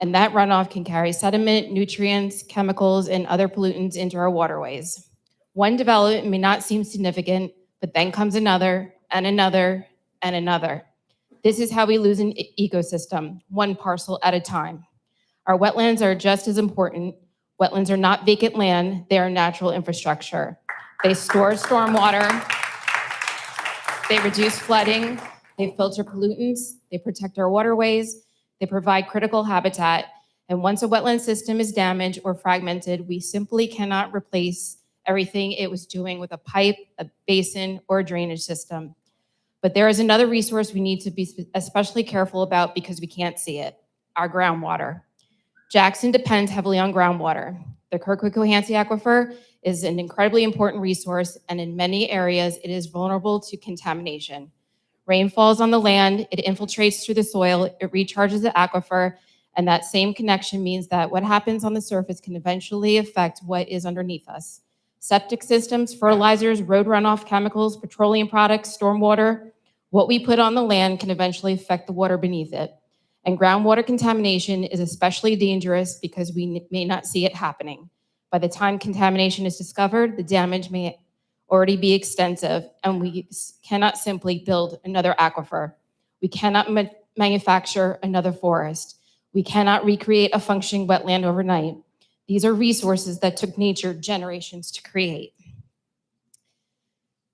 And that runoff can carry sediment, nutrients, chemicals, and other pollutants into our waterways. One development may not seem significant, but then comes another, and another, and another. This is how we lose an ecosystem, one parcel at a time. Our wetlands are just as important. Wetlands are not vacant land, they are natural infrastructure. They store stormwater, they reduce flooding, they filter pollutants, they protect our waterways, they provide critical habitat. And once a wetland system is damaged or fragmented, we simply cannot replace everything it was doing with a pipe, a basin, or a drainage system. But there is another resource we need to be especially careful about because we can't see it, our groundwater. Jackson depends heavily on groundwater. The Kirkwood-Cohansey Aquifer is an incredibly important resource, and in many areas, it is vulnerable to contamination. Rain falls on the land, it infiltrates through the soil, it recharges the aquifer, And that same connection means that what happens on the surface can eventually affect what is underneath us. Septic systems, fertilizers, road runoff, chemicals, petroleum products, stormwater, what we put on the land can eventually affect the water beneath it. And groundwater contamination is especially dangerous because we may not see it happening. By the time contamination is discovered, the damage may already be extensive, and we cannot simply build another aquifer. We cannot manufacture another forest. We cannot recreate a functioning wetland overnight. These are resources that took nature generations to create.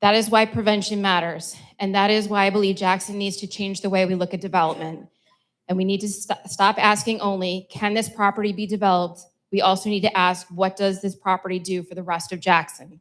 That is why prevention matters, and that is why I believe Jackson needs to change the way we look at development. And we need to stop asking only, can this property be developed? We also need to ask, what does this property do for the rest of Jackson?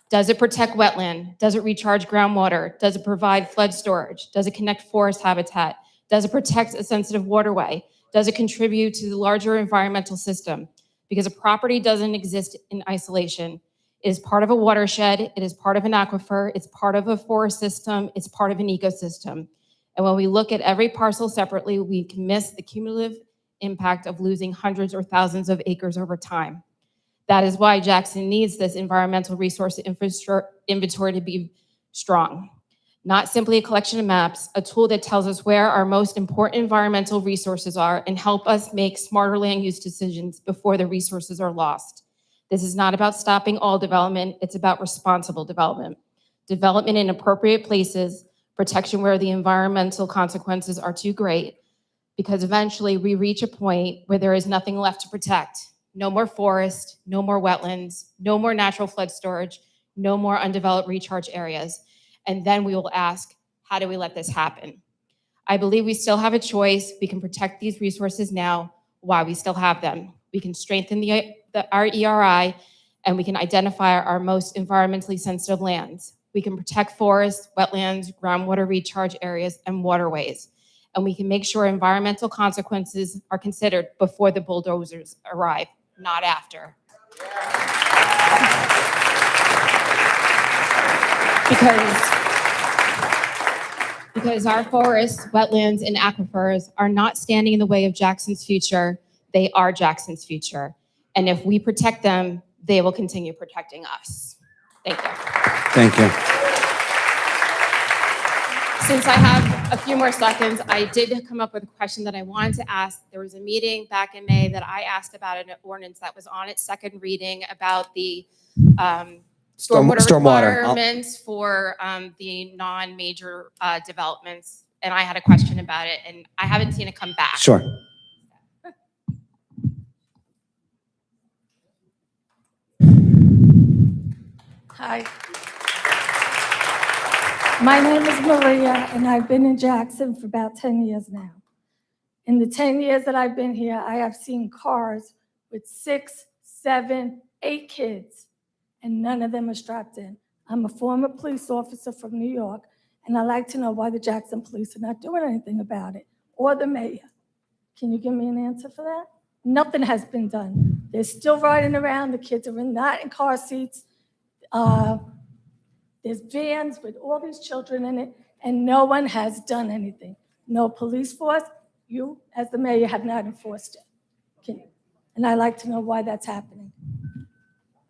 Does it protect wetland? Does it recharge groundwater? Does it provide flood storage? Does it connect forest habitat? Does it protect a sensitive waterway? Does it contribute to the larger environmental system? Because a property doesn't exist in isolation. It is part of a watershed, it is part of an aquifer, it's part of a forest system, it's part of an ecosystem. And when we look at every parcel separately, we can miss the cumulative impact of losing hundreds or thousands of acres over time. That is why Jackson needs this environmental resource inventory to be strong. Not simply a collection of maps, a tool that tells us where our most important environmental resources are and help us make smarter land use decisions before the resources are lost. This is not about stopping all development, it's about responsible development. Development in appropriate places, protection where the environmental consequences are too great, because eventually we reach a point where there is nothing left to protect. No more forest, no more wetlands, no more natural flood storage, no more undeveloped recharge areas. And then we will ask, how do we let this happen? I believe we still have a choice. We can protect these resources now while we still have them. We can strengthen our ERI, and we can identify our most environmentally sensitive lands. We can protect forests, wetlands, groundwater recharge areas, and waterways. And we can make sure environmental consequences are considered before the bulldozers arrive, not after. Because our forests, wetlands, and aquifers are not standing in the way of Jackson's future. They are Jackson's future. And if we protect them, they will continue protecting us. Thank you. Thank you. Since I have a few more seconds, I did come up with a question that I wanted to ask. There was a meeting back in May that I asked about an ordinance that was on its second reading about the stormwater requirements for the non-major developments. And I had a question about it, and I haven't seen it come back. Sure. Hi. My name is Maria, and I've been in Jackson for about 10 years now. In the 10 years that I've been here, I have seen cars with 6, 7, 8 kids, and none of them are strapped in. I'm a former police officer from New York, and I'd like to know why the Jackson police are not doing anything about it, or the mayor. Can you give me an answer for that? Nothing has been done. They're still riding around. The kids are not in car seats. There's vans with all these children in it, and no one has done anything. No police force. You, as the mayor, have not enforced it. And I'd like to know why that's happening.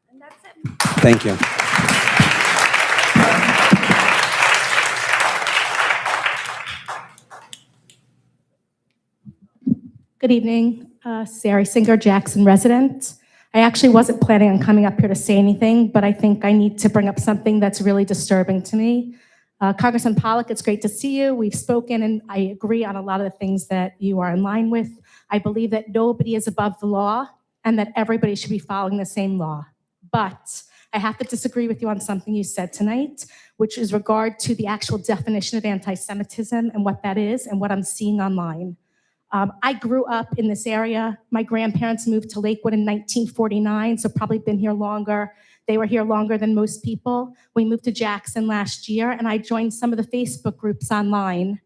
And that's it. Thank you. Good evening, Sari Singer, Jackson resident. I actually wasn't planning on coming up here to say anything, but I think I need to bring up something that's really disturbing to me. Congressman Pollack, it's great to see you. We've spoken, and I agree on a lot of the things that you are in line with. I believe that nobody is above the law and that everybody should be following the same law. But I have to disagree with you on something you said tonight, which is regard to the actual definition of anti-Semitism and what that is and what I'm seeing online. I grew up in this area. My grandparents moved to Lakewood in 1949, so probably been here longer. They were here longer than most people. We moved to Jackson last year, and I joined some of the Facebook groups online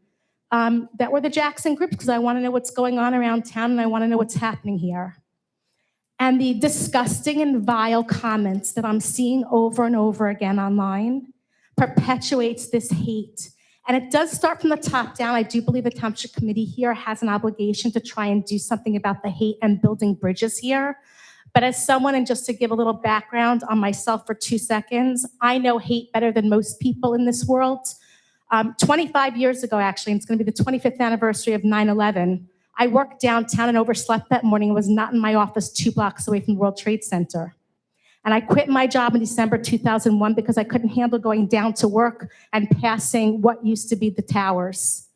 that were the Jackson groups because I want to know what's going on around town and I want to know what's happening here. And the disgusting and vile comments that I'm seeing over and over again online perpetuates this hate And it does start from the top down. I do believe the Township Committee here has an obligation to try and do something about the hate and building bridges here. But as someone, and just to give a little background on myself for 2 seconds, I know hate better than most people in this world. 25 years ago, actually, and it's going to be the 25th anniversary of 9/11, I worked downtown and overslept that morning and was not in my office 2 blocks away from the World Trade Center. And I quit my job in December 2001 because I couldn't handle going down to work and passing what used to be the towers.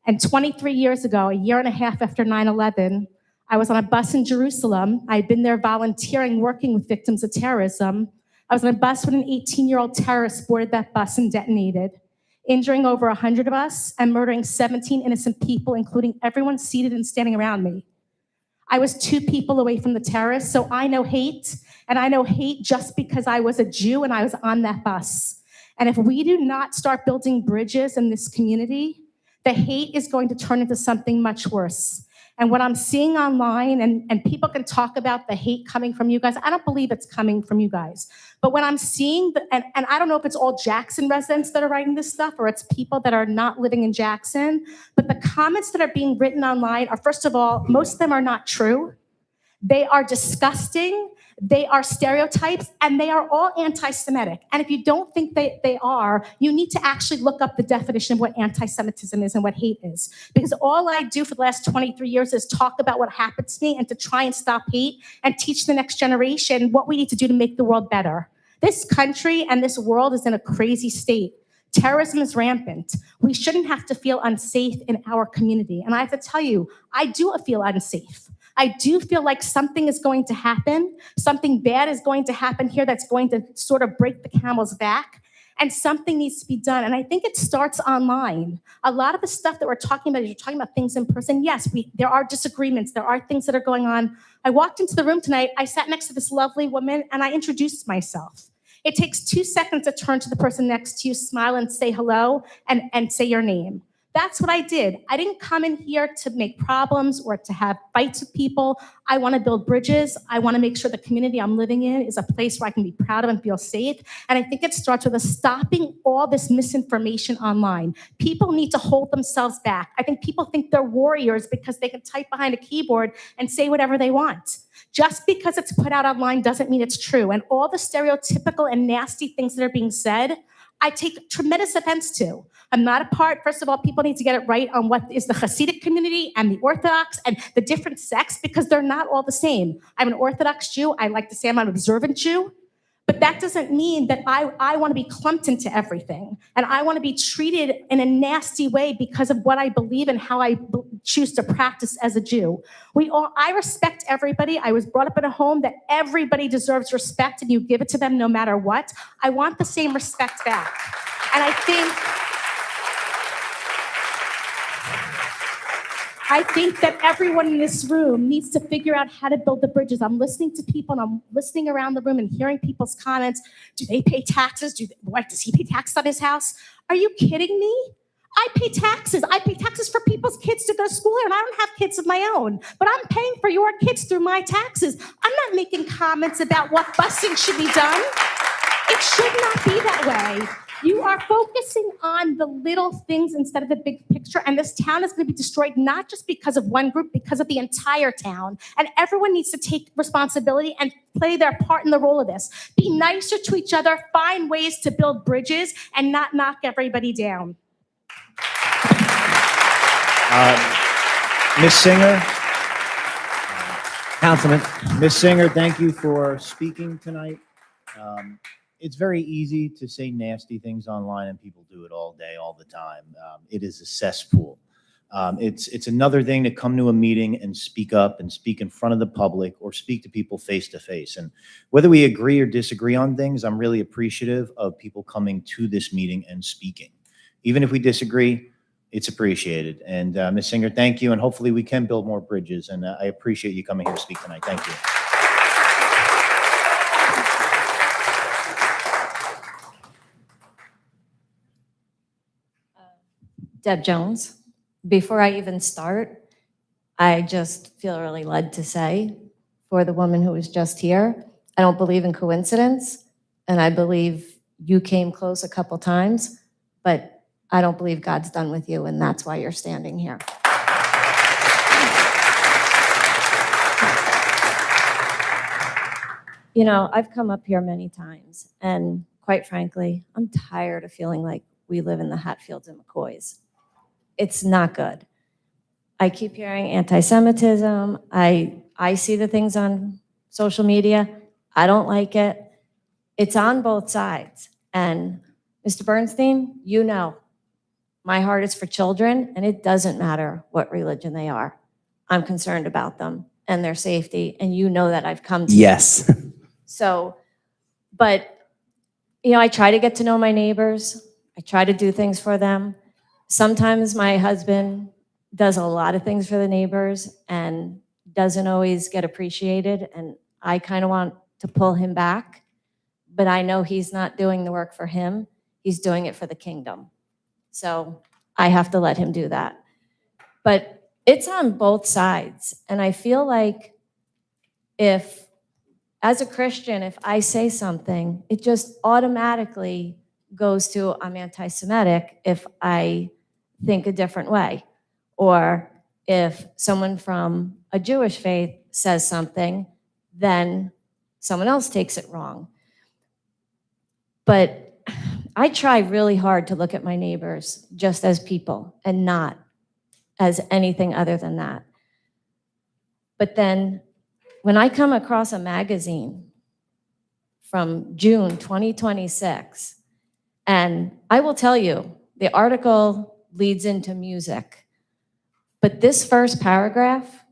And 23 years ago, a year and a half after 9/11, I was on a bus in Jerusalem. I had been there volunteering, working with victims of terrorism. I was on a bus when an 18-year-old terrorist boarded that bus and detonated, injuring over 100 of us and murdering 17 innocent people, including everyone seated and standing around me. I was 2 people away from the terrorists, so I know hate, and I know hate just because I was a Jew and I was on that bus. And if we do not start building bridges in this community, the hate is going to turn into something much worse. And what I'm seeing online, and people can talk about the hate coming from you guys, I don't believe it's coming from you guys. But when I'm seeing, and I don't know if it's all Jackson residents that are writing this stuff or it's people that are not living in Jackson, but the comments that are being written online are, first of all, most of them are not true. They are disgusting, they are stereotypes, and they are all anti-Semitic. And if you don't think they are, you need to actually look up the definition of what anti-Semitism is and what hate is. Because all I do for the last 23 years is talk about what happened to me and to try and stop hate and teach the next generation what we need to do to make the world better. This country and this world is in a crazy state. Terrorism is rampant. We shouldn't have to feel unsafe in our community. And I have to tell you, I do feel unsafe. I do feel like something is going to happen. Something bad is going to happen here that's going to sort of break the camel's back. And something needs to be done. And I think it starts online. A lot of the stuff that we're talking about, you're talking about things in person. Yes, there are disagreements. There are things that are going on. I walked into the room tonight. I sat next to this lovely woman and I introduced myself. It takes 2 seconds to turn to the person next to you, smile and say hello and say your name. That's what I did. I didn't come in here to make problems or to have fights with people. I want to build bridges. I want to make sure the community I'm living in is a place where I can be proud of and feel safe. And I think it starts with us stopping all this misinformation online. People need to hold themselves back. I think people think they're warriors because they can type behind a keyboard and say whatever they want. Just because it's put out online doesn't mean it's true. And all the stereotypical and nasty things that are being said, I take tremendous offense to. I'm not a part, first of all, people need to get it right on what is the Hasidic community and the Orthodox and the different sects because they're not all the same. I'm an Orthodox Jew. I like to say I'm an observant Jew. But that doesn't mean that I want to be clumped into everything. And I want to be treated in a nasty way because of what I believe and how I choose to practice as a Jew. I respect everybody. I was brought up in a home that everybody deserves respect and you give it to them no matter what. I want the same respect back. And I think that everyone in this room needs to figure out how to build the bridges. I'm listening to people and I'm listening around the room and hearing people's comments. Do they pay taxes? Does he pay taxes on his house? Are you kidding me? I pay taxes. I pay taxes for people's kids to go to school and I don't have kids of my own, but I'm paying for your kids through my taxes. I'm not making comments about what busing should be done. It should not be that way. You are focusing on the little things instead of the big picture, and this town is going to be destroyed not just because of one group, because of the entire town. And everyone needs to take responsibility and play their part in the role of this. Be nicer to each other, find ways to build bridges, and not knock everybody down. Ms. Singer, Councilman. Ms. Singer, thank you for speaking tonight. It's very easy to say nasty things online, and people do it all day, all the time. It is a cesspool. It's another thing to come to a meeting and speak up and speak in front of the public or speak to people face to face. And whether we agree or disagree on things, I'm really appreciative of people coming to this meeting and speaking. Even if we disagree, it's appreciated. And Ms. Singer, thank you. And hopefully we can build more bridges. And I appreciate you coming here to speak tonight. Thank you. Deb Jones. Before I even start, I just feel really led to say, for the woman who was just here, I don't believe in coincidence, and I believe you came close a couple times, but I don't believe God's done with you, and that's why you're standing here. You know, I've come up here many times, and quite frankly, I'm tired of feeling like we live in the Hatfields and McCoys. It's not good. I keep hearing anti-Semitism. I see the things on social media. I don't like it. It's on both sides. And Mr. Bernstein, you know, my heart is for children, and it doesn't matter what religion they are. I'm concerned about them and their safety, and you know that I've come to. Yes. So, but, you know, I try to get to know my neighbors. I try to do things for them. Sometimes my husband does a lot of things for the neighbors and doesn't always get appreciated, and I kind of want to pull him back, but I know he's not doing the work for him. He's doing it for the kingdom. So I have to let him do that. But it's on both sides, and I feel like as a Christian, if I say something, it just automatically goes to I'm anti-Semitic if I think a different way. Or if someone from a Jewish faith says something, then someone else takes it wrong. But I try really hard to look at my neighbors just as people and not as anything other than that. But then when I come across a magazine from June 2026, and I will tell you, the article leads into music, but this first paragraph,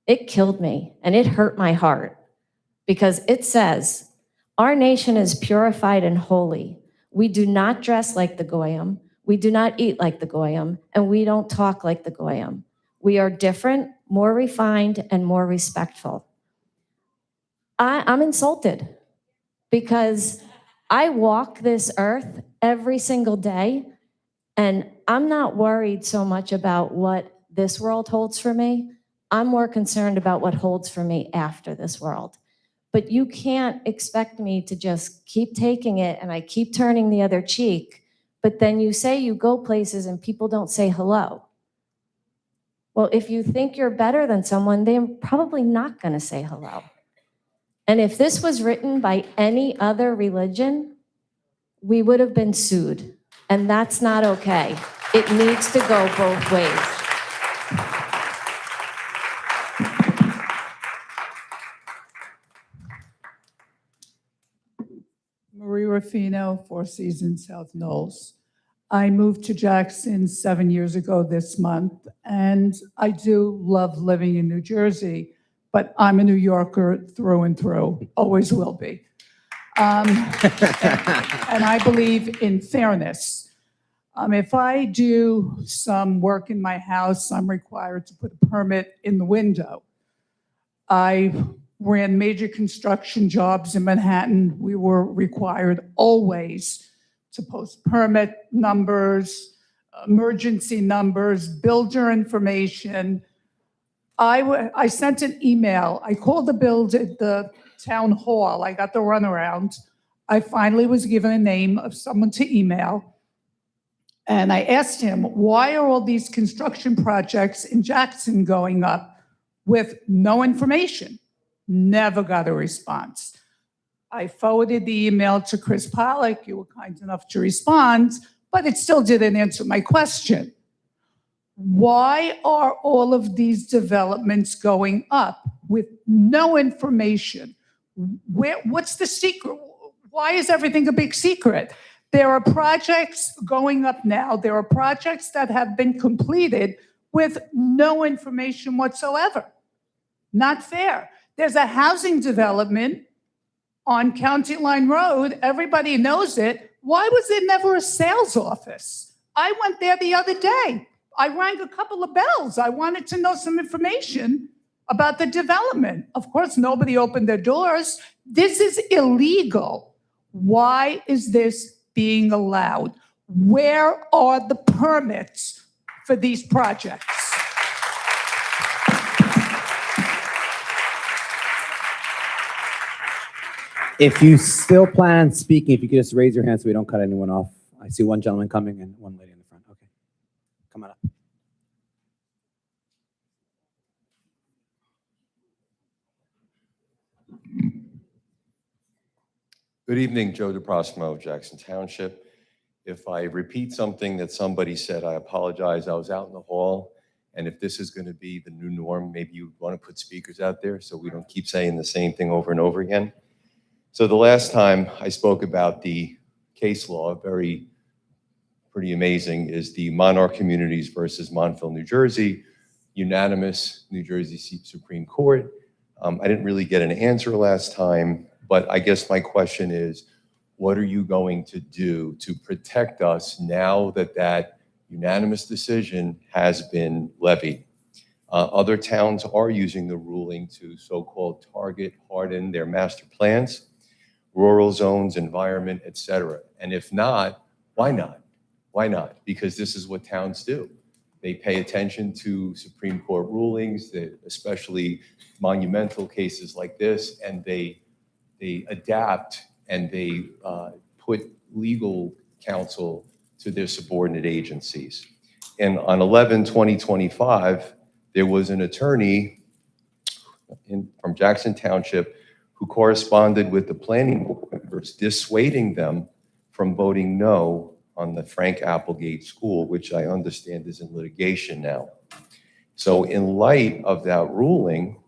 it killed me and it hurt my heart because it says, our nation is purified and holy. We do not dress like the Goyim. We do not eat like the Goyim, and we don't talk like the Goyim. We are different, more refined, and more respectful. I'm insulted because I walk this earth every single day, and I'm not worried so much about what this world holds for me. I'm more concerned about what holds for me after this world. But you can't expect me to just keep taking it and I keep turning the other cheek, but then you say you go places and people don't say hello. Well, if you think you're better than someone, they're probably not going to say hello. And if this was written by any other religion, we would have been sued. And that's not okay. It needs to go both ways. Marie Ruffino, Four Seasons, South Knolls. I moved to Jackson 7 years ago this month, and I do love living in New Jersey, but I'm a New Yorker through and through, always will be. And I believe in fairness. If I do some work in my house, I'm required to put a permit in the window. I ran major construction jobs in Manhattan. We were required always to post permit numbers, emergency numbers, builder information. I sent an email. I called the town hall. I got the runaround. I finally was given a name of someone to email. And I asked him, why are all these construction projects in Jackson going up with no information? Never got a response. I forwarded the email to Chris Pollack. You were kind enough to respond, but it still didn't answer my question. Why are all of these developments going up with no information? What's the secret? Why is everything a big secret? There are projects going up now. There are projects that have been completed with no information whatsoever. Not fair. There's a housing development on County Line Road. Everybody knows it. Why was there never a sales office? I went there the other day. I rang a couple of bells. I wanted to know some information about the development. Of course, nobody opened their doors. This is illegal. Why is this being allowed? Where are the permits for these projects? If you still plan on speaking, if you could just raise your hand so we don't cut anyone off. I see one gentleman coming and one lady in the front. Okay, come on up. Good evening, Joe DeProsmo, Jackson Township. If I repeat something that somebody said, I apologize. I was out in the hall, and if this is going to be the new norm, maybe you want to put speakers out there so we don't keep saying the same thing over and over again. So the last time I spoke about the case law, pretty amazing, is the Monarch Communities versus Montville, New Jersey, unanimous New Jersey Supreme Court. I didn't really get an answer last time, but I guess my question is, what are you going to do to protect us now that that unanimous decision has been levied? Other towns are using the ruling to so-called target harden their master plans, rural zones, environment, et cetera. And if not, why not? Why not? Because this is what towns do. They pay attention to Supreme Court rulings, especially monumental cases like this, and they adapt and they put legal counsel to their subordinate agencies. And on 11/2025, there was an attorney from Jackson Township who corresponded with the planning board members, dissuading them from voting no on the Frank Applegate School, which I understand is in litigation now. So in light of that ruling,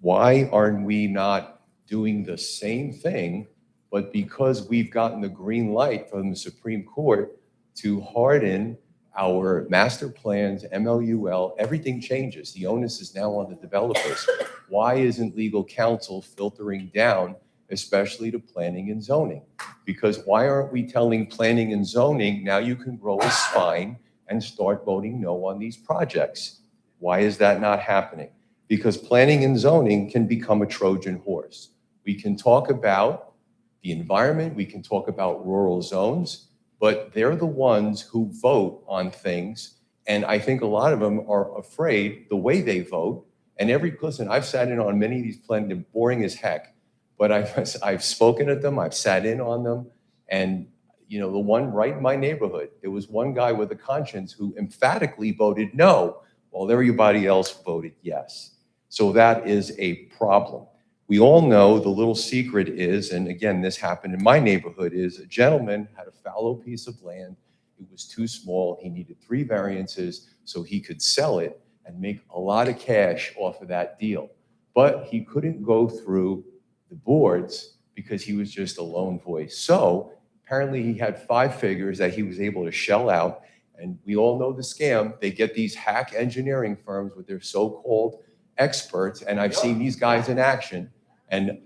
why aren't we not doing the same thing, but because we've gotten the green light from the Supreme Court to harden our master plans, MLUL, everything changes. The onus is now on the developers. Why isn't legal counsel filtering down, especially to planning and zoning? Because why aren't we telling planning and zoning, now you can grow a spine and start voting no on these projects? Why is that not happening? Because planning and zoning can become a Trojan horse. We can talk about the environment, we can talk about rural zones, but they're the ones who vote on things. And I think a lot of them are afraid the way they vote. And listen, I've sat in on many of these plans, they're boring as heck, but I've spoken at them, I've sat in on them. And you know, the one right in my neighborhood, there was one guy with a conscience who emphatically voted no, while everybody else voted yes. So that is a problem. We all know the little secret is, and again, this happened in my neighborhood, is a gentleman had a fallow piece of land. It was too small. He needed 3 variances so he could sell it and make a lot of cash off of that deal. But he couldn't go through the boards because he was just a lone voice. So apparently he had 5 figures that he was able to shell out. And we all know the scam. They get these hack engineering firms with their so-called experts. And I've seen these guys in action. And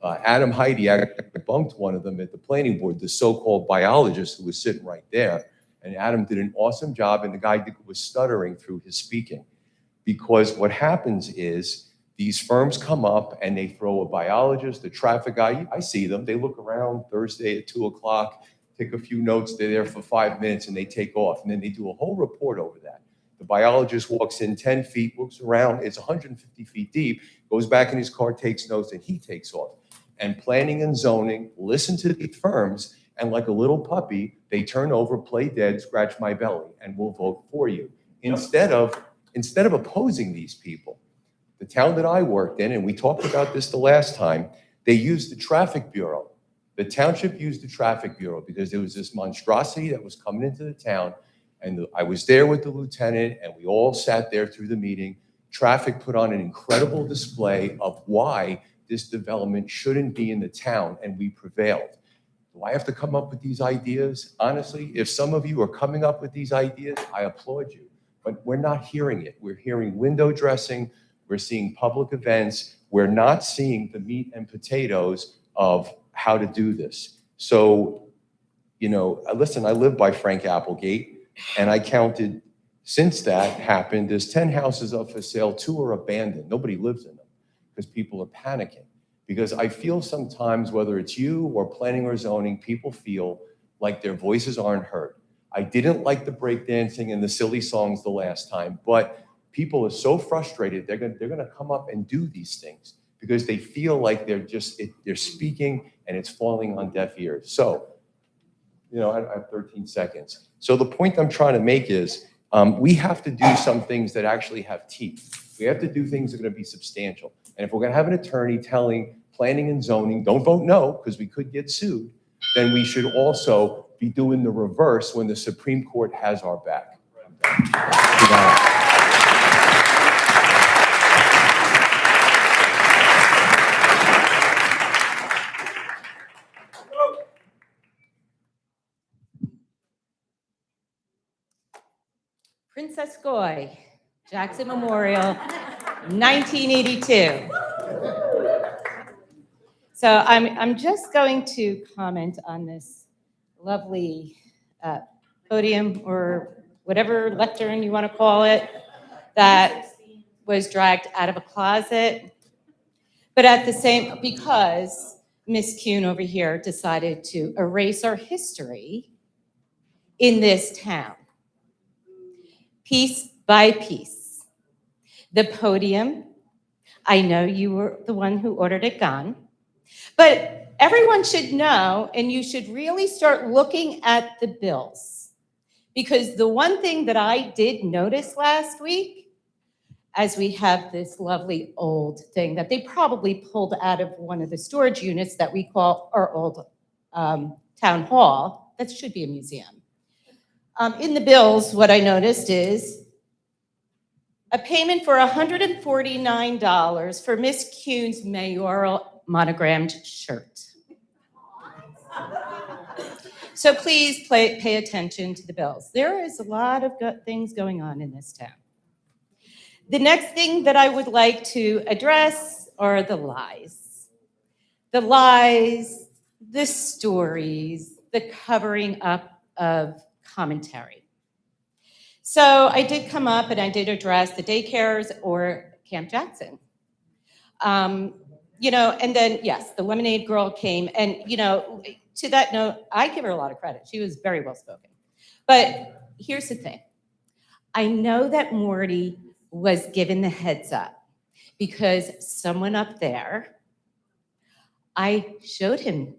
Adam Heidi, I bumped one of them at the planning board, the so-called biologist who was sitting right there. And Adam did an awesome job, and the guy was stuttering through his speaking. Because what happens is these firms come up and they throw a biologist, a traffic guy. I see them. They look around Thursday at 2 o'clock, take a few notes. They're there for 5 minutes, and they take off. And then they do a whole report over that. The biologist walks in 10 feet, looks around, it's 150 feet deep, goes back in his car, takes notes, and he takes off. And planning and zoning listen to the firms, and like a little puppy, they turn over, play dead, scratch my belly, and we'll vote for you. Instead of opposing these people. The town that I worked in, and we talked about this the last time, they used the traffic bureau. The township used the traffic bureau because there was this monstrosity that was coming into the town. And I was there with the lieutenant, and we all sat there through the meeting. Traffic put on an incredible display of why this development shouldn't be in the town, and we prevailed. Do I have to come up with these ideas? Honestly, if some of you are coming up with these ideas, I applaud you. But we're not hearing it. We're hearing window dressing. We're seeing public events. We're not seeing the meat and potatoes of how to do this. So, you know, listen, I live by Frank Applegate. And I counted, since that happened, there's 10 houses up for sale, 2 are abandoned. Nobody lives in them because people are panicking. Because I feel sometimes, whether it's you or planning or zoning, people feel like their voices aren't heard. I didn't like the breakdancing and the silly songs the last time, but people are so frustrated, they're gonna come up and do these things because they feel like they're speaking and it's falling on deaf ears. So I have 13 seconds. So the point I'm trying to make is we have to do some things that actually have teeth. We have to do things that are going to be substantial. And if we're going to have an attorney telling planning and zoning, don't vote no, because we could get sued, then we should also be doing the reverse when the Supreme Court has our back. Princess Goy, Jackson Memorial, 1982. So I'm just going to comment on this lovely podium or whatever lectern you want to call it that was dragged out of a closet. But at the same, because Miss Kuhn over here decided to erase our history in this town, piece by piece. The podium, I know you were the one who ordered it gone, but everyone should know, and you should really start looking at the bills. Because the one thing that I did notice last week, as we have this lovely old thing that they probably pulled out of one of the storage units that we call our old town hall, that should be a museum. In the bills, what I noticed is a payment for $149 for Miss Kuhn's mayoral monogrammed shirt. So please pay attention to the bills. There is a lot of good things going on in this town. The next thing that I would like to address are the lies. The lies, the stories, the covering up of commentary. So I did come up and I did address the daycares or Camp Jackson. And then, yes, the lemonade girl came and, to that note, I give her a lot of credit. She was very well spoken. But here's the thing. I know that Morty was given the heads up because someone up there, I showed him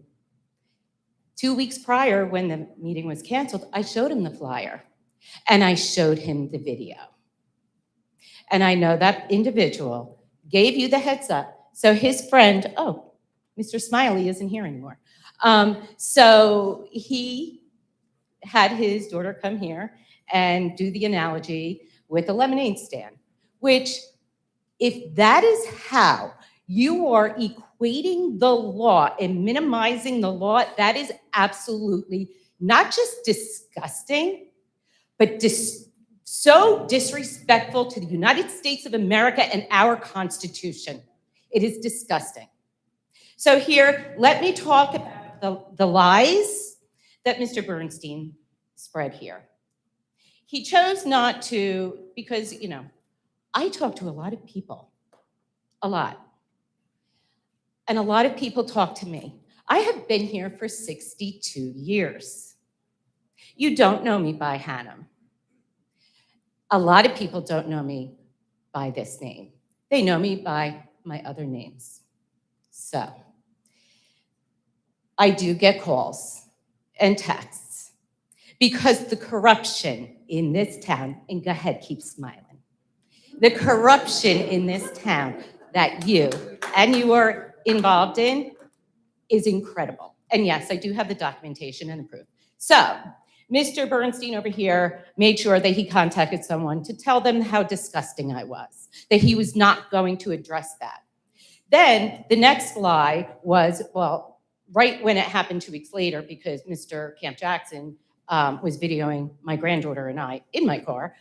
2 weeks prior when the meeting was canceled, I showed him the flyer and I showed him the video. And I know that individual gave you the heads up. So his friend, Mr. Smiley isn't here anymore. So he had his daughter come here and do the analogy with a lemonade stand, which if that is how you are equating the law and minimizing the law, that is absolutely not just disgusting, but so disrespectful to the United States of America and our Constitution. It is disgusting. So here, let me talk about the lies that Mr. Bernstein spread here. He chose not to, because, I talk to a lot of people, a lot. And a lot of people talk to me. I have been here for 62 years. You don't know me by Hannum. A lot of people don't know me by this name. They know me by my other names. So, I do get calls and texts because the corruption in this town, and go ahead, keep smiling. The corruption in this town that you are involved in is incredible. And yes, I do have the documentation and the proof. So, Mr. Bernstein over here made sure that he contacted someone to tell them how disgusting I was, that he was not going to address that. Then the next lie was, well, right when it happened 2 weeks later, because Mr. Camp Jackson was videoing my granddaughter and I in my car,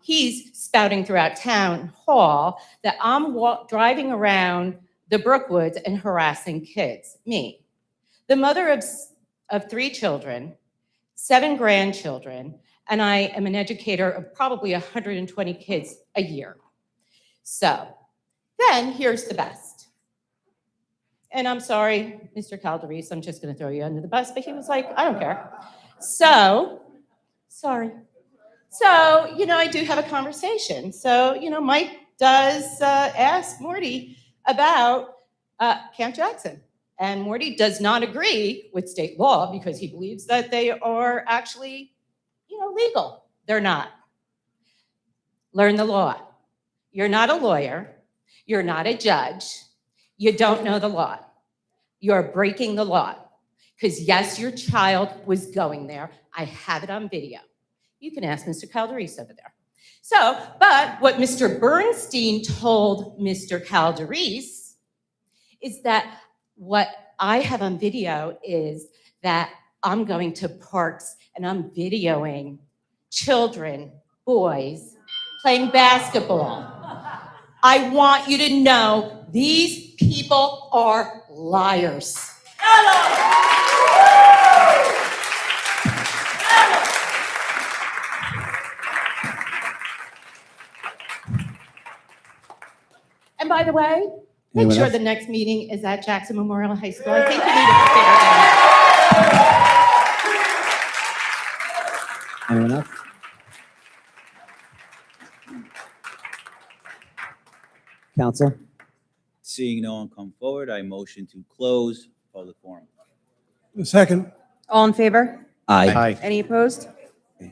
he's spouting throughout town hall that I'm driving around the Brookwoods and harassing kids, me. The mother of 3 children, 7 grandchildren, and I am an educator of probably 120 kids a year. So then here's the best. And I'm sorry, Mr. Calderese, I'm just gonna throw you under the bus, but he was like, I don't care. So, sorry. So, I do have a conversation. So, Mike does ask Morty about Camp Jackson. And Morty does not agree with state law because he believes that they are actually, legal. They're not. Learn the law. You're not a lawyer. You're not a judge. You don't know the law. You're breaking the law. Because yes, your child was going there. I have it on video. You can ask Mr. Calderese over there. So, but what Mr. Bernstein told Mr. Calderese is that what I have on video is that I'm going to parks and I'm videoing children, boys, playing basketball. I want you to know these people are liars. And by the way, make Anyone sure else? the next meeting is at Jackson Memorial High School. I think you need to prepare that. Anyone else? Council? Seeing no one come forward, I motion to close public forum. Second. All in favor? Aye. Any opposed?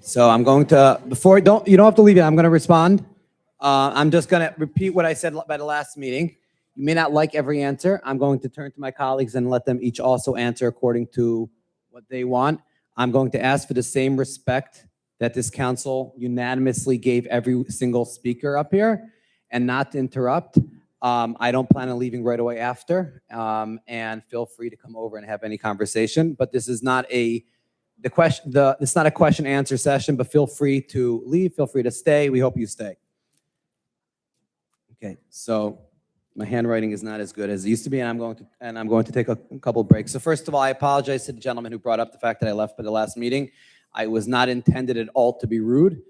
So I'm going to, you don't have to leave it. I'm going to respond. I'm just going to repeat what I said by the last meeting. You may not like every answer. I'm going to turn to my colleagues and let them each also answer according to what they want. I'm going to ask for the same respect that this council unanimously gave every single speaker up here and not to interrupt. I don't plan on leaving right away after, and feel free to come over and have any conversation, but this is not it's not a question answer session, but feel free to leave, feel free to stay. We hope you stay. Okay, so my handwriting is not as good as it used to be, and I'm going to take a couple breaks. So first of all, I apologize to the gentleman who brought up the fact that I left by the last meeting. I was not intended at all to be rude.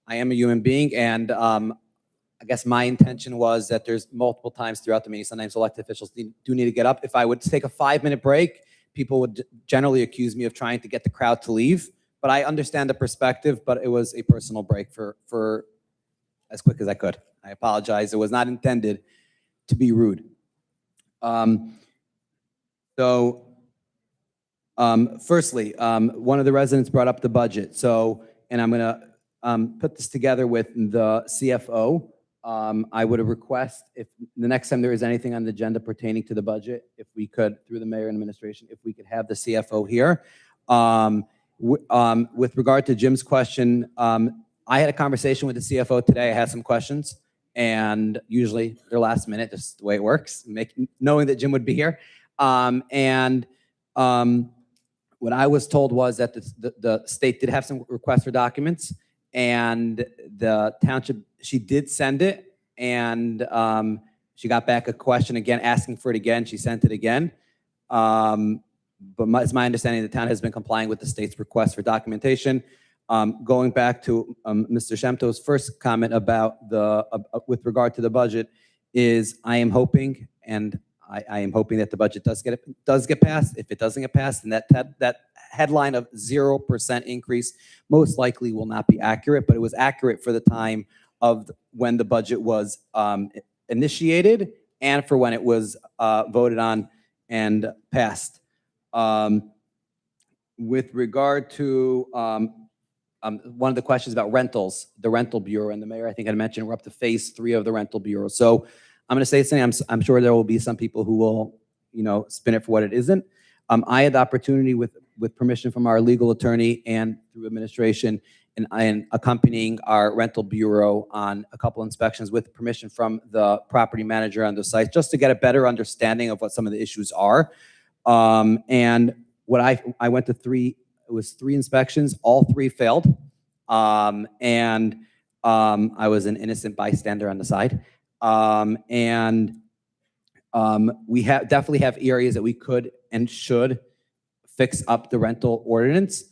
I am a human being, and I guess my intention was that there's multiple times throughout the meeting, sometimes elected officials do need to get up. If I would take a 5-minute break, people would generally accuse me of trying to get the crowd to leave. But I understand the perspective, but it was a personal break for as quick as I could. I apologize. It was not intended to be rude. Firstly, one of the residents brought up the budget. And I'm going to put this together with the CFO. I would request if the next time there is anything on the agenda pertaining to the budget, if we could, through the mayor and administration, if we could have the CFO here. With regard to Jim's question, I had a conversation with the CFO today. I had some questions, and usually they're last minute, just the way it works, knowing that Jim would be here. What I was told was that the state did have some requests for documents, and the township, she did send it, and she got back a question again, asking for it again. She sent it again. But it's my understanding the town has been complying with the state's request for documentation. Going back to Mr. Shemto's first comment about with regard to the budget, is I am hoping, and I am hoping that the budget does get passed. If it doesn't get passed, then that headline of 0% increase most likely will not be accurate, but it was accurate for the time of when the budget was initiated and for when it was voted on and passed. With regard to one of the questions about rentals, the rental bureau, and the mayor, I think I mentioned we're up to phase 3 of the rental bureau. So I'm going to say something. I'm sure there will be some people who will, spin it for what it isn't. I had the opportunity with permission from our legal attorney and through administration and accompanying our rental bureau on a couple inspections with permission from the property manager on the site, just to get a better understanding of what some of the issues are. And what I went to 3 inspections, all 3 failed. I was an innocent bystander on the side. We definitely have areas that we could and should fix up the rental ordinance.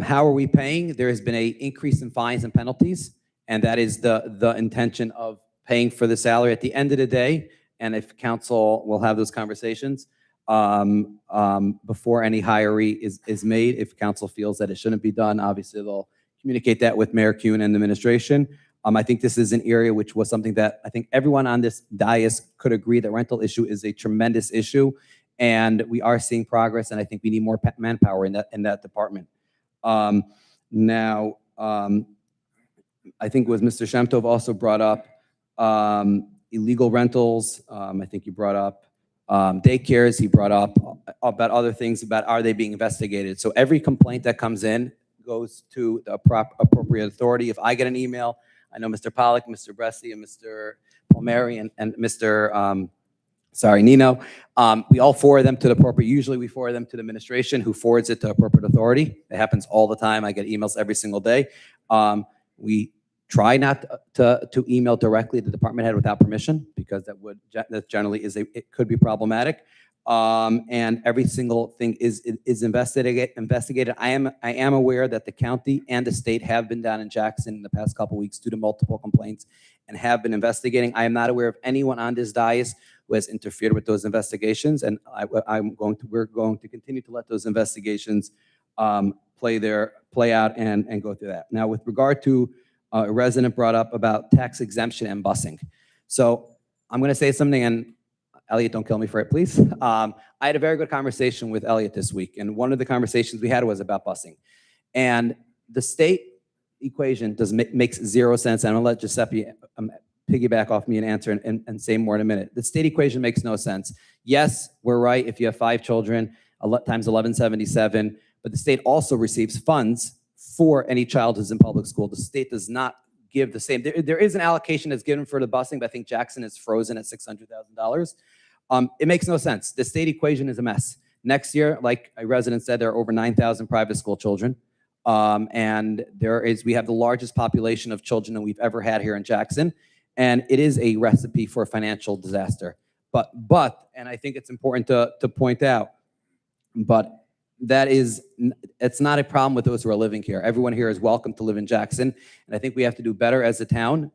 How are we paying? There has been an increase in fines and penalties, and that is the intention of paying for the salary at the end of the day. And if council will have those conversations before any hiree is made, if council feels that it shouldn't be done, obviously they'll communicate that with Mayor Kuhn and the administration. I think this is an area which was something that I think everyone on this dais could agree that rental issue is a tremendous issue. and we are seeing progress, and I think we need more manpower in that department. Now, I think it was Mr. Shemtov also brought up illegal rentals. I think he brought up daycares. He brought up about other things about are they being investigated. So every complaint that comes in goes to the appropriate authority. If I get an email, I know Mr. Pollack, Mr. Bresci, and Mr. Palmieri and Mr. Nino, we all forward them to the appropriate, usually we forward them to the administration who forwards it to appropriate authority. It happens all the time. I get emails every single day. We try not to email directly the department head without permission because that generally it could be problematic. And every single thing is investigated. I am aware that the county and the state have been down in Jackson in the past couple of weeks due to multiple complaints and have been investigating. I am not aware of anyone on this dais who has interfered with those investigations, and we're going to continue to let those investigations play out and go through that. Now, with regard to a resident brought up about tax exemption and busing. So I'm going to say something, and Elliot, don't kill me for it, please. I had a very good conversation with Elliot this week, and one of the conversations we had was about busing. And the state equation makes zero sense. And I'm going to let Giuseppe piggyback off me and answer and say more in a minute. The state equation makes no sense. Yes, we're right. If you have 5 children, times 1177, but the state also receives funds for any child who's in public school. The state does not give the same. There is an allocation that's given for the busing, but I think Jackson is frozen at $600,000. It makes no sense. The state equation is a mess. Next year, like a resident said, there are over 9,000 private school children. And we have the largest population of children that we've ever had here in Jackson. And it is a recipe for financial disaster. But, and I think it's important to point out, but it's not a problem with those who are living here. Everyone here is welcome to live in Jackson. And I think we have to do better as a town,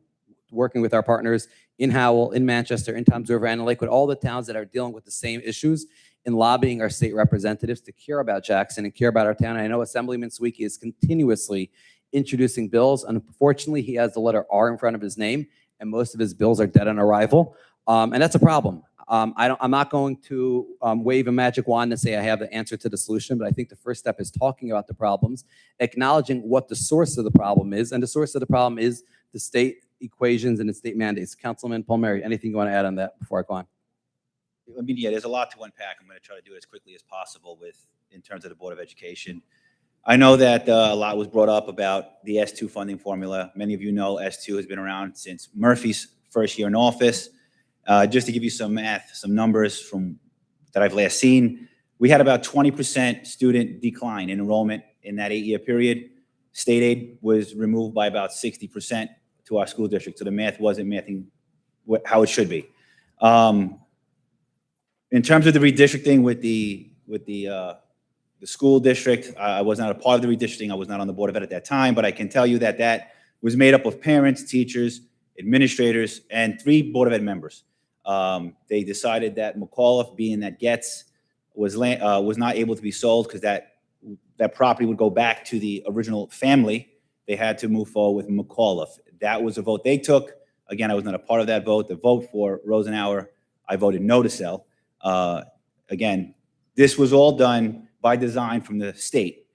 working with our partners in Howell, in Manchester, in Toms River, and in Lakewood, all the towns that are dealing with the same issues, in lobbying our state representatives to care about Jackson and care about our town. And I know Assemblyman Sweeky is continuously introducing bills. Unfortunately, he has the letter R in front of his name, and most of his bills are dead on arrival. And that's a problem. I'm not going to wave a magic wand and say I have the answer to the solution, but I think the first step is talking about the problems, acknowledging what the source of the problem is, and the source of the problem is the state equations and the state mandates. Councilman Palmieri, anything you want to add on that before I go on? I mean, yeah, there's a lot to unpack. I'm going to try to do it as quickly as possible in terms of the Board of Education. I know that a lot was brought up about the S2 funding formula. Many of you know S2 has been around since Murphy's first year in office. Just to give you some math, some numbers from that I've last seen, we had about 20% student decline in enrollment in that 8-year period. State aid was removed by about 60% to our school district, so the math wasn't mathing how it should be. In terms of the redistricting with the school district, I was not a part of the redistricting. I was not on the Board of Ed at that time, but I can tell you that that was made up of parents, teachers, administrators, and 3 Board of Ed members. They decided that McAuliffe, being that Getz was not able to be sold because that property would go back to the original family. They had to move forward with McAuliffe. That was a vote they took. Again, I was not a part of that vote. The vote for Rosenauer, I voted no to sell. Again, this was all done by design from the state.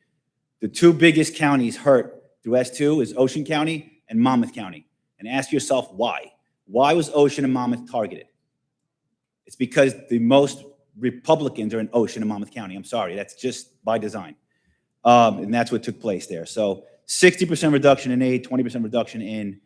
The 2 biggest counties hurt through S2 is Ocean County and Monmouth County. And ask yourself why. Why was Ocean and Monmouth targeted? It's because the most Republicans are in Ocean and Monmouth County. I'm sorry, that's just by design. And that's what took place there. So 60% reduction in aid, 20% reduction in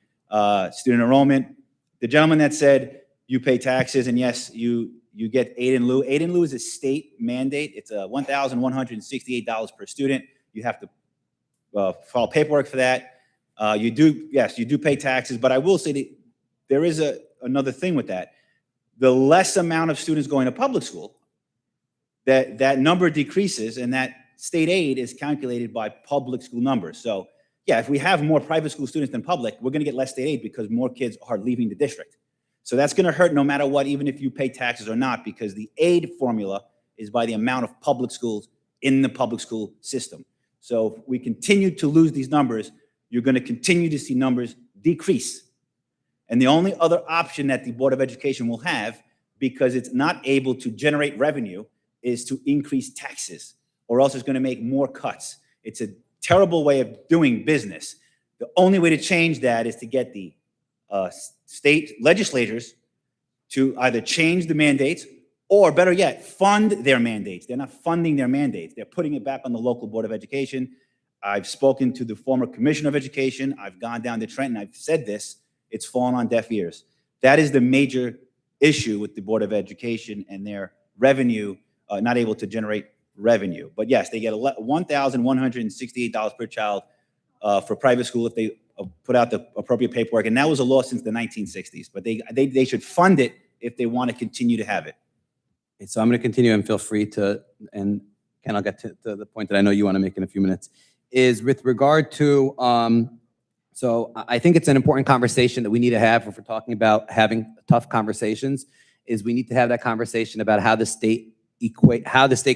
student enrollment. The gentleman that said you pay taxes and yes, you get aid in lieu. Aid in lieu is a state mandate. It's $1,168 per student. You have to file paperwork for that. You do pay taxes, but I will say that there is another thing with that. The less amount of students going to public school, that number decreases, and that state aid is calculated by public school numbers. So yeah, if we have more private school students than public, we're going to get less state aid because more kids are leaving the district. So that's going to hurt no matter what, even if you pay taxes or not, because the aid formula is by the amount of public schools in the public school system. So if we continue to lose these numbers, you're going to continue to see numbers decrease. And the only other option that the Board of Education will have, because it's not able to generate revenue is to increase taxes, or else it's going to make more cuts. It's a terrible way of doing business. The only way to change that is to get the state legislators to either change the mandates or, better yet, fund their mandates. They're not funding their mandates. They're putting it back on the local Board of Education. I've spoken to the former Commissioner of Education. I've gone down to Trenton. I've said this. It's fallen on deaf ears. That is the major issue with the Board of Education and their revenue, not able to generate revenue. But yes, they get $1,168 per child for private school if they put out the appropriate paperwork. And that was a law since the 1960s. But they should fund it if they want to continue to have it. So I'm going to continue, and feel free to, and Ken, I'll get to the point that I know you want to make in a few minutes, is with regard to, so I think it's an important conversation that we need to have if we're talking about having tough conversations, is we need to have that conversation about how the state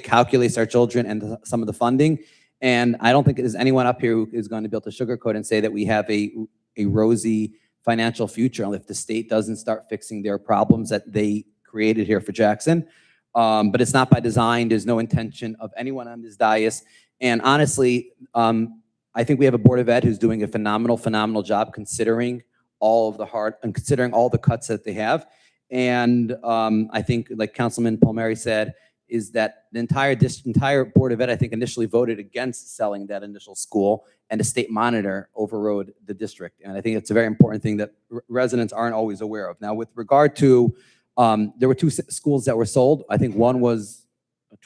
calculates our children and some of the funding. And I don't think there's anyone up here who is going to be able to sugarcoat and say that we have a rosy financial future if the state doesn't start fixing their problems that they created here for Jackson. But it's not by design. There's no intention of anyone on this dais. And honestly, I think we have a Board of Ed who's doing a phenomenal job considering all of considering all the cuts that they have. And I think, like Councilman Palmieri said, is that the entire Board of Ed, I think, initially voted against selling that initial school, and the state monitor overrode the district. And I think it's a very important thing that residents aren't always aware of. Now, with regard to, there were two schools that were sold. I think one was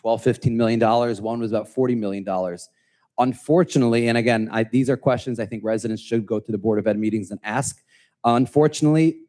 $12–15 million. One was about $40 million. Unfortunately, and again, these are questions I think residents should go to the Board of Ed meetings and ask. Unfortunately,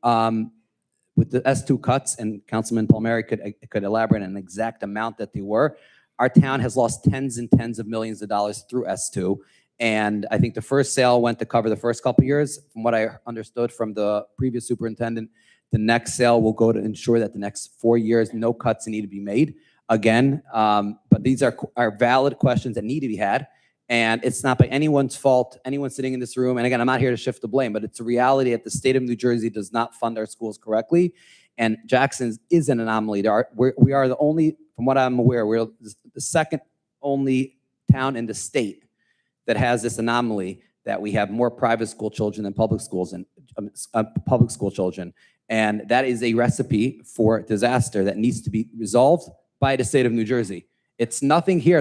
with the S2 cuts, and Councilman Palmieri could elaborate on an exact amount that they were, our town has lost tens and tens of millions of dollars through S2. And I think the first sale went to cover the first couple of years. From what I understood from the previous superintendent, the next sale will go to ensure that the next 4 years, no cuts need to be made again. But these are valid questions that need to be had. And it's not by anyone's fault, anyone sitting in this room. And again, I'm not here to shift the blame, but it's a reality that the state of New Jersey does not fund our schools correctly. And Jackson is an anomaly. We are the only, from what I'm aware, we're the second only town in the state that has this anomaly that we have more private school children than public schools and public school children. And that is a recipe for disaster that needs to be resolved by the state of New Jersey. It's nothing here.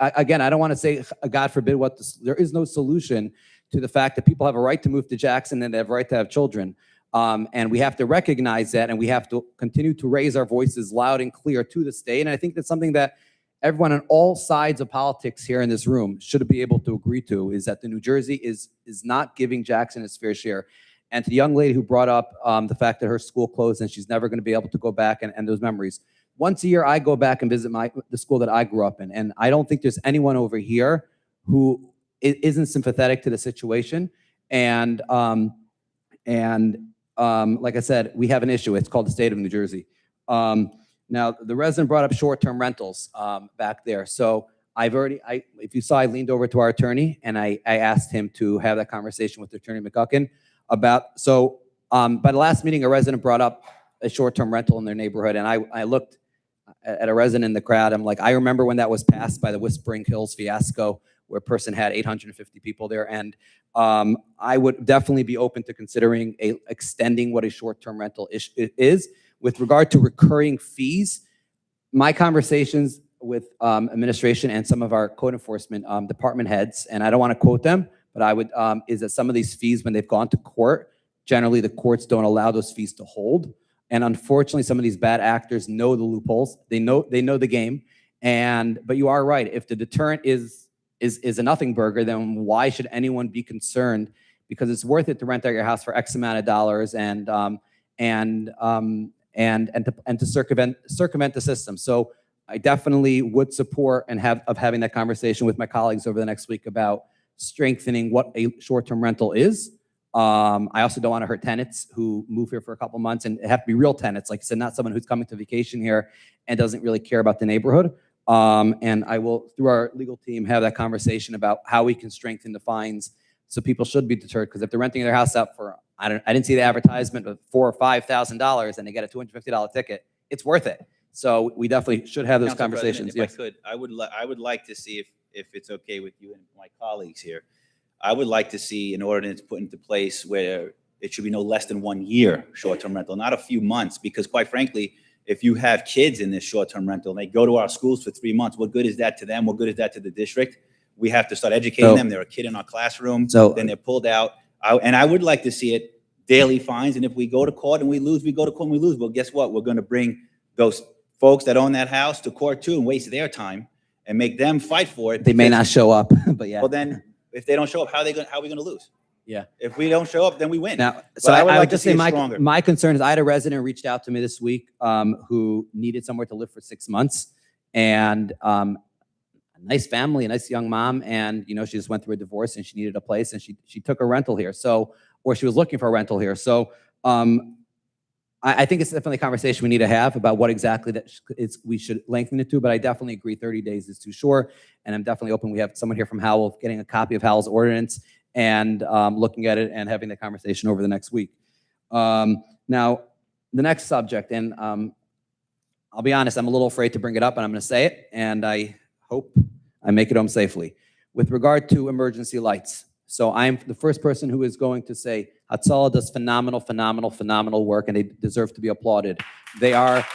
Again, I don't want to say, God forbid, there is no solution to the fact that people have a right to move to Jackson and they have a right to have children. And we have to recognize that, and we have to continue to raise our voices loud and clear to the state. And I think that's something that everyone on all sides of politics here in this room should be able to agree to, is that the New Jersey is not giving Jackson its fair share. And to the young lady who brought up the fact that her school closed and she's never going to be able to go back and those memories. Once a year, I go back and visit the school that I grew up in. And I don't think there's anyone over here who isn't sympathetic to the situation. And like I said, we have an issue. It's called the state of New Jersey. Now, the resident brought up short-term rentals back there. So if you saw, I leaned over to our attorney and I asked him to have that conversation with Attorney McGuckin about, by the last meeting, a resident brought up a short-term rental in their neighborhood. And I looked at a resident in the crowd. I'm like, I remember when that was passed by the Whispering Hills fiasco, where a person had 850 people there. And I would definitely be open to considering extending what a short-term rental is. With regard to recurring fees, my conversations with administration and some of our code enforcement department heads, and I don't want to quote them, but I would, is that some of these fees, when they've gone to court, generally the courts don't allow those fees to hold. And unfortunately, some of these bad actors know the loopholes. They know the game. But you are right. If the deterrent is a nothing burger, then why should anyone be concerned? Because it's worth it to rent out your house for X amount of dollars and to circumvent the system. So I definitely would support having that conversation with my colleagues over the next week about strengthening what a short-term rental is. I also don't want to hurt tenants who move here for a couple months, and have to be real tenants, like I said, not someone who's coming to vacation here and doesn't really care about the neighborhood. And I will, through our legal team, have that conversation about how we can strengthen the fines so people should be deterred. Because if they're renting their house out for, I didn't see the advertisement of $4,000 or $5,000 and they get a $250 ticket, it's worth it. So we definitely should have those Council President, conversations. if Yes. I could, I would like to see if it's okay with you and my colleagues here. I would like to see an ordinance put into place where it should be no less than 1 year short-term rental, not a few months, because quite frankly, if you have kids in this short-term rental and they go to our schools for 3 months, what good is that to them? What good is that to the district? We have to start educating them. They're a kid in our classroom, then they're pulled out. And I would like to see it daily fines. And if we go to court and we lose, we go to court and we lose. Well, guess what? We're going to bring those folks that own that house to court too and waste their time and make them fight for it. They may not show up, but yeah. Well, then if they don't show up, how are we going to lose? Yeah. If we don't show up, then we win. Now, But so I would would like to just see say it my stronger. my concern is I had a resident reached out to me this week who needed somewhere to live for 6 months, and a nice family, a nice young mom, and she just went through a divorce and she needed a place, and she took a rental here. So, or she was looking for a rental here. So, I think it's definitely a conversation we need to have about what exactly we should lengthen it to. But I definitely agree 30 days is too short, and I'm definitely open. We have someone here from Howell getting a copy of Howell's ordinance and looking at it and having the conversation over the next week. Now, the next subject, and I'll be honest, I'm a little afraid to bring it up, and I'm going to say it, and I hope I make it home safely. With regard to emergency lights, so I'm the first person who is going to say Hatzalah does phenomenal, phenomenal, phenomenal work, and they deserve to be applauded. They are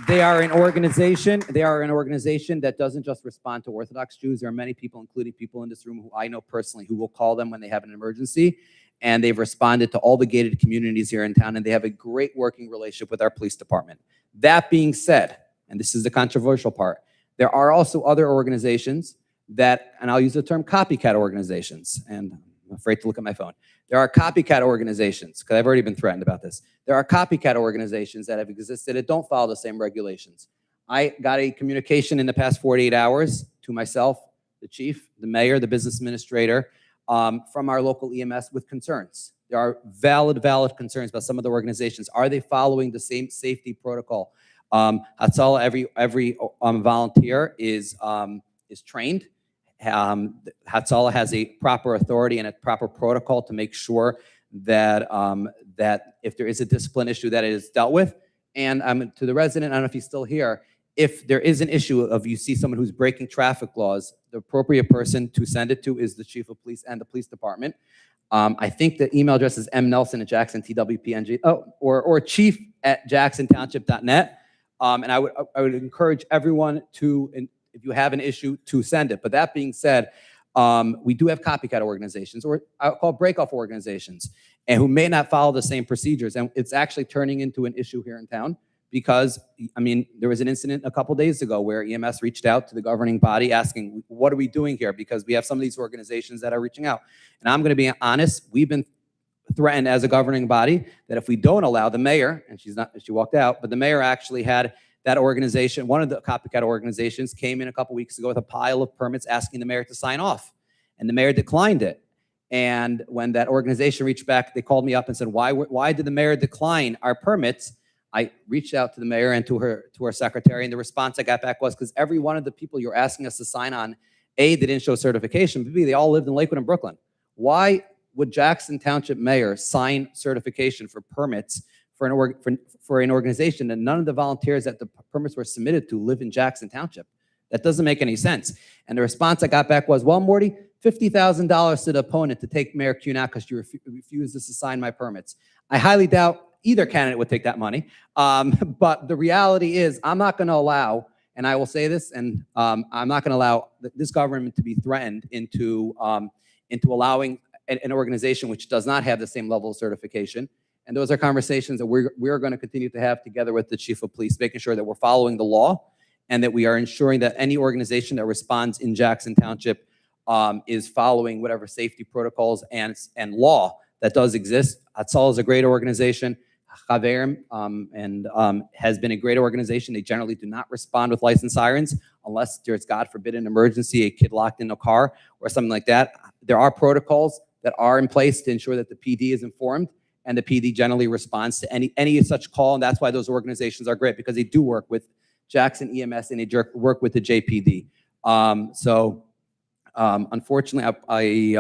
an organization. They are an organization that doesn't just respond to Orthodox Jews. There are many people, including people in this room who I know personally, who will call them when they have an emergency, and they've responded to all the gated communities here in town, and they have a great working relationship with our police department. That being said, and this is the controversial part, there are also other organizations that, and I'll use the term copycat organizations, and I'm afraid to look at my phone. There are copycat organizations, because I've already been threatened about this. There are copycat organizations that have existed that don't follow the same regulations. I got a communication in the past 48 hours to myself, the chief, the mayor, the business administrator, from our local EMS with concerns. There are valid concerns about some of the organizations. Are they following the same safety protocol? Hatzalah, every volunteer is trained. Hatzalah has a proper authority and a proper protocol to make sure that that if there is a discipline issue, that it is dealt with. And to the resident, I don't know if he's still here, if there is an issue of you see someone who's breaking traffic laws, the appropriate person to send it to is the chief of police and the police department. I think the email address is mnelson@jackson.twpng, or chief@jacksontownship.net. And I would encourage everyone to, if you have an issue, to send it. But that being said, we do have copycat organizations, or I'll call break-off organizations, and who may not follow the same procedures. And it's actually turning into an issue here in town because, I mean, there was an incident a couple days ago where EMS reached out to the governing body asking, what are we doing here? Because we have some of these organizations that are reaching out. And I'm going to be honest, we've been threatened as a governing body that if we don't allow the mayor, and she walked out, but the mayor actually had that organization, one of the copycat organizations came in a couple weeks ago with a pile of permits asking the mayor to sign off. And the mayor declined it. And when that organization reached back, they called me up and said, why did the mayor decline our permits? I reached out to the mayor and to her secretary, and the response I got back was, because every one of the people you're asking us to sign on, A, they didn't show certification, but B, they all lived in Lakewood and Brooklyn. Why would Jackson Township mayor sign certification for permits for an organization that none of the volunteers that the permits were submitted to live in Jackson Township? That doesn't make any sense. And the response I got back was, well, Morty, $50,000 to the opponent to take Mayor Kuhn out because you refused to sign my permits. I highly doubt either candidate would take that money. But the reality is I'm not going to allow, and I will say this, and I'm not going to allow this government to be threatened into allowing an organization which does not have the same level of certification. And those are conversations that we're going to continue to have together with the chief of police, making sure that we're following the law and that we are ensuring that any organization that responds in Jackson Township is following whatever safety protocols and law that does exist. Hatzalah is a great organization. Chaverim has been a great organization. They generally do not respond with license sirens unless there's, God forbid, an emergency, a kid locked in a car or something like that. There are protocols that are in place to ensure that the PD is informed, and the PD generally responds to any such call, and that's why those organizations are great, because they do work with Jackson EMS and they work with the JPD. Unfortunately,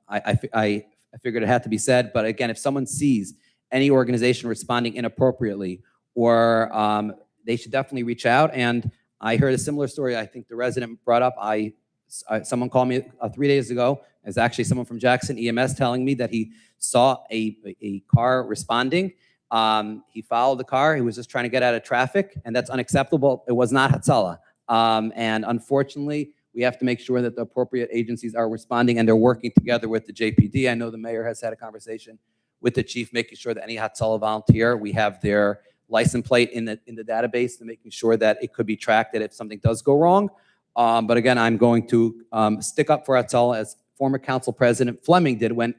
I figured it had to be said, but again, if someone sees any organization responding inappropriately, or they should definitely reach out. And I heard a similar story. I think the resident brought up. Someone called me 3 days ago. It's actually someone from Jackson EMS telling me that he saw a car responding. He followed the car. He was just trying to get out of traffic, and that's unacceptable. It was not Hatzalah. And unfortunately, we have to make sure that the appropriate agencies are responding and they're working together with the JPD. I know the mayor has had a conversation with the chief, making sure that any Hatzalah volunteer, we have their license plate in the database and making sure that it could be tracked that if something does go wrong. But again, I'm going to stick up for Hatzalah as former council president Fleming did when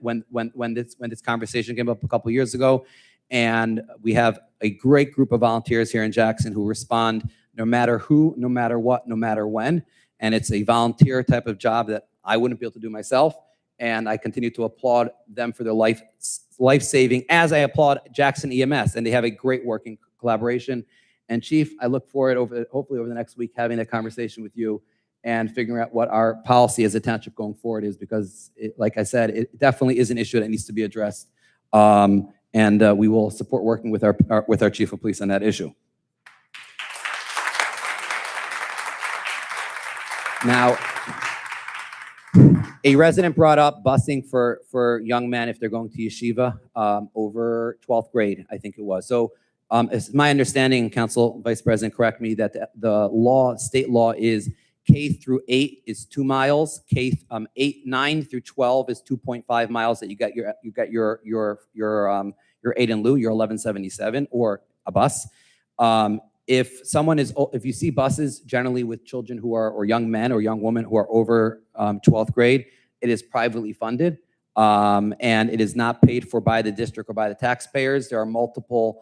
this conversation came up a couple years ago. And we have a great group of volunteers here in Jackson who respond no matter who, no matter what, no matter when. And it's a volunteer type of job that I wouldn't be able to do myself. And I continue to applaud them for their life-saving, as I applaud Jackson EMS. And they have a great working collaboration. And Chief, I look forward hopefully over the next week having a conversation with you and figuring out what our policy as a township going forward is, because like I said, it definitely is an issue that needs to be addressed. And we will support working with our chief of police on that issue. Now, a resident brought up busing for young men if they're going to yeshiva over 12th grade, I think it was. So it's my understanding, Council Vice President, correct me, that the law, state law is K through 8 is 2 miles. 9 through 12 is 2.5 miles. That you got your 8 in lieu, your 1177, or a bus. If you see buses generally with children who are, or young men or young women who are over 12th grade, it is privately funded, and it is not paid for by the district or by the taxpayers. There are multiple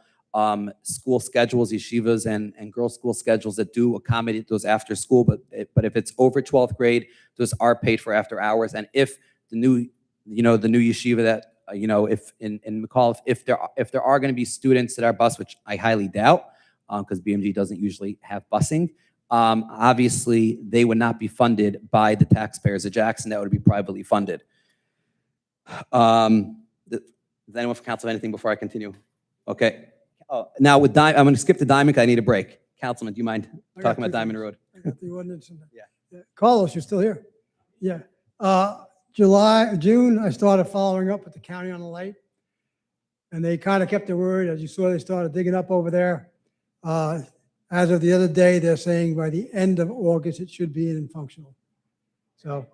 school schedules, yeshivas and girls' school schedules that do accommodate those after school, but if it's over 12th grade, those are paid for after hours. And if the new yeshiva that if in McCall, if there are going to be students that are bused, which I highly doubt, because BMG doesn't usually have busing, obviously they would not be funded by the taxpayers of Jackson. That would be privately funded. Does anyone from council have anything before I continue? Okay. Now with I'm going to skip to Diamond because I need a break. Councilman, do you mind talking about Diamond Road? I got the ordinance. Yeah. Carlos, you're still here? Yeah. June, I started following up with the county on the light. And they kind of kept their word. As you saw, they started digging up over there. As of the other day, they're saying by the end of August, it should be in and functional.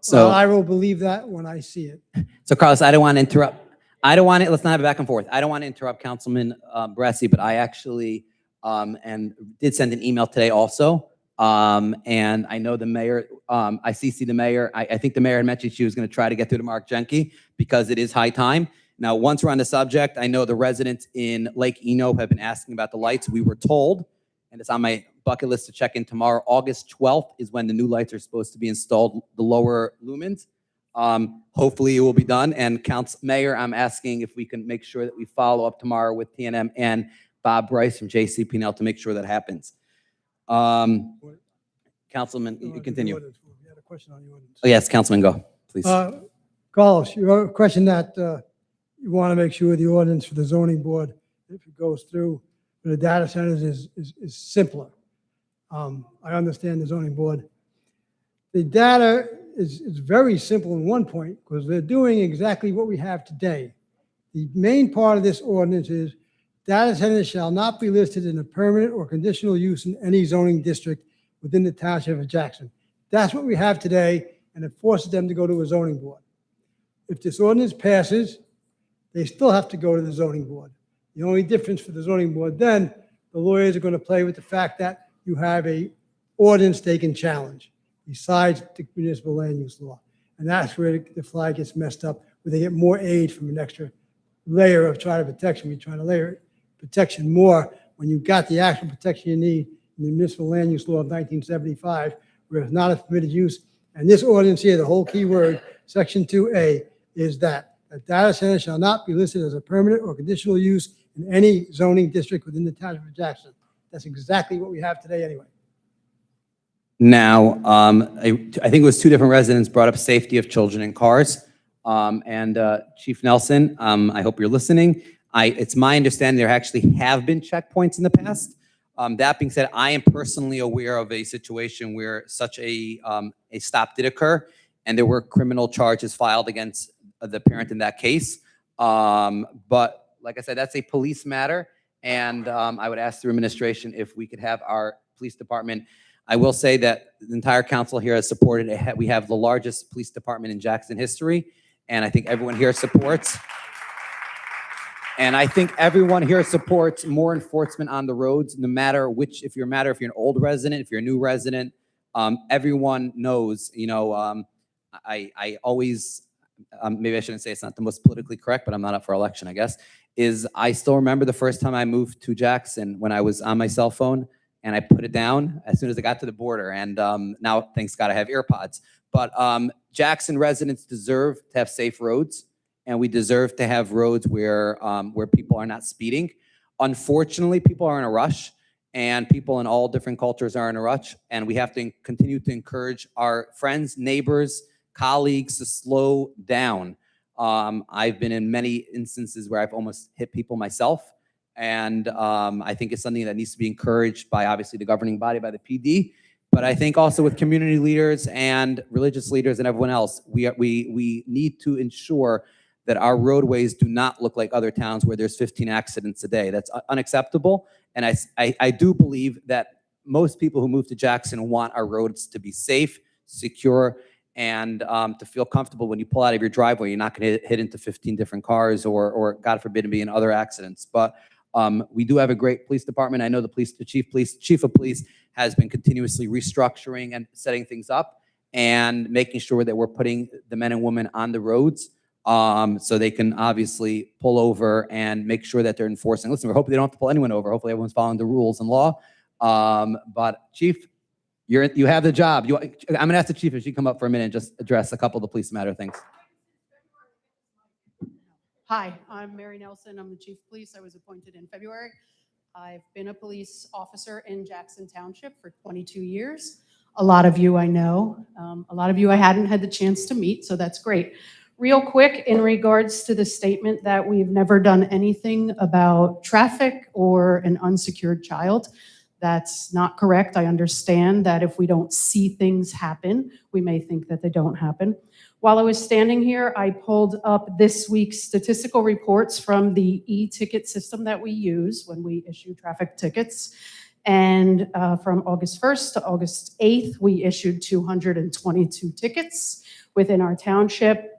So I will believe that when I see it. So Carlos, I don't want to interrupt. Let's not have it back and forth. I don't want to interrupt Councilman Baresi, but I actually and did send an email today also. And I know the mayor, I CC the mayor. I think the mayor had mentioned she was going to try to get through to Mark Jenke because it is high time. Now, once we're on the subject, I know the residents in Lake Eno have been asking about the lights. We were told, and it's on my bucket list to check in tomorrow, August 12th is when the new lights are supposed to be installed, the lower lumens. Hopefully it will be done. And Mayor, I'm asking if we can make sure that we follow up tomorrow with TNM and Bob Bryce from JCP&L to make sure that happens. Councilman, you continue. You had a question on the ordinance. Oh, yes, Councilman, go, please. Carlos, you have a question that you want to make sure the ordinance for the zoning board, if it goes through for the data centers, is simpler. I understand the zoning board. The data is very simple in one point because they're doing exactly what we have today. The main part of this ordinance is data centers shall not be listed in a permanent or conditional use in any zoning district within the township of Jackson. That's what we have today, and it forces them to go to a zoning board. If this ordinance passes, they still have to go to the zoning board. The only difference for the zoning board then, the lawyers are going to play with the fact that you have a ordinance they can challenge besides the municipal land use law. And that's where the flag gets messed up, where they get more aid from an extra layer of trying to protection. You're trying to layer protection more when you've got the actual protection you need in the municipal land use law of 1975, where it's not a permitted use. And this ordinance here, the whole key word, section 2A, is that a data center shall not be listed as a permanent or conditional use in any zoning district within the township of Jackson. That's exactly what we have today anyway. Now, I think it was two different residents brought up safety of children in cars. And Chief Nelson, I hope you're listening. It's my understanding there actually have been checkpoints in the past. That being said, I am personally aware of a situation where such a stop did occur, and there were criminal charges filed against the parent in that case. But like I said, that's a police matter, and I would ask the administration if we could have our police department. I will say that the entire council here has supported it. We have the largest police department in Jackson history, and I think everyone here supports. And I think everyone here supports more enforcement on the roads, no matter which, if you're an old resident, if you're a new resident, everyone knows, I always, maybe I shouldn't say it's not the most politically correct, but I'm not up for election, I guess, is I still remember the first time I moved to Jackson when I was on my cell phone and I put it down as soon as I got to the border. And now, thanks God, I have AirPods. But Jackson residents deserve to have safe roads. And we deserve to have roads where people are not speeding. Unfortunately, people are in a rush, and people in all different cultures are in a rush, and we have to continue to encourage our friends, neighbors, colleagues to slow down. I've been in many instances where I've almost hit people myself, and I think it's something that needs to be encouraged by, obviously, the governing body, by the PD, but I think also with community leaders and religious leaders and everyone else, we need to ensure that our roadways do not look like other towns where there's 15 accidents a day. That's unacceptable. And I do believe that most people who move to Jackson want our roads to be safe, secure, and to feel comfortable when you pull out of your driveway. You're not going to hit into 15 different cars or God forbid, be in other accidents. But we do have a great police department. I know the chief of police has been continuously restructuring and setting things up and making sure that we're putting the men and women on the roads. So they can obviously pull over and make sure that they're enforcing. Listen, we're hoping they don't have to pull anyone over. Hopefully everyone's following the rules and law. But Chief, you have the job. I'm gonna ask the Chief if she come up for a minute and just address a couple of the police matter things. Hi, I'm Mary Nelson. I'm the Chief of Police. I was appointed in February. I've been a police officer in Jackson Township for 22 years. A lot of you I know. A lot of you I hadn't had the chance to meet, so that's great. Real quick, in regards to the statement that we've never done anything about traffic or an unsecured child, that's not correct. I understand that if we don't see things happen, we may think that they don't happen. While I was standing here, I pulled up this week's statistical reports from the e-ticket system that we use when we issue traffic tickets. And from August 1st to August 8th, we issued 222 tickets within our township.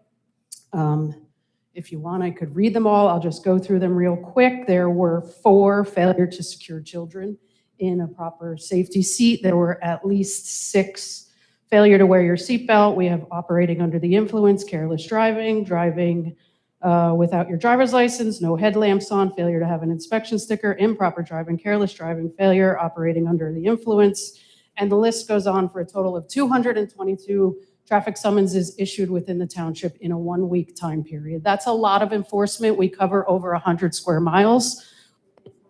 If you want, I could read them all. I'll just go through them real quick. There were 4 failure to secure children in a proper safety seat. There were at least 6 failure to wear your seatbelt. We have operating under the influence, careless driving, driving without your driver's license, no headlamps on, failure to have an inspection sticker, improper driving, careless driving, failure, operating under the influence. And the list goes on for a total of 222 traffic summonses issued within the township in a 1-week time period. That's a lot of enforcement. We cover over 100 square miles.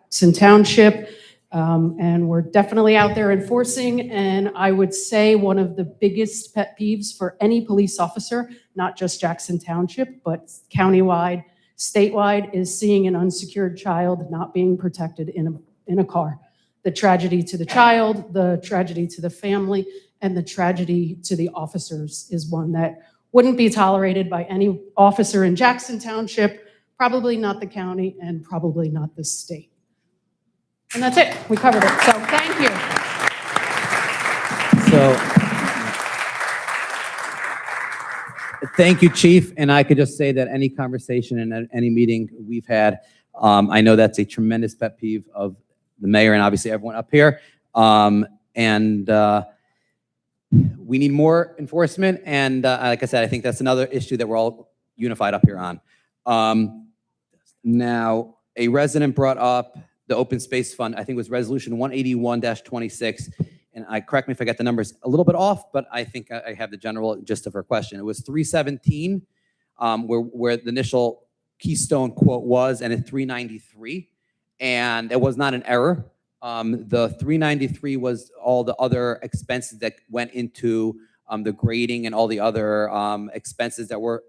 It's in township, and we're definitely out there enforcing. And I would say one of the biggest pet peeves for any police officer, not just Jackson Township, but countywide, statewide, is seeing an unsecured child not being protected in a car. The tragedy to the child, the tragedy to the family, and the tragedy to the officers is one that wouldn't be tolerated by any officer in Jackson Township, probably not the county, and probably not the state. And that's it. We covered it. So thank you. So thank you, Chief. And I could just say that any conversation and any meeting we've had, I know that's a tremendous pet peeve of the mayor and obviously everyone up here. We need more enforcement. And like I said, I think that's another issue that we're all unified up here on. Now, a resident brought up the open space fund. I think it was resolution 181-26. And correct me if I get the numbers a little bit off, but I think I have the general gist of her question. It was 317, where the initial keystone quote was, and at 393. And it was not an error. The 393 was all the other expenses that went into the grading and all the other expenses that were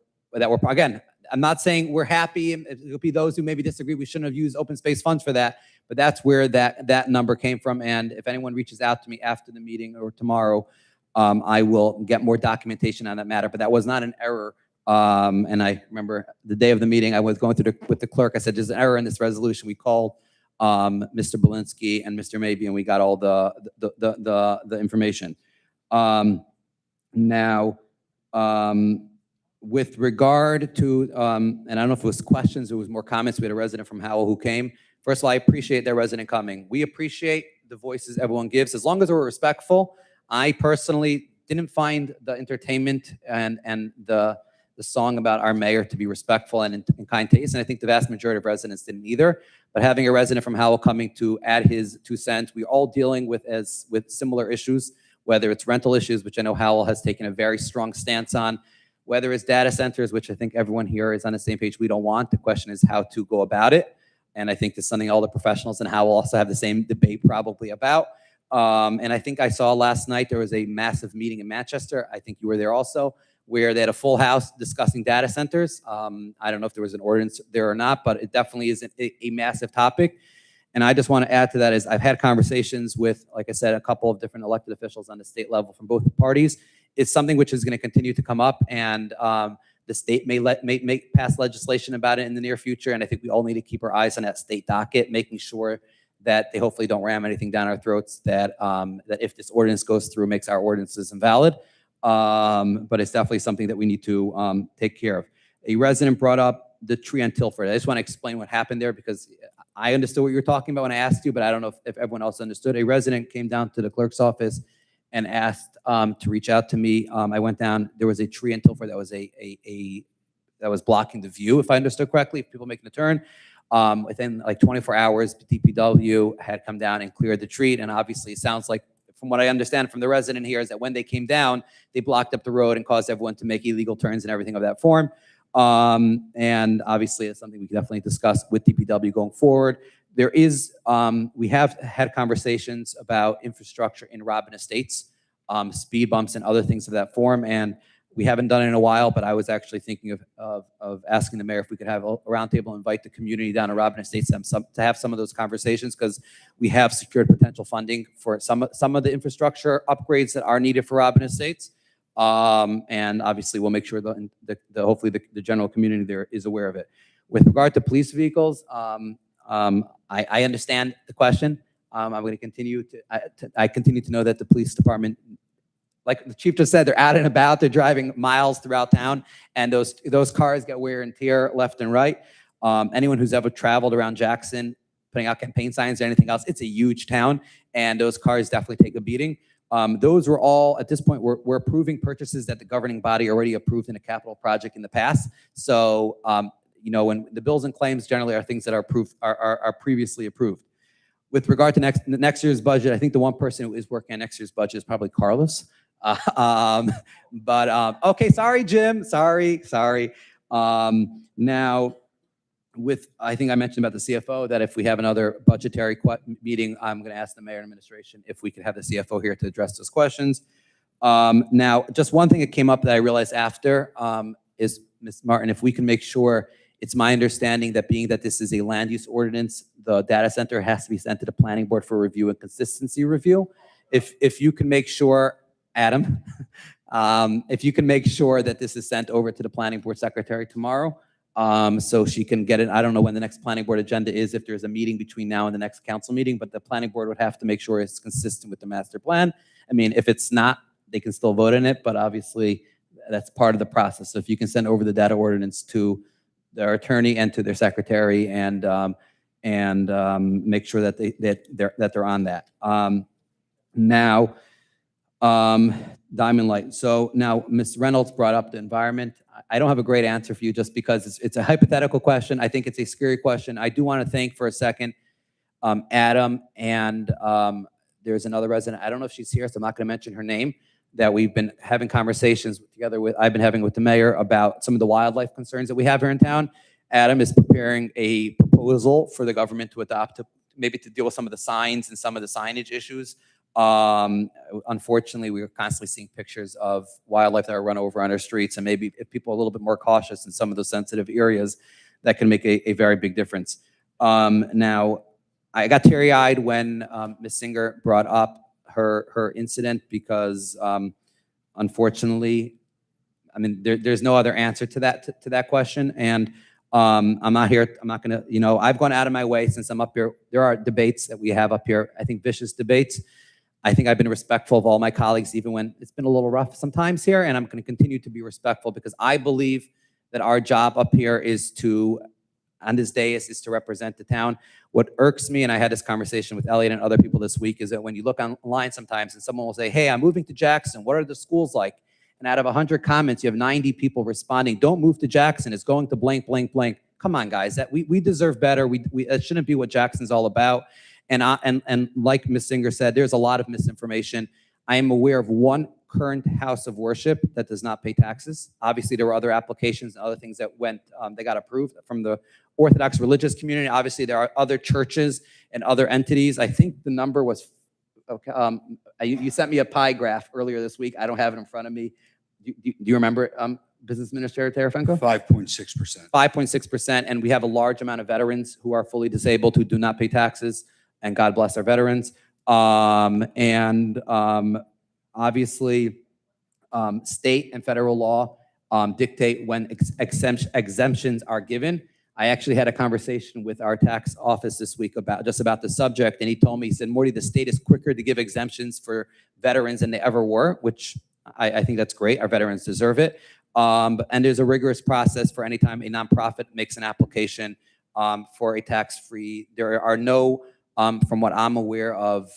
again, I'm not saying we're happy. It'll be those who maybe disagree. We shouldn't have used open space funds for that, but that's where that number came from. And if anyone reaches out to me after the meeting or tomorrow, I will get more documentation on that matter. But that was not an error. And I remember the day of the meeting, I was going through with the clerk. I said, "There's an error in this resolution." We called Mr. Belinsky and Mr. Maybe, and we got all the information. Now, with regard to, and I don't know if it was questions, or it was more comments. We had a resident from Howell who came. First of all, I appreciate that resident coming. We appreciate the voices everyone gives, as long as we're respectful. I personally didn't find the entertainment and the song about our mayor to be respectful and in kind taste, and I think the vast majority of residents didn't either. But having a resident from Howell coming to add his 2 cents, we're all dealing with similar issues, whether it's rental issues, which I know Howell has taken a very strong stance on, whether it's data centers, which I think everyone here is on the same page. We don't want. The question is how to go about it, and I think that's something all the professionals in Howell also have the same debate probably about. And I think I saw last night there was a massive meeting in Manchester. I think you were there also, where they had a full house discussing data centers. I don't know if there was an ordinance there or not, but it definitely is a massive topic. And I just want to add to that is I've had conversations with, like I said, a couple of different elected officials on the state level from both parties. It's something which is going to continue to come up, and the state may pass legislation about it in the near future. And I think we all need to keep our eyes on that state docket, making sure that they hopefully don't ram anything down our throats that if this ordinance goes through, makes our ordinances invalid. But it's definitely something that we need to take care of. A resident brought up the tree on Tilford. I just want to explain what happened there, because I understood what you were talking about when I asked you, but I don't know if everyone else understood. A resident came down to the clerk's office and asked to reach out to me. I went down. There was a tree in Tilford that was that was blocking the view, if I understood correctly, if people making a turn. Within like 24 hours, the DPW had come down and cleared the tree. And obviously, it sounds like, from what I understand from the resident here, is that when they came down, they blocked up the road and caused everyone to make illegal turns and everything of that form. And obviously, it's something we can definitely discuss with DPW going forward. There is, we have had conversations about infrastructure in Robin Estates, speed bumps and other things of that form. And we haven't done it in a while, but I was actually thinking of asking the mayor if we could have a roundtable and invite the community down to Robin Estates to have some of those conversations, because we have secured potential funding for some of the infrastructure upgrades that are needed for Robin Estates. And obviously, we'll make sure hopefully the general community there is aware of it. With regard to police vehicles, I understand the question. I'm going to continue I continue to know that the police department, like the chief just said, they're out and about, they're driving miles throughout town, and those cars get wear and tear left and right. Anyone who's ever traveled around Jackson, putting out campaign signs or anything else, it's a huge town, and those cars definitely take a beating. Those were all, at this point, we're approving purchases that the governing body already approved in a capital project in the past. So, when the bills and claims generally are things that are approved, are previously approved. With regard to next year's budget, I think the one person who is working on next year's budget is probably Carlos. Okay, sorry, Jim. Sorry. Now, I think I mentioned about the CFO, that if we have another budgetary meeting, I'm going to ask the mayor and administration if we could have the CFO here to address those questions. Now, just one thing that came up that I realized after is, Ms. Martin, if we can make sure, it's my understanding that being that this is a land use ordinance, the data center has to be sent to the planning board for review and consistency review. If you can make sure, Adam, if you can make sure that this is sent over to the planning board secretary tomorrow, so she can get it. I don't know when the next planning board agenda is, if there's a meeting between now and the next council meeting, but the planning board would have to make sure it's consistent with the master plan. I mean, if it's not, they can still vote on it, but obviously that's part of the process. So if you can send over the data ordinance to their attorney and to their secretary, and make sure that they're on that. Now, Diamond Light. So now Ms. Reynolds brought up the environment. I don't have a great answer for you, just because it's a hypothetical question. I think it's a scary question. I do want to thank for a second Adam, and there's another resident. I don't know if she's here, so I'm not going to mention her name, that we've been having conversations I've been having with the mayor about some of the wildlife concerns that we have here in town. Adam is preparing a proposal for the government to adopt, maybe to deal with some of the signs and some of the signage issues Unfortunately, we are constantly seeing pictures of wildlife that are run over on our streets, and maybe if people are a little bit more cautious in some of those sensitive areas, that can make a very big difference. Now, I got teary-eyed when Ms. Singer brought up her incident because, unfortunately, I mean, there's no other answer to that question. And I'm not gonna, I've gone out of my way since I'm up here. There are debates that we have up here, I think vicious debates. I think I've been respectful of all my colleagues, even when it's been a little rough sometimes here, and I'm gonna continue to be respectful because I believe that our job up here is on this day is to represent the town. What irks me, and I had this conversation with Elliot and other people this week, is that when you look online sometimes and someone will say, hey, I'm moving to Jackson, what are the schools like? And out of 100 comments, you have 90 people responding, don't move to Jackson, it's going to blank, blank, blank. Come on, guys, we deserve better. That shouldn't be what Jackson's all about. And like Ms. Singer said, there's a lot of misinformation. I am aware of one current house of worship that does not pay taxes. Obviously, there were other applications and other things that they got approved from the Orthodox religious community. Obviously, there are other churches and other entities. I think the number was, okay, you sent me a pie graph earlier this week. I don't have it in front of me. Do you remember it, Business Administrator Terafenko? 5.6%. 5.6%, and we have a large amount of veterans who are fully disabled who do not pay taxes, and God bless our veterans. Obviously, state and federal law dictate when exemptions are given. I actually had a conversation with our tax office this week about the subject, and he told me, he said, Morty, the state is quicker to give exemptions for veterans than they ever were, which I think that's great. Our veterans deserve it. And there's a rigorous process for any time a nonprofit makes an application for a tax-free. There are no, from what I'm aware of,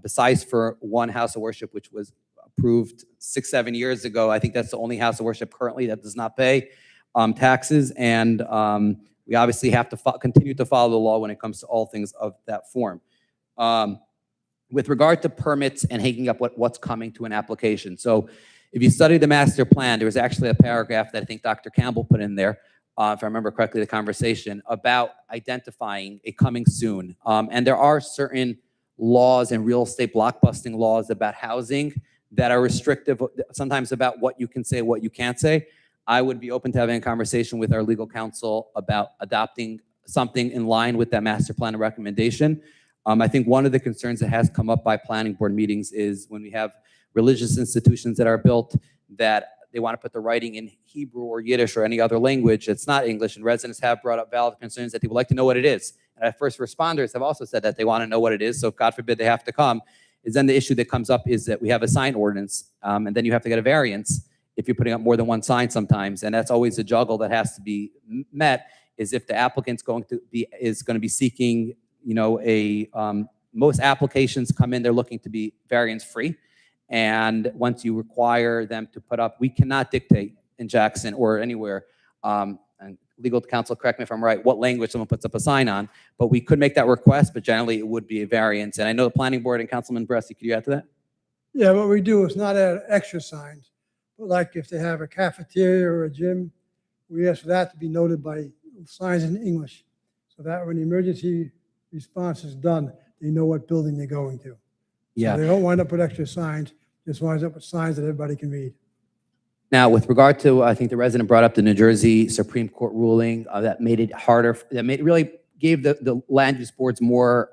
besides for one house of worship, which was approved 6-7 years ago. I think that's the only house of worship currently that does not pay taxes. And we obviously have to continue to follow the law when it comes to all things of that form. With regard to permits and hanging up what's coming to an application. So if you study the master plan, there was actually a paragraph that I think Dr. Campbell put in there, if I remember correctly, the conversation about identifying a coming soon. And there are certain laws and real estate blockbusting laws about housing that are restrictive, sometimes about what you can say, what you can't say. I would be open to having a conversation with our legal counsel about adopting something in line with that master plan recommendation. I think one of the concerns that has come up by planning board meetings is when we have religious institutions that are built that they want to put the writing in Hebrew or Yiddish or any other language that's not English, and residents have brought up valid concerns that they would like to know what it is. And our first responders have also said that they want to know what it is, so if God forbid they have to come, is then the issue that comes up is that we have a sign ordinance, and then you have to get a variance if you're putting up more than one sign sometimes, and that's always a juggle that has to be met, is if the applicant's going to be seeking, most applications come in, they're looking to be variance free. And once you require them to put up, we cannot dictate in Jackson or anywhere, and legal counsel, correct me if I'm right, what language someone puts up a sign on, but we could make that request, but generally it would be a variance. And I know the planning board and Councilman Bresci, could you add to that? Yeah, what we do is not add extra signs, but like if they have a cafeteria or a gym, we ask for that to be noted by signs in English, so that when the emergency response is done, they know what building they're going to. Yeah. So they don't wind up with extra signs, just winds up with signs that everybody can read. Now, with regard to, I think the resident brought up the New Jersey Supreme Court ruling that made it harder, really gave the land use boards more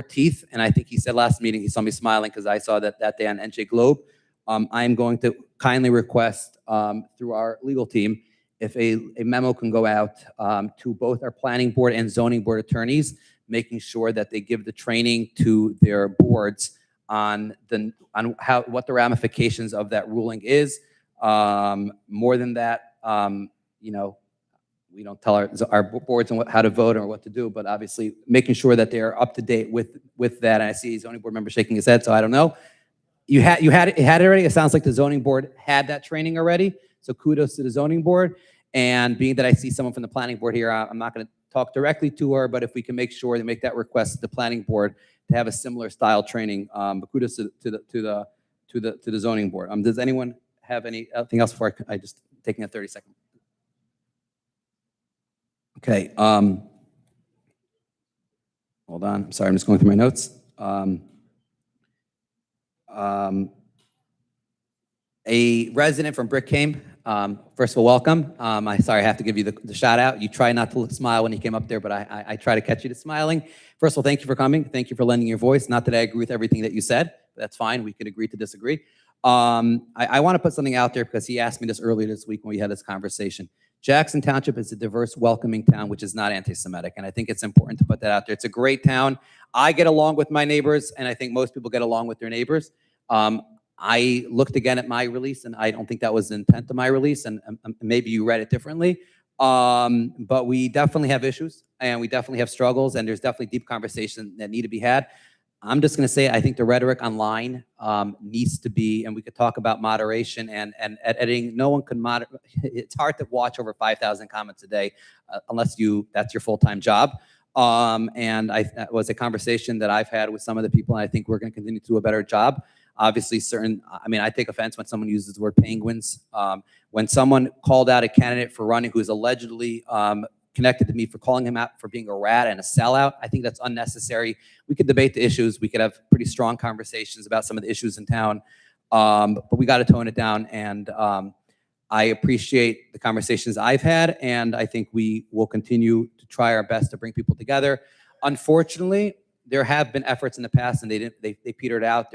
teeth. And I think he said last meeting, he saw me smiling because I saw that day on NJ Globe. I am going to kindly request through our legal team if a memo can go out to both our planning board and zoning board attorneys, making sure that they give the training to their boards on what the ramifications of that ruling is. More than that, we don't tell our boards how to vote or what to do, but obviously making sure that they're up to date with that. And I see zoning board member shaking his head, so I don't know. You had it already. It sounds like the zoning board had that training already. So kudos to the zoning board. And being that I see someone from the planning board here, I'm not going to talk directly to her, but if we can make sure to make that request to the planning board to have a similar style training, but kudos to the zoning board. Does anyone have anything else before I just taking a 30-second? Okay. Hold on. I'm sorry. I'm just going through my notes. A resident from Brickham. First of all, welcome. I have to give you the shout out. You try not to smile when you came up there, but I try to catch you to smiling. First of all, thank you for coming. Thank you for lending your voice. Not that I agree with everything that you said. But that's fine. We could agree to disagree. I want to put something out there because he asked me this earlier this week when we had this conversation. Jackson Township is a diverse, welcoming town, which is not anti-Semitic. And I think it's important to put that out there. It's a great town. I get along with my neighbors, and I think most people get along with their neighbors. I looked again at my release, and I don't think that was the intent of my release, and maybe you read it differently. But we definitely have issues, and we definitely have struggles, and there's definitely deep conversations that need to be had. I'm just going to say I think the rhetoric online needs to be, and we could talk about moderation and editing. No one can moderate. It's hard to watch over 5,000 comments a day unless that's your full-time job. And that was a conversation that I've had with some of the people, and I think we're going to continue to do a better job. Obviously, I take offense when someone uses the word penguins. When someone called out a candidate for running who is allegedly connected to me for calling him out for being a rat and a sellout, I think that's unnecessary. We could debate the issues. We could have pretty strong conversations about some of the issues in town, but we got to tone it down. And I appreciate the conversations I've had, and I think we will continue to try our best to bring people together. Unfortunately, there have been efforts in the past, and they petered out.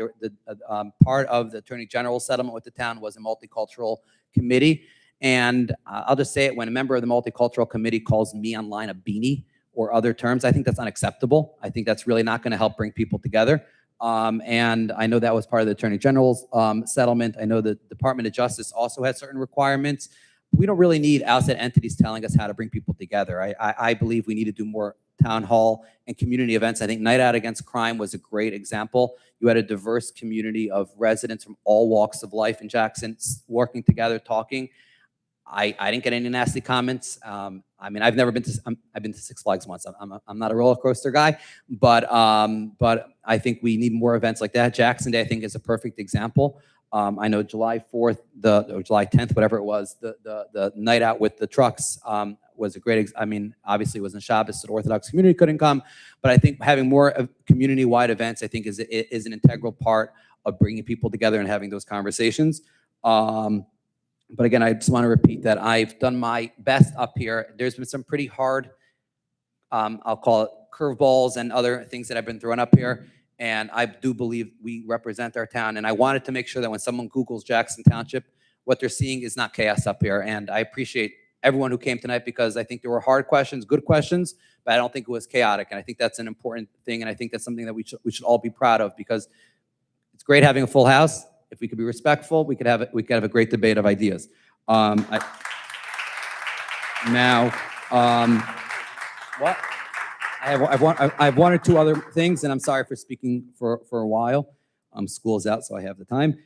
Part of the Attorney General's settlement with the town was a multicultural committee. And I'll just say it, when a member of the multicultural committee calls me online a beanie or other terms, I think that's unacceptable. I think that's really not going to help bring people together. And I know that was part of the Attorney General's settlement. I know the Department of Justice also has certain requirements. We don't really need outside entities telling us how to bring people together. I believe we need to do more town hall and community events. I think Night Out Against Crime was a great example. You had a diverse community of residents from all walks of life in Jackson working together, talking. I didn't get any nasty comments. I've been to Six Flags once. I'm not a roller coaster guy, but I think we need more events like that. Jackson Day, I think, is a perfect example. I know July 4th, or July 10th, whatever it was, the night out with the trucks was a great, obviously it wasn't Shabbos, so the Orthodox community couldn't come, but I think having more community-wide events, I think is an integral part of bringing people together and having those conversations. But again, I just want to repeat that I've done my best up here. There's been some pretty hard, I'll call it curveballs and other things that have been thrown up here. And I do believe we represent our town. And I wanted to make sure that when someone Googles Jackson Township, what they're seeing is not chaos up here. And I appreciate everyone who came tonight, because I think there were hard questions, good questions, but I don't think it was chaotic. And I think that's an important thing. And I think that's something that we should all be proud of, because it's great having a full house. If we could be respectful, we could have a great debate of ideas. What? I have one or two other things, and I'm sorry for speaking for a while. School's out, so I have the time.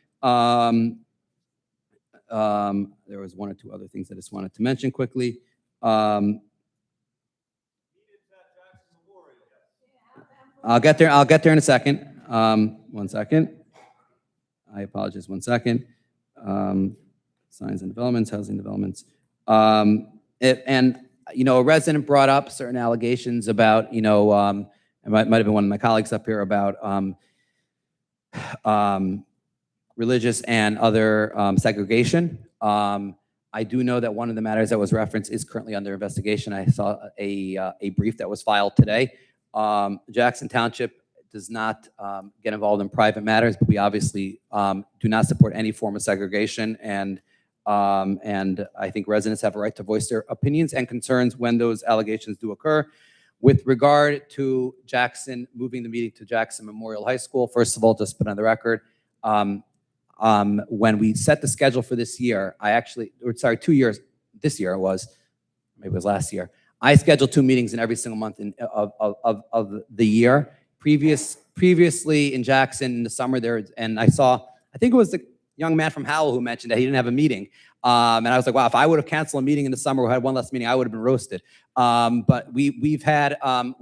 There was one or two other things I just wanted to mention quickly. I'll get there in a second. 1 second. I apologize. 1 second. Signs and developments, housing developments. A resident brought up certain allegations about, it might have been one of my colleagues up here, about religious and other segregation. I do know that one of the matters that was referenced is currently under investigation. I saw a brief that was filed today. Jackson Township does not get involved in private matters, but we obviously do not support any form of segregation. And I think residents have a right to voice their opinions and concerns when those allegations do occur. With regard to Jackson moving the meeting to Jackson Memorial High School, first of all, just put on the record, when we set the schedule for this year, 2 years, this year it was, maybe it was last year, I scheduled 2 meetings in every single month of the year. Previously in Jackson in the summer and I think it was the young man from Howell who mentioned that he didn't have a meeting. And I was like, wow, if I would have canceled a meeting in the summer or had one less meeting, I would have been roasted. But we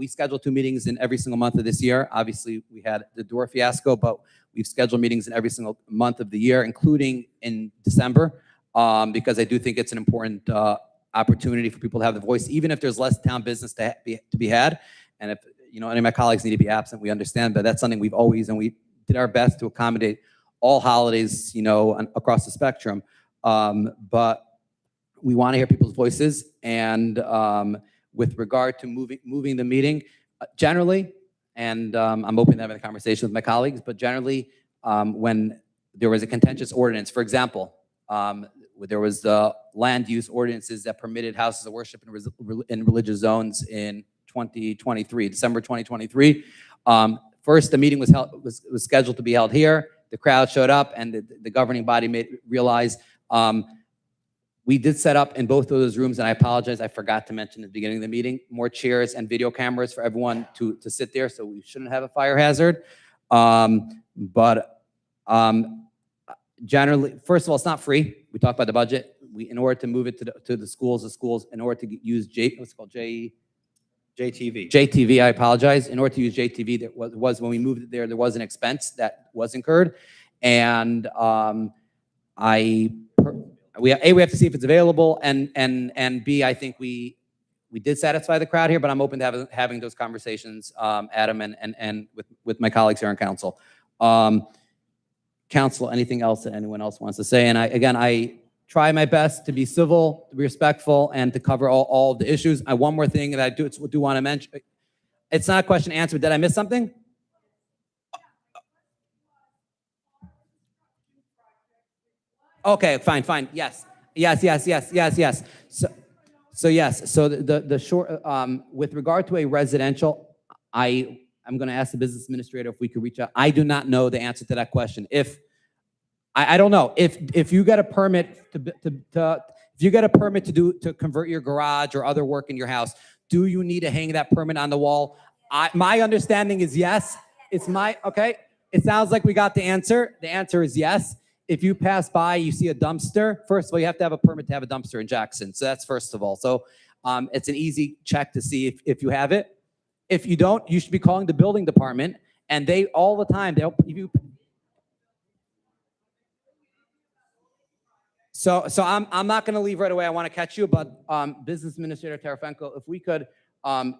scheduled 2 meetings in every single month of this year. Obviously, we had the door fiasco, but we've scheduled meetings in every single month of the year, including in December, because I do think it's an important opportunity for people to have the voice, even if there's less town business to be had. And if any of my colleagues need to be absent, we understand, but that's something we did our best to accommodate all holidays, across the spectrum. But we want to hear people's voices. And with regard to moving the meeting, generally, and I'm open to having a conversation with my colleagues, but generally, when there was a contentious ordinance, for example, there was the land use ordinances that permitted houses of worship in religious zones in 2023, December 2023. First, the meeting was scheduled to be held here. The crowd showed up, and the governing body realized we did set up in both of those rooms, and I apologize, I forgot to mention at the beginning of the meeting, more chairs and video cameras for everyone to sit there, so we shouldn't have a fire hazard. Generally, first of all, it's not free. We talked about the budget. In order to move it to the schools, in order to use JTV. JTV, I apologize. In order to use JTV, there was when we moved it there was an expense that was incurred, and we have to see if it's available, and B, I think we did satisfy the crowd here, but I'm open to having those conversations, Adam, and with my colleagues here on council. Council, anything else that anyone else wants to say? And I try my best to be civil, to be respectful, and to cover all of the issues. One more thing that I do want to mention. It's not a question and answer, but did I miss something? Okay, fine. Yes. So yes. So the short, with regard to a residential, I'm going to ask the business administrator if we could reach out. I do not know the answer to that question. I don't know if you get a permit to convert your garage or other work in your house, do you need to hang that permit on the wall? My understanding is yes. Okay. It sounds like we got the answer. The answer is yes. If you pass by, you see a dumpster. First of all, you have to have a permit to have a dumpster in Jackson. So that's first of all. So it's an easy check to see if you have it. If you don't, you should be calling the building department, and they all the time So I'm not going to leave right away. I want to catch you, but Business Administrator Tarafenko, if we could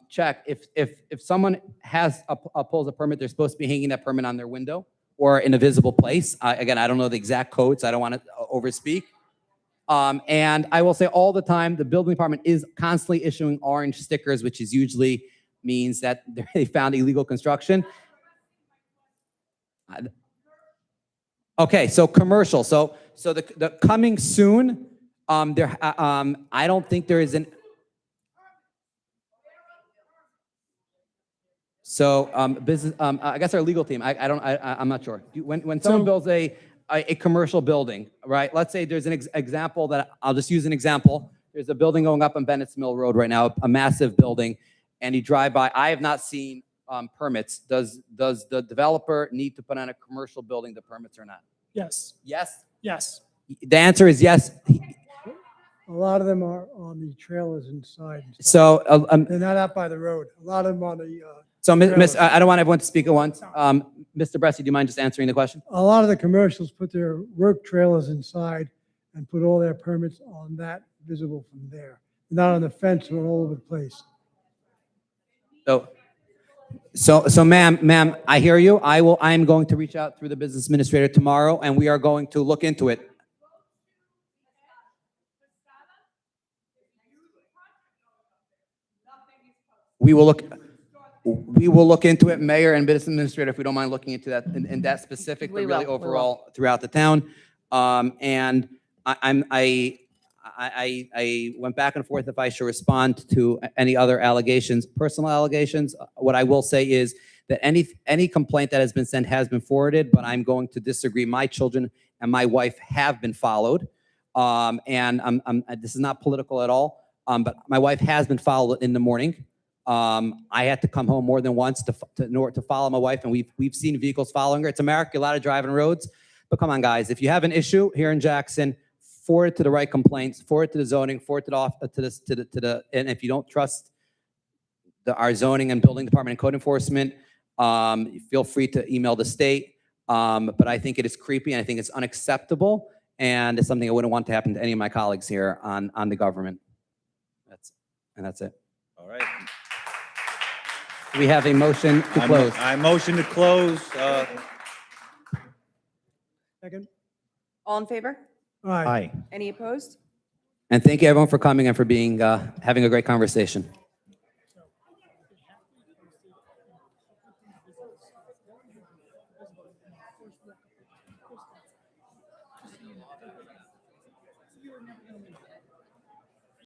check if someone pulls a permit, they're supposed to be hanging that permit on their window or in a visible place. Again, I don't know the exact codes. I don't want to overspeak. And I will say all the time, the building department is constantly issuing orange stickers, which is usually means that they found illegal construction. Okay, so commercial. So the coming soon. I don't think there is an. So business. I guess our legal team. I'm not sure. When someone builds a commercial building, right? Let's say there's an example that I'll just use an example. There's a building going up on Bennett's Mill Road right now, a massive building, and you drive by. I have not seen permits. Does the developer need to put on a commercial building the permits or not? Yes. Yes. Yes. The answer is yes. A lot of them are on the trailers inside. And So stuff. They're not out by the road. A lot of them on the. So Miss, trailers. I don't want everyone to speak at once. Mr. Bresci, do you mind just answering the question? A lot of the commercials put their work trailers inside and put all their permits on that visible from there, not on the fence or all over the place. So ma'am, I hear you. I am going to reach out through the business administrator tomorrow, and we are going to look into it. We will look into it, Mayor and Business Administrator, if we don't mind looking into that in that specific, but really overall throughout the town. And I went back and forth if I should respond to any other allegations, personal allegations. What I will say is that any complaint that has been sent has been forwarded, but I'm going to disagree. My children and my wife have been followed. And this is not political at all, but my wife has been followed in the morning. I had to come home more than once in order to follow my wife, and we've seen vehicles following her. It's America, a lot of driving roads, but come on, guys, if you have an issue here in Jackson, forward it to the right complaints, forward it to the zoning, forward it and if you don't trust our zoning and building department and code enforcement, feel free to email the state. But I think it is creepy, and I think it's unacceptable, and it's something I wouldn't want to happen to any of my colleagues here on the government. That's it. All right. We have a motion to close. I motion to close. Second? All in favor? Aye. Aye. Any opposed? And thank you everyone for coming and for being, having a great conversation.